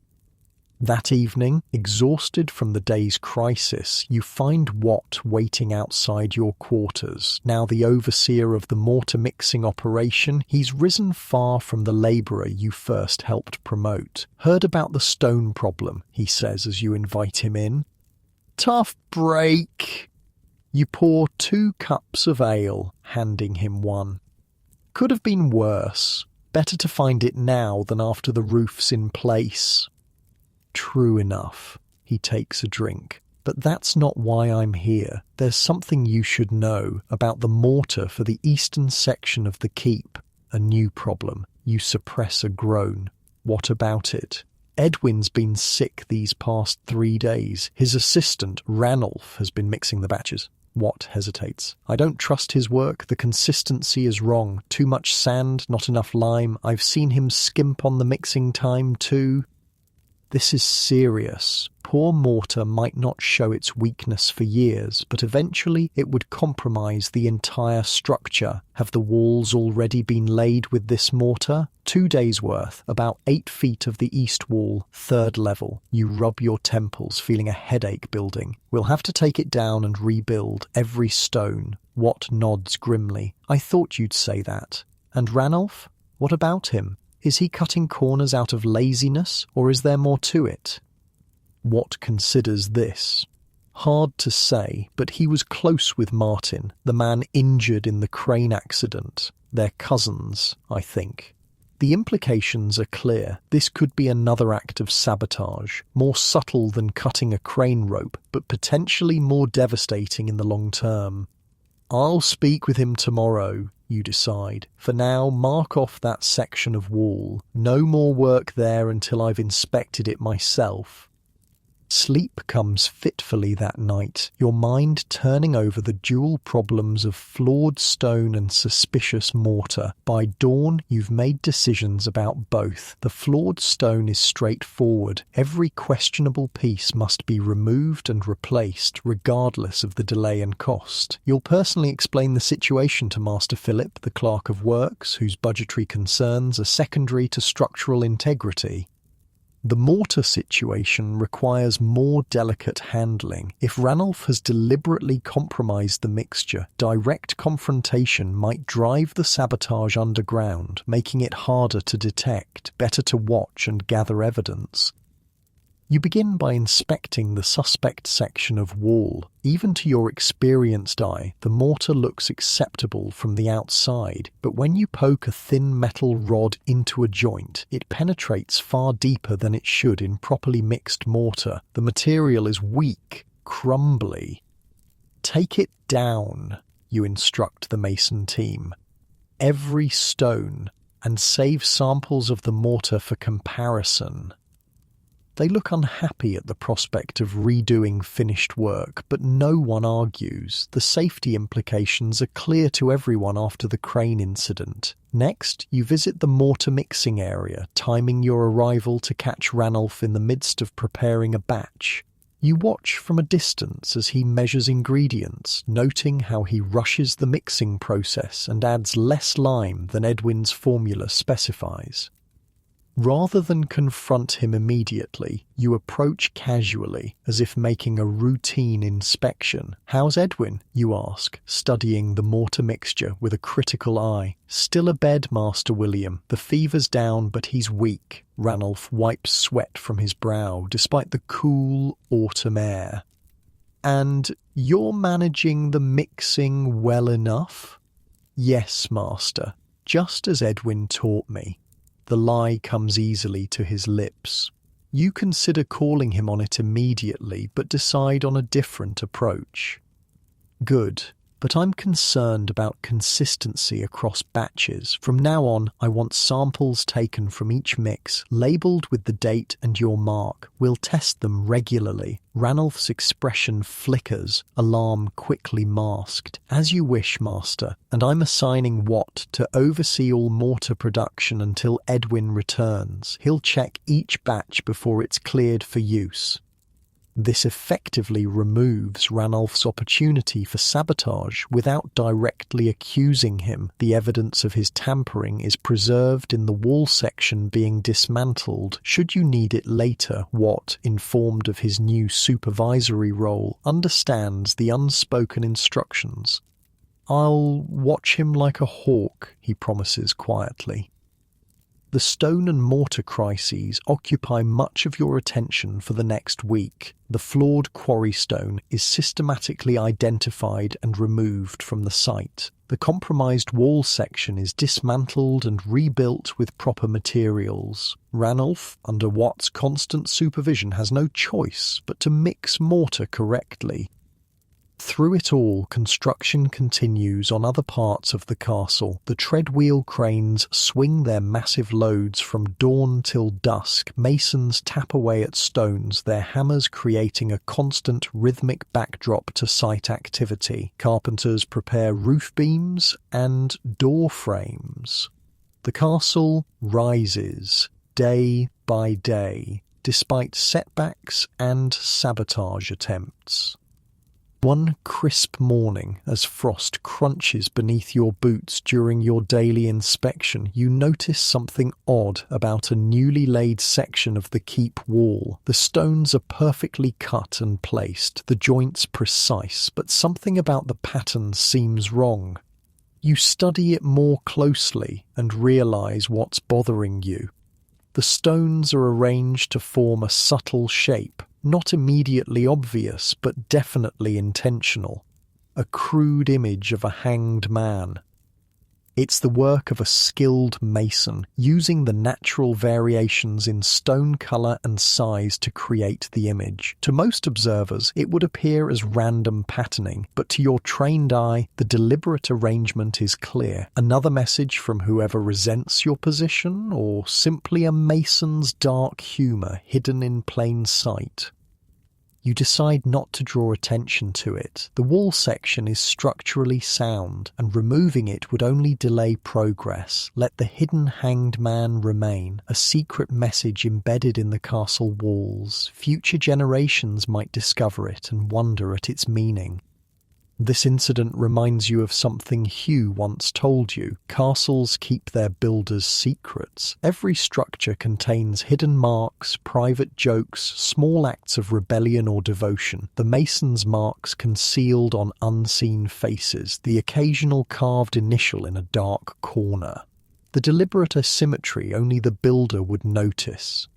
That evening, exhausted from the day's crisis, you find Watt waiting outside your quarters. Now the overseer of the mortar mixing operation, he's risen far from the labourer you first helped promote. "Heard about the stone problem," he says as you invite him in. "Tough break." You pour 2 cups of ale, handing him one. "Could have been worse. Better to find it now than after the roof's in place." "True enough." He takes a drink. "But that's not why I'm here. There's something you should know about the mortar for the eastern section of the keep." A new problem. You suppress a groan. "What about it?" "Edwin's been sick these past 3 days. His assistant, Ranulph, has been mixing the batches." Watt hesitates. "I don't trust his work. The consistency is wrong. Too much sand, not enough lime. I've seen him skimp on the mixing time too." This is serious. Poor mortar might not show its weakness for years, but eventually it would compromise the entire structure. Have the walls already been laid with this mortar? 2 days' worth, about 8 feet of the east wall, 3rd level. You rub your temples, feeling a headache building. "We'll have to take it down and rebuild every stone." Watt nods grimly. "I thought you'd say that." "And Ranulph? What about him? Is he cutting corners out of laziness, or is there more to it?" Watt considers this. Hard to say, but he was close with Martin, the man injured in the crane accident. They're cousins, I think. The implications are clear. This could be another act of sabotage, more subtle than cutting a crane rope, but potentially more devastating in the long term. "I'll speak with him tomorrow," you decide. "For now, mark off that section of wall. No more work there until I've inspected it myself." Sleep comes fitfully that night, your mind turning over the dual problems of flawed stone and suspicious mortar. By dawn, you've made decisions about both. The flawed stone is straightforward. Every questionable piece must be removed and replaced, regardless of the delay and cost. You'll personally explain the situation to Master Philip, the Clerk of Works, whose budgetary concerns are secondary to structural integrity. The mortar situation requires more delicate handling. If Ranulph has deliberately compromised the mixture, direct confrontation might drive the sabotage underground, making it harder to detect, better to watch and gather evidence. You begin by inspecting the suspect section of wall. Even to your experienced eye, the mortar looks acceptable from the outside, but when you poke a thin metal rod into a joint, it penetrates far deeper than it should in properly mixed mortar. The material is weak, crumbly. Take it down, you instruct the mason team. Every stone, and save samples of the mortar for comparison. They look unhappy at the prospect of redoing finished work, but no one argues. The safety implications are clear to everyone after the crane incident. Next, you visit the mortar mixing area, timing your arrival to catch Ranulph in the midst of preparing a batch. You watch from a distance as he measures ingredients, noting how he rushes the mixing process and adds less lime than Edwin's formula specifies. Rather than confront him immediately, you approach casually, as if making a routine inspection. "How's Edwin?" you ask, studying the mortar mixture with a critical eye. "Still abed, Master William. The fever's down, but he's weak." Ranulph wipes sweat from his brow, despite the cool autumn air. "And you're managing the mixing well enough?" "Yes, Master, just as Edwin taught me." The lie comes easily to his lips. You consider calling him on it immediately, but decide on a different approach. "Good, but I'm concerned about consistency across batches. From now on, I want samples taken from each mix, labelled with the date and your mark. We'll test them regularly." Ranulph's expression flickers, alarm quickly masked. "As you wish, Master, and I'm assigning Watt to oversee all mortar production until Edwin returns. He'll check each batch before it's cleared for use." This effectively removes Ranulph's opportunity for sabotage without directly accusing him. The evidence of his tampering is preserved in the wall section being dismantled should you need it later. Watt, informed of his new supervisory role, understands the unspoken instructions. "I'll watch him like a hawk," he promises quietly. The stone and mortar crises occupy much of your attention for the next week. The flawed quarry stone is systematically identified and removed from the site. The compromised wall section is dismantled and rebuilt with proper materials. Ranulph, under Watt's constant supervision, has no choice but to mix mortar correctly. Through it all, construction continues on other parts of the castle. The treadwheel cranes swing their massive loads from dawn till dusk. Masons tap away at stones, their hammers creating a constant rhythmic backdrop to site activity. Carpenters prepare roof beams and door frames. The castle rises day by day, despite setbacks and sabotage attempts. One crisp morning, as frost crunches beneath your boots during your daily inspection, you notice something odd about a newly laid section of the keep wall. The stones are perfectly cut and placed, the joints precise, but something about the pattern seems wrong. You study it more closely and realize what's bothering you. The stones are arranged to form a subtle shape, not immediately obvious, but definitely intentional. A crude image of a hanged man. It's the work of a skilled mason, using the natural variations in stone colour and size to create the image. To most observers, it would appear as random patterning, but to your trained eye, the deliberate arrangement is clear. Another message from whoever resents your position, or simply a mason's dark humour hidden in plain sight. You decide not to draw attention to it. The wall section is structurally sound, and removing it would only delay progress. Let the hidden hanged man remain, a secret message embedded in the castle walls. Future generations might discover it and wonder at its meaning. This incident reminds you of something Hugh once told you. Castles keep their builders' secrets. Every structure contains hidden marks, private jokes, small acts of rebellion or devotion. The mason's marks concealed on unseen faces, the occasional carved initial in a dark corner. The deliberate asymmetry only the builder would notice.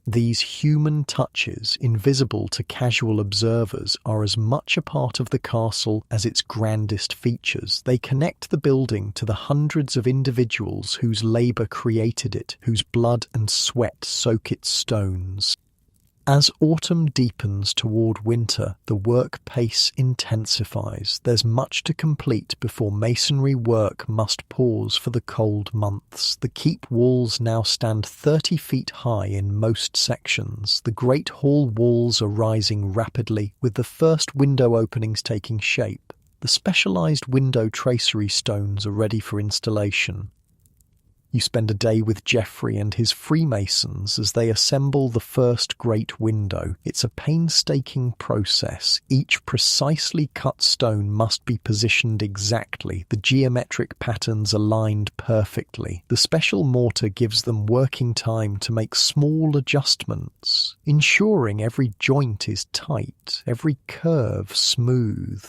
These human touches, invisible to casual observers, are as much a part of the castle as its grandest features. They connect the building to the hundreds of individuals whose labour created it, whose blood and sweat soak its stones. As autumn deepens toward winter, the work pace intensifies. There's much to complete before masonry work must pause for the cold months. The keep walls now stand 30 feet high in most sections. The great hall walls are rising rapidly, with the first window openings taking shape. The specialised window tracery stones are ready for installation. You spend a day with Geoffrey and his Freemasons as they assemble the first great window. It's a painstaking process. Each precisely cut stone must be positioned exactly, the geometric patterns aligned perfectly. The special mortar gives them working time to make small adjustments, ensuring every joint is tight, every curve smooth.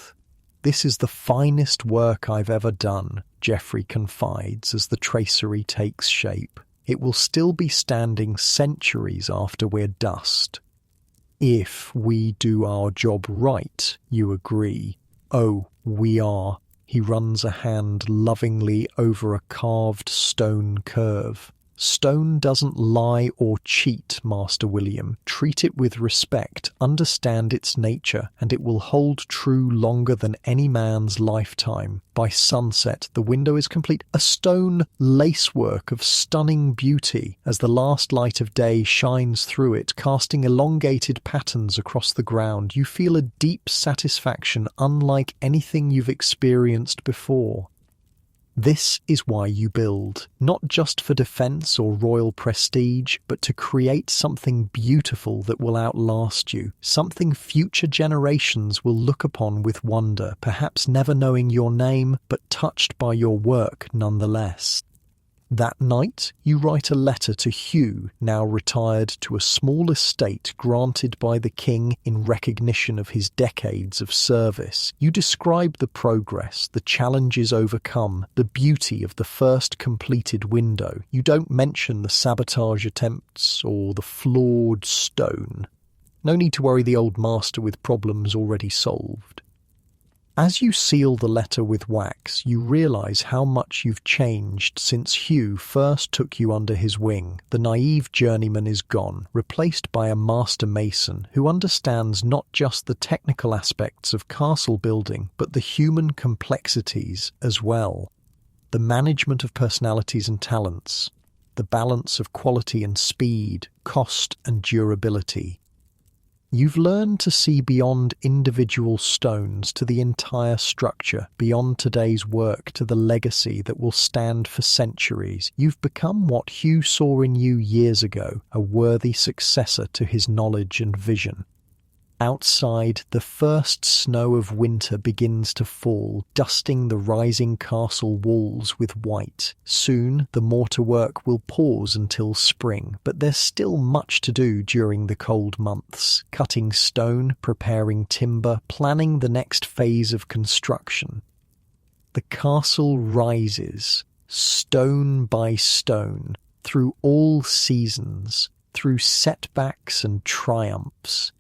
"This is the finest work I've ever done," Geoffrey confides as the tracery takes shape. "It will still be standing centuries after we're dust." "If we do our job right," you agree. "Oh, we are." He runs a hand lovingly over a carved stone curve. "Stone doesn't lie or cheat, Master William. Treat it with respect, understand its nature, and it will hold true longer than any man's lifetime." By sunset, the window is complete, a stone lacework of stunning beauty, as the last light of day shines through it, casting elongated patterns across the ground. You feel a deep satisfaction unlike anything you've experienced before. This is why you build, not just for defense or royal prestige, but to create something beautiful that will outlast you, something future generations will look upon with wonder, perhaps never knowing your name, but touched by your work nonetheless. That night, you write a letter to Hugh, now retired to a small estate granted by the king in recognition of his decades of service. You describe the progress, the challenges overcome, the beauty of the first completed window. You don't mention the sabotage attempts or the flawed stone. No need to worry the old master with problems already solved. As you seal the letter with wax, you realise how much you've changed since Hugh first took you under his wing. The naive journeyman is gone, replaced by a master mason who understands not just the technical aspects of castle building, but the human complexities as well. The management of personalities and talents, the balance of quality and speed, cost and durability. You've learned to see beyond individual stones to the entire structure, beyond today's work to the legacy that will stand for centuries. You've become what Hugh saw in you years ago, a worthy successor to his knowledge and vision. Outside, the first snow of winter begins to fall, dusting the rising castle walls with white. Soon, the mortar work will pause until spring, but there's still much to do during the cold months. Cutting stone, preparing timber, planning the next phase of construction. The castle rises, stone by stone, through all seasons, through setbacks and triumphs.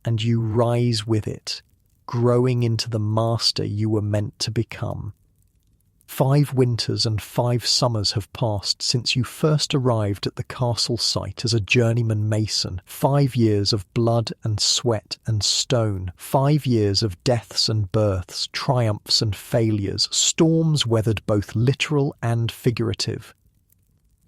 And you rise with it, growing into the master you were meant to become. 5 winters and 5 summers have passed since you first arrived at the castle site as a journeyman mason. 5 years of blood and sweat and stone. 5 years of deaths and births, triumphs and failures, storms weathered both literal and figurative.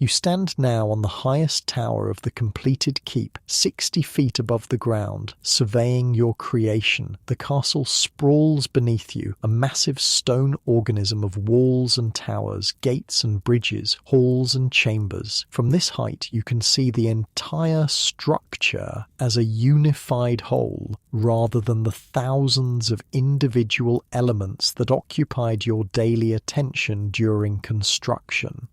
You stand now on the highest tower of the completed keep, 60 feet above the ground, surveying your creation. The castle sprawls beneath you, a massive stone organism of walls and towers, gates and bridges, halls and chambers. From this height, you can see the entire structure as a unified whole, rather than the thousands of individual elements that occupied your daily attention during construction.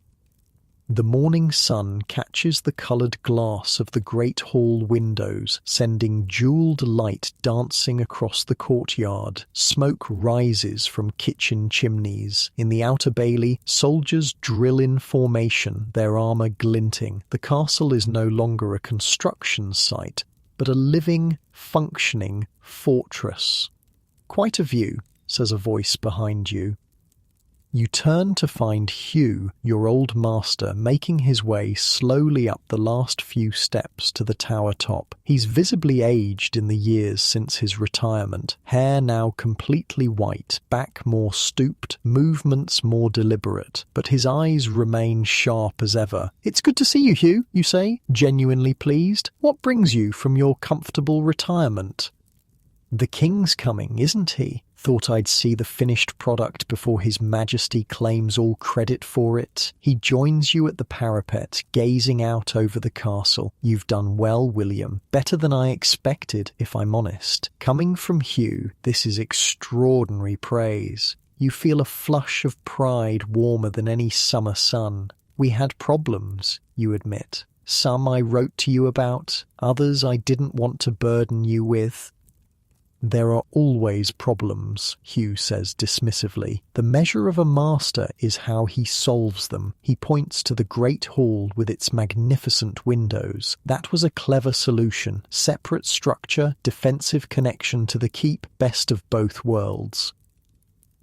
The morning sun catches the coloured glass of the great hall windows, sending jewelled light dancing across the courtyard. Smoke rises from kitchen chimneys. In the outer bailey, soldiers drill in formation, their armour glinting. The castle is no longer a construction site, but a living, functioning fortress. "Quite a view," says a voice behind you. You turn to find Hugh, your old master, making his way slowly up the last few steps to the tower top. He's visibly aged in the years since his retirement, hair now completely white, back more stooped, movements more deliberate, but his eyes remain sharp as ever. "It's good to see you, Hugh," you say, genuinely pleased. "What brings you from your comfortable retirement?" "The king's coming, isn't he? Thought I'd see the finished product before His Majesty claims all credit for it." He joins you at the parapet, gazing out over the castle. "You've done well, William. Better than I expected, if I'm honest." Coming from Hugh, this is extraordinary praise. You feel a flush of pride warmer than any summer sun. "We had problems," you admit. "Some I wrote to you about, others I didn't want to burden you with." "There are always problems," Hugh says dismissively. "The measure of a master is how he solves them." He points to the great hall with its magnificent windows. "That was a clever solution. Separate structure, defensive connection to the keep, best of both worlds."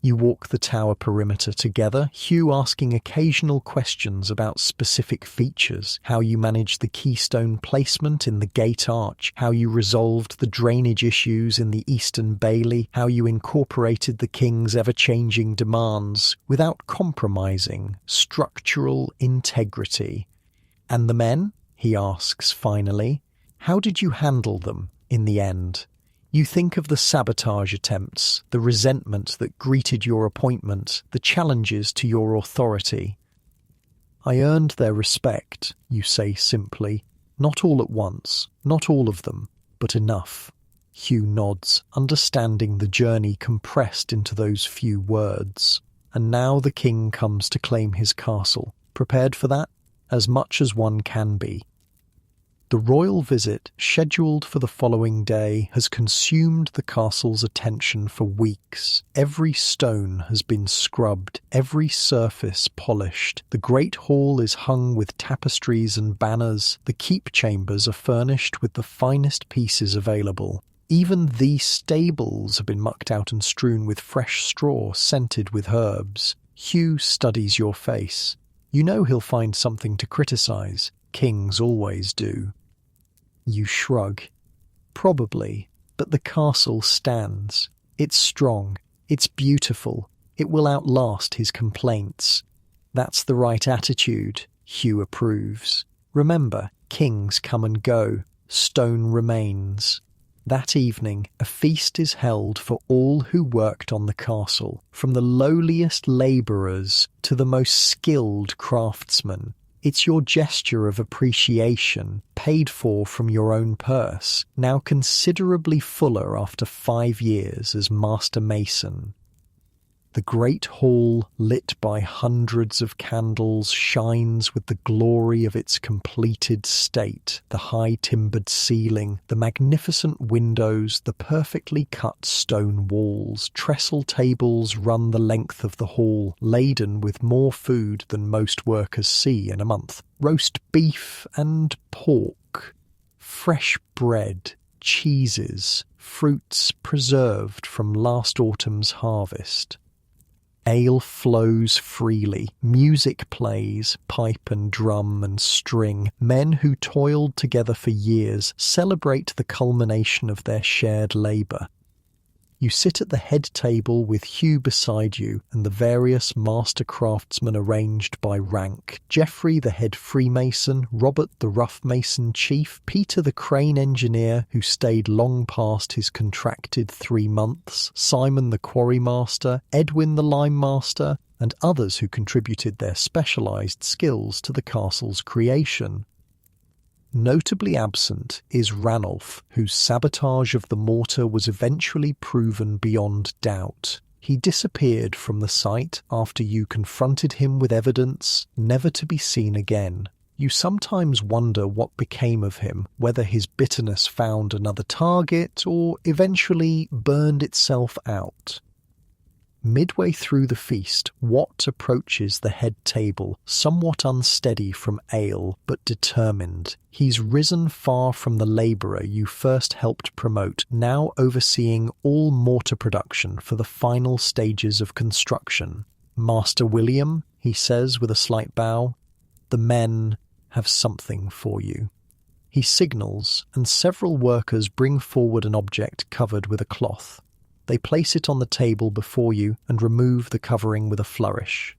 You walk the tower perimeter together, Hugh asking occasional questions about specific features, how you managed the keystone placement in the gate arch, how you resolved the drainage issues in the eastern bailey, how you incorporated the king's ever-changing demands without compromising structural integrity. "And the men?" he asks finally. "How did you handle them in the end?" You think of the sabotage attempts, the resentment that greeted your appointment, the challenges to your authority. "I earned their respect," you say simply. "Not all at once, not all of them, but enough." Hugh nods, understanding the journey compressed into those few words. And now the king comes to claim his castle. Prepared for that? As much as one can be. The royal visit, scheduled for the following day, has consumed the castle's attention for weeks. Every stone has been scrubbed, every surface polished. The great hall is hung with tapestries and banners. The keep chambers are furnished with the finest pieces available. Even the stables have been mucked out and strewn with fresh straw scented with herbs. Hugh studies your face. You know he'll find something to criticize. Kings always do. You shrug. Probably, but the castle stands. It's strong. It's beautiful. It will outlast his complaints. That's the right attitude, Hugh approves. Remember, kings come and go. Stone remains. That evening, a feast is held for all who worked on the castle, from the lowliest labourers to the most skilled craftsmen. It's your gesture of appreciation, paid for from your own purse, now considerably fuller after 5 years as master mason. The great hall, lit by hundreds of candles, shines with the glory of its completed state. The high-timbered ceiling, the magnificent windows, the perfectly cut stone walls, trestle tables run the length of the hall, laden with more food than most workers see in a month. Roast beef and pork, fresh bread, cheeses, fruits preserved from last autumn's harvest. Ale flows freely, music plays, pipe and drum and string. Men who toiled together for years celebrate the culmination of their shared labour. You sit at the head table with Hugh beside you and the various master craftsmen arranged by rank. Geoffrey the head freemason, Robert the rough mason chief, Peter the crane engineer who stayed long past his contracted 3 months, Simon the quarry master, Edwin the lime master, and others who contributed their specialised skills to the castle's creation. Notably absent is Ranulph, whose sabotage of the mortar was eventually proven beyond doubt. He disappeared from the site after you confronted him with evidence, never to be seen again. You sometimes wonder what became of him, whether his bitterness found another target or eventually burned itself out. Midway through the feast, Wat approaches the head table, somewhat unsteady from ale, but determined. He's risen far from the labourer you first helped promote, now overseeing all mortar production for the final stages of construction. "Master William," he says with a slight bow, "the men have something for you." He signals, and several workers bring forward an object covered with a cloth. They place it on the table before you and remove the covering with a flourish.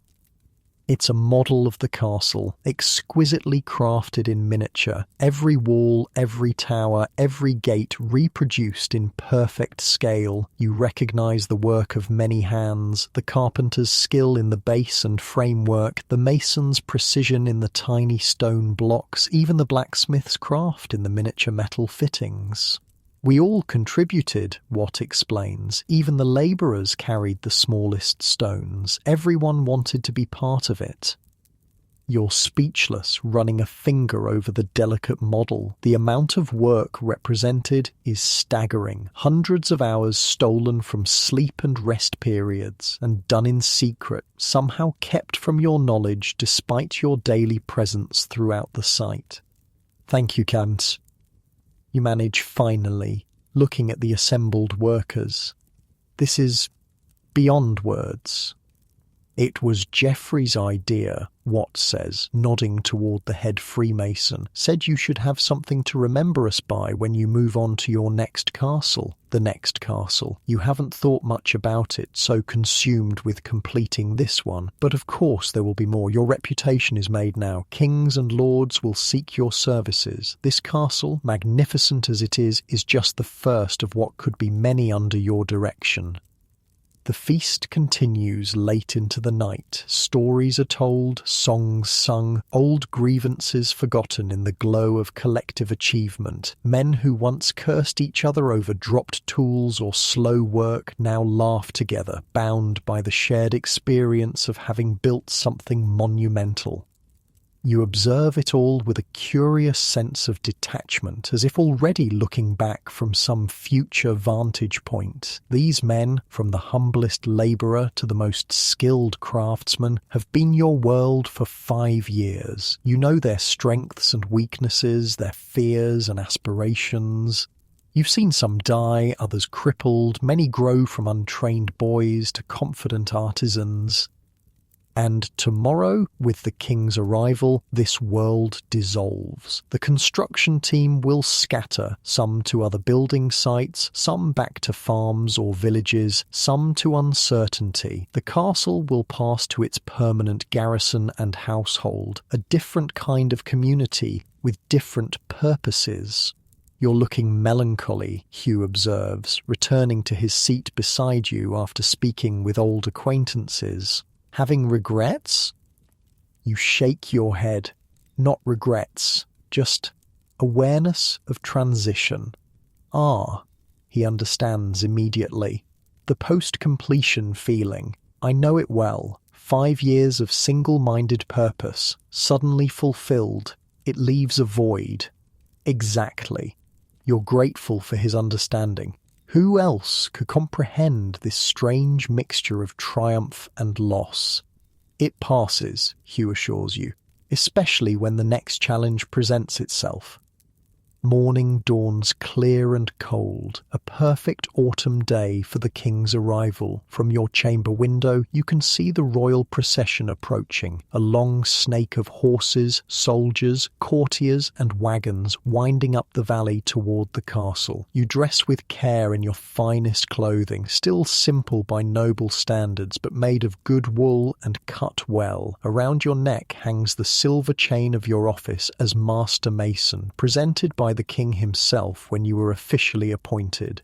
It's a model of the castle, exquisitely crafted in miniature, every wall, every tower, every gate reproduced in perfect scale. You recognise the work of many hands, the carpenter's skill in the base and framework, the mason's precision in the tiny stone blocks, even the blacksmith's craft in the miniature metal fittings. "We all contributed," Watt explains. "Even the labourers carried the smallest stones. Everyone wanted to be part of it." You're speechless, running a finger over the delicate model. The amount of work represented is staggering. Hundreds of hours stolen from sleep and rest periods, and done in secret, somehow kept from your knowledge despite your daily presence throughout the site. "Thank you, Kant." You manage finally, looking at the assembled workers. "This is beyond words." "It was Geoffrey's idea," Watt says, nodding toward the head Freemason. "Said you should have something to remember us by when you move on to your next castle." "The next castle. You haven't thought much about it, so consumed with completing this one. But of course there will be more. Your reputation is made now. Kings and lords will seek your services. This castle, magnificent as it is just the first of what could be many under your direction." The feast continues late into the night. Stories are told, songs sung, old grievances forgotten in the glow of collective achievement. Men who once cursed each other over dropped tools or slow work now laugh together, bound by the shared experience of having built something monumental. You observe it all with a curious sense of detachment, as if already looking back from some future vantage point. These men, from the humblest labourer to the most skilled craftsman, have been your world for 5 years. You know their strengths and weaknesses, their fears and aspirations. You've seen some die, others crippled, many grow from untrained boys to confident artisans. And tomorrow, with the king's arrival, this world dissolves. The construction team will scatter, some to other building sites, some back to farms or villages, some to uncertainty. The castle will pass to its permanent garrison and household, a different kind of community with different purposes. "You're looking melancholy," Hugh observes, returning to his seat beside you after speaking with old acquaintances. "Having regrets?" You shake your head. Not regrets, just awareness of transition. "Ah," he understands immediately. The post-completion feeling. I know it well. 5 years of single-minded purpose, suddenly fulfilled. It leaves a void. Exactly. You're grateful for his understanding. Who else could comprehend this strange mixture of triumph and loss? "It passes," Hugh assures you, "especially when the next challenge presents itself." Morning dawns clear and cold, a perfect autumn day for the king's arrival. From your chamber window, you can see the royal procession approaching, a long snake of horses, soldiers, courtiers, and wagons winding up the valley toward the castle. You dress with care in your finest clothing, still simple by noble standards, but made of good wool and cut well. Around your neck hangs the silver chain of your office as Master Mason, presented by the king himself when you were officially appointed.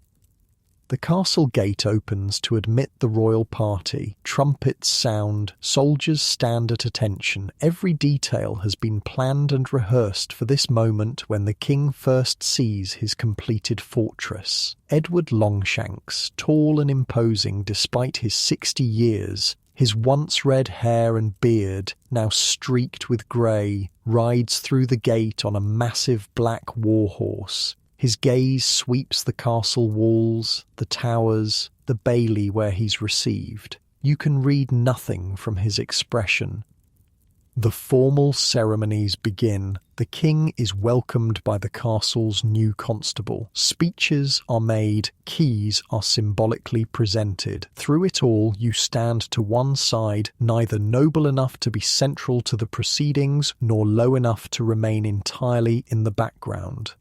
The castle gate opens to admit the royal party. Trumpets sound, soldiers stand at attention. Every detail has been planned and rehearsed for this moment when the king first sees his completed fortress. Edward Longshanks, tall and imposing despite his 60 years, his once red hair and beard, now streaked with grey, rides through the gate on a massive black warhorse. His gaze sweeps the castle walls, the towers, the bailey where he's received. You can read nothing from his expression. The formal ceremonies begin. The king is welcomed by the castle's new constable. Speeches are made, keys are symbolically presented. Through it all, you stand to one side, neither noble enough to be central to the proceedings, nor low enough to remain entirely in the background.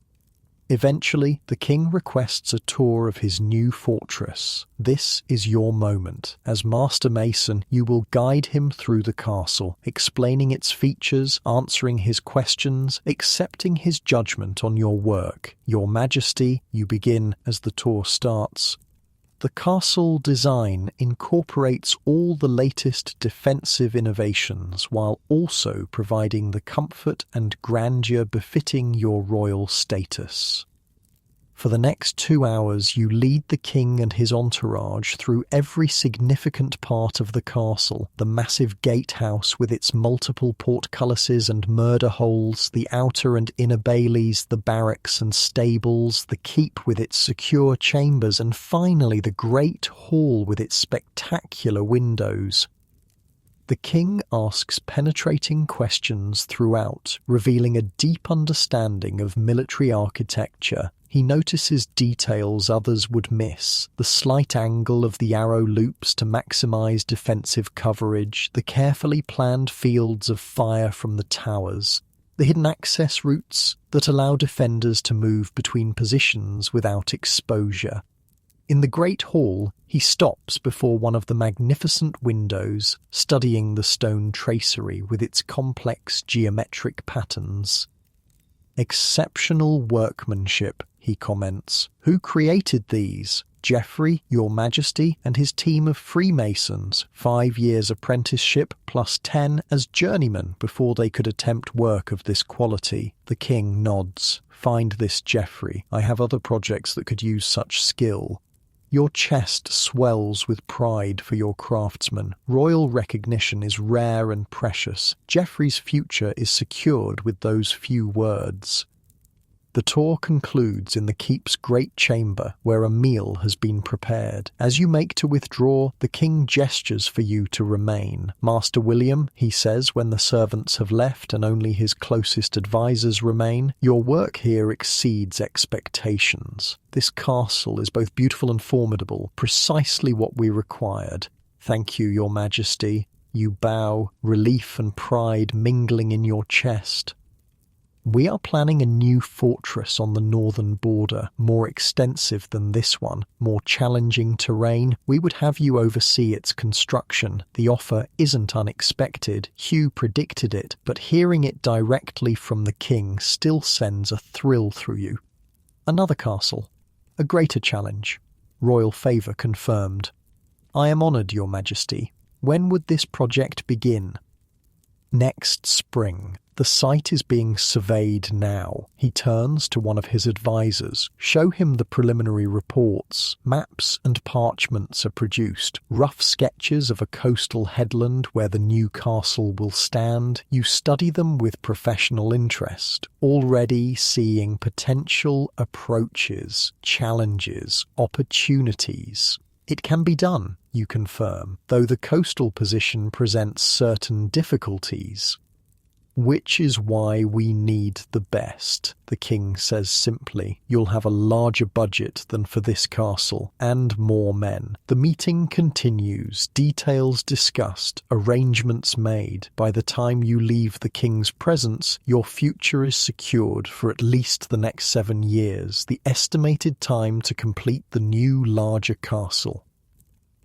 Eventually, the king requests a tour of his new fortress. This is your moment. As Master Mason, you will guide him through the castle, explaining its features, answering his questions, accepting his judgment on your work. Your Majesty, you begin as the tour starts. The castle design incorporates all the latest defensive innovations while also providing the comfort and grandeur befitting your royal status. For the next 2 hours, you lead the king and his entourage through every significant part of the castle, the massive gatehouse with its multiple portcullises and murder holes, the outer and inner baileys, the barracks and stables, the keep with its secure chambers, and finally the great hall with its spectacular windows. The king asks penetrating questions throughout, revealing a deep understanding of military architecture. He notices details others would miss, the slight angle of the arrow loops to maximize defensive coverage, the carefully planned fields of fire from the towers, the hidden access routes that allow defenders to move between positions without exposure. In the Great Hall, he stops before one of the magnificent windows, studying the stone tracery with its complex geometric patterns. "Exceptional workmanship," he comments. "Who created these? Geoffrey, your Majesty, and his team of Freemasons, 5 years apprenticeship plus 10 as journeymen before they could attempt work of this quality." The king nods. "Find this Geoffrey. I have other projects that could use such skill." Your chest swells with pride for your craftsmen. Royal recognition is rare and precious. Geoffrey's future is secured with those few words. The tour concludes in the keep's great chamber, where a meal has been prepared. As you make to withdraw, the king gestures for you to remain. "Master William," he says when the servants have left and only his closest advisors remain, "your work here exceeds expectations. This castle is both beautiful and formidable, precisely what we required. Thank you, your Majesty." You bow, relief and pride mingling in your chest. "We are planning a new fortress on the northern border, more extensive than this one, more challenging terrain. We would have you oversee its construction. The offer isn't unexpected. Hugh predicted it, but hearing it directly from the king still sends a thrill through you. Another castle. A greater challenge. Royal favour confirmed. I am honoured, your Majesty. When would this project begin?" "Next spring. The site is being surveyed now." He turns to one of his advisors. "Show him the preliminary reports. Maps and parchments are produced. Rough sketches of a coastal headland where the new castle will stand. You study them with professional interest, already seeing potential approaches, challenges, opportunities. It can be done, you confirm, though the coastal position presents certain difficulties. Which is why we need the best, the king says simply. You'll have a larger budget than for this castle, and more men. The meeting continues, details discussed, arrangements made. By the time you leave the king's presence, your future is secured for at least the next 7 years, the estimated time to complete the new, larger castle.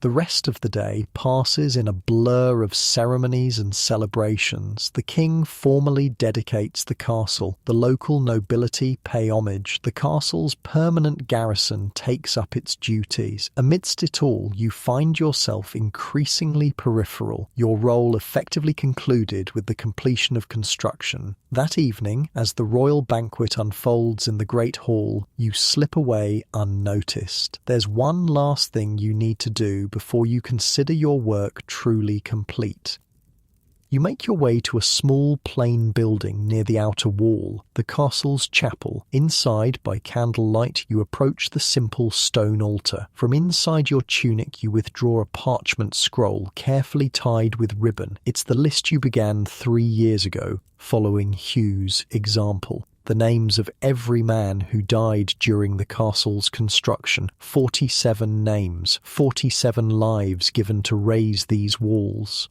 The rest of the day passes in a blur of ceremonies and celebrations. The king formally dedicates the castle. The local nobility pay homage. The castle's permanent garrison takes up its duties. Amidst it all, you find yourself increasingly peripheral, your role effectively concluded with the completion of construction. That evening, as the royal banquet unfolds in the great hall, you slip away unnoticed. There's one last thing you need to do before you consider your work truly complete. You make your way to a small plain building near the outer wall, the castle's chapel. Inside, by candlelight, you approach the simple stone altar. From inside your tunic you withdraw a parchment scroll carefully tied with ribbon. It's the list you began 3 years ago, following Hugh's example. The names of every man who died during the castle's construction. 47 names, 47 lives given to raise these walls.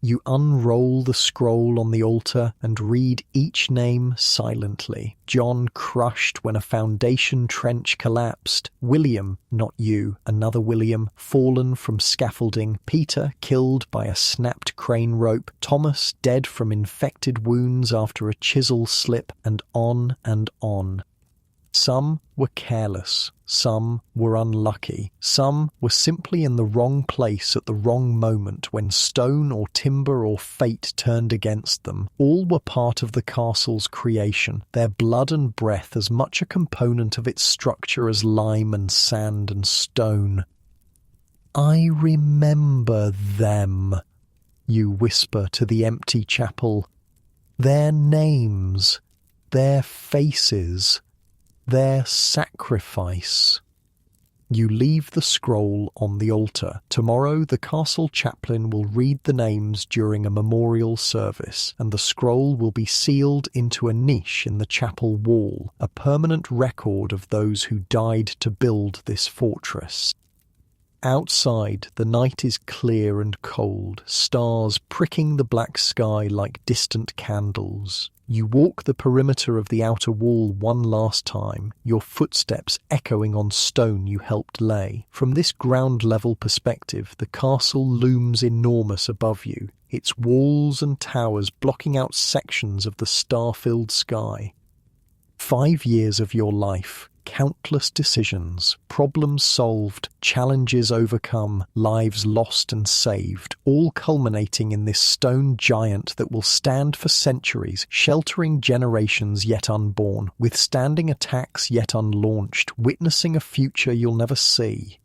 You unroll the scroll on the altar and read each name silently. John crushed when a foundation trench collapsed. William, not you, another William, fallen from scaffolding. Peter, killed by a snapped crane rope. Thomas, dead from infected wounds after a chisel slip, and on and on. Some were careless, some were unlucky, some were simply in the wrong place at the wrong moment when stone or timber or fate turned against them. All were part of the castle's creation, their blood and breath as much a component of its structure as lime and sand and stone. I remember them, you whisper to the empty chapel. Their names, their faces, their sacrifice. You leave the scroll on the altar. Tomorrow the castle chaplain will read the names during a memorial service, and the scroll will be sealed into a niche in the chapel wall, a permanent record of those who died to build this fortress. Outside, the night is clear and cold, stars pricking the black sky like distant candles. You walk the perimeter of the outer wall one last time, your footsteps echoing on stone you helped lay. From this ground-level perspective, the castle looms enormous above you, its walls and towers blocking out sections of the star-filled sky. 5 years of your life, countless decisions, problems solved, challenges overcome, lives lost and saved, all culminating in this stone giant that will stand for centuries, sheltering generations yet unborn, withstanding attacks yet unlaunched, witnessing a future you'll never see.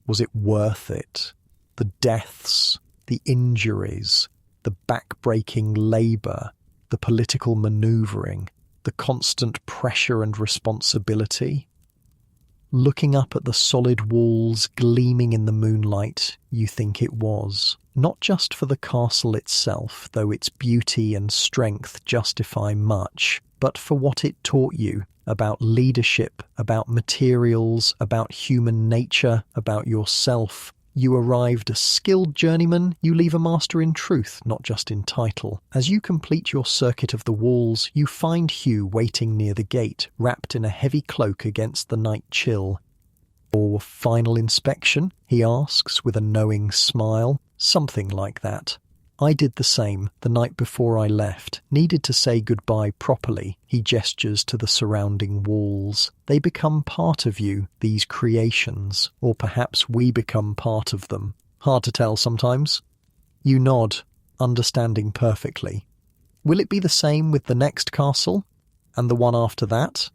Was it worth it? The deaths, the injuries, the back-breaking labour, the political manoeuvring, the constant pressure and responsibility? Looking up at the solid walls gleaming in the moonlight, you think it was. Not just for the castle itself, though its beauty and strength justify much, but for what it taught you about leadership, about materials, about human nature, about yourself. You arrived a skilled journeyman, you leave a master in truth, not just in title. As you complete your circuit of the walls, you find Hugh waiting near the gate, wrapped in a heavy cloak against the night chill. "Or final inspection?" he asks with a knowing smile. "Something like that. I did the same the night before I left. Needed to say goodbye properly." He gestures to the surrounding walls. "They become part of you, these creations, or perhaps we become part of them. Hard to tell sometimes." You nod, understanding perfectly. "Will it be the same with the next castle? And the one after that?"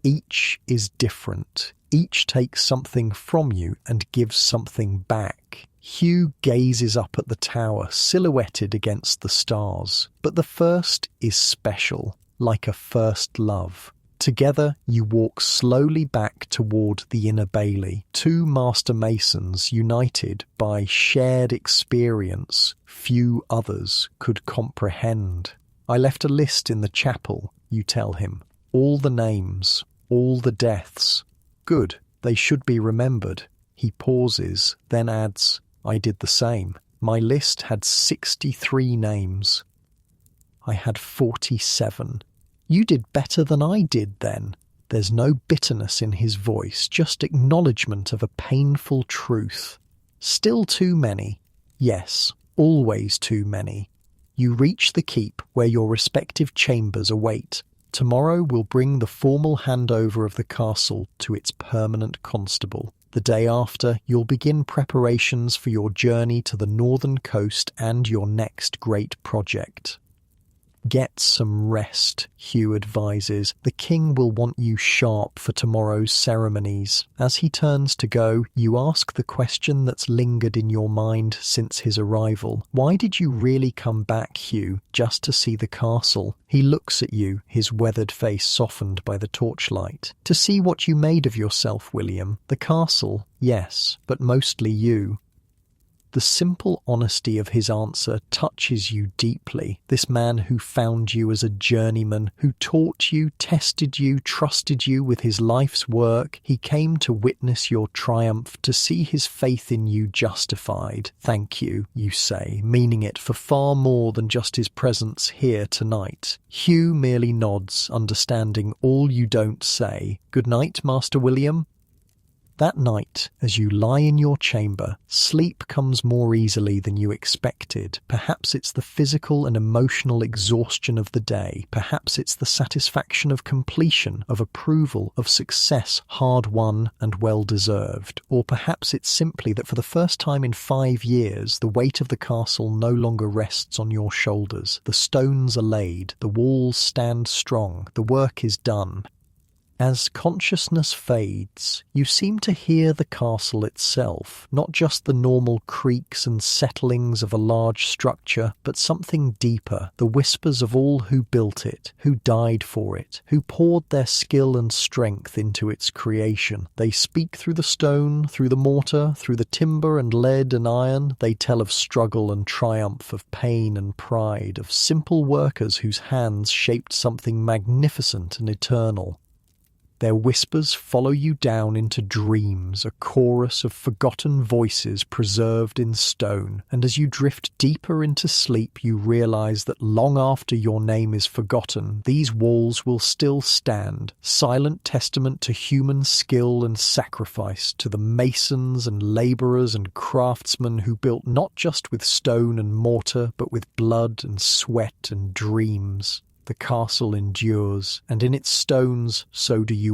Each is different. Each takes something from you and gives something back. Hugh gazes up at the tower, silhouetted against the stars. But the first is special, like a first love. Together, you walk slowly back toward the inner bailey, two master masons united by shared experience few others could comprehend. I left a list in the chapel, you tell him. All the names, all the deaths. Good, they should be remembered. He pauses, then adds, I did the same. My list had 63 names. I had 47. You did better than I did then. There's no bitterness in his voice, just acknowledgement of a painful truth. Still too many. Yes, always too many. You reach the keep where your respective chambers await. Tomorrow will bring the formal handover of the castle to its permanent constable. The day after, you'll begin preparations for your journey to the northern coast and your next great project. Get some rest, Hugh advises. The king will want you sharp for tomorrow's ceremonies. As he turns to go, you ask the question that's lingered in your mind since his arrival. Why did you really come back, Hugh, just to see the castle? He looks at you, his weathered face softened by the torchlight. To see what you made of yourself, William. The castle, yes, but mostly you. The simple honesty of his answer touches you deeply. This man who found you as a journeyman, who taught you, tested you, trusted you with his life's work, he came to witness your triumph, to see his faith in you justified. Thank you, you say, meaning it for far more than just his presence here tonight. Hugh merely nods, understanding all you don't say. Good night, Master William. That night, as you lie in your chamber, sleep comes more easily than you expected. Perhaps it's the physical and emotional exhaustion of the day. Perhaps it's the satisfaction of completion, of approval, of success, hard-won and well-deserved. Or perhaps it's simply that for the first time in 5 years, the weight of the castle no longer rests on your shoulders. The stones are laid, the walls stand strong, the work is done. As consciousness fades, you seem to hear the castle itself, not just the normal creaks and settlings of a large structure, but something deeper, the whispers of all who built it, who died for it, who poured their skill and strength into its creation. They speak through the stone, through the mortar, through the timber and lead and iron. They tell of struggle and triumph, of pain and pride, of simple workers whose hands shaped something magnificent and eternal. Their whispers follow you down into dreams, a chorus of forgotten voices preserved in stone, and as you drift deeper into sleep you realize that long after your name is forgotten, these walls will still stand, silent testament to human skill and sacrifice, to the masons and labourers and craftsmen who built not just with stone and mortar, but with blood and sweat and dreams. The castle endures, and in its stones so do you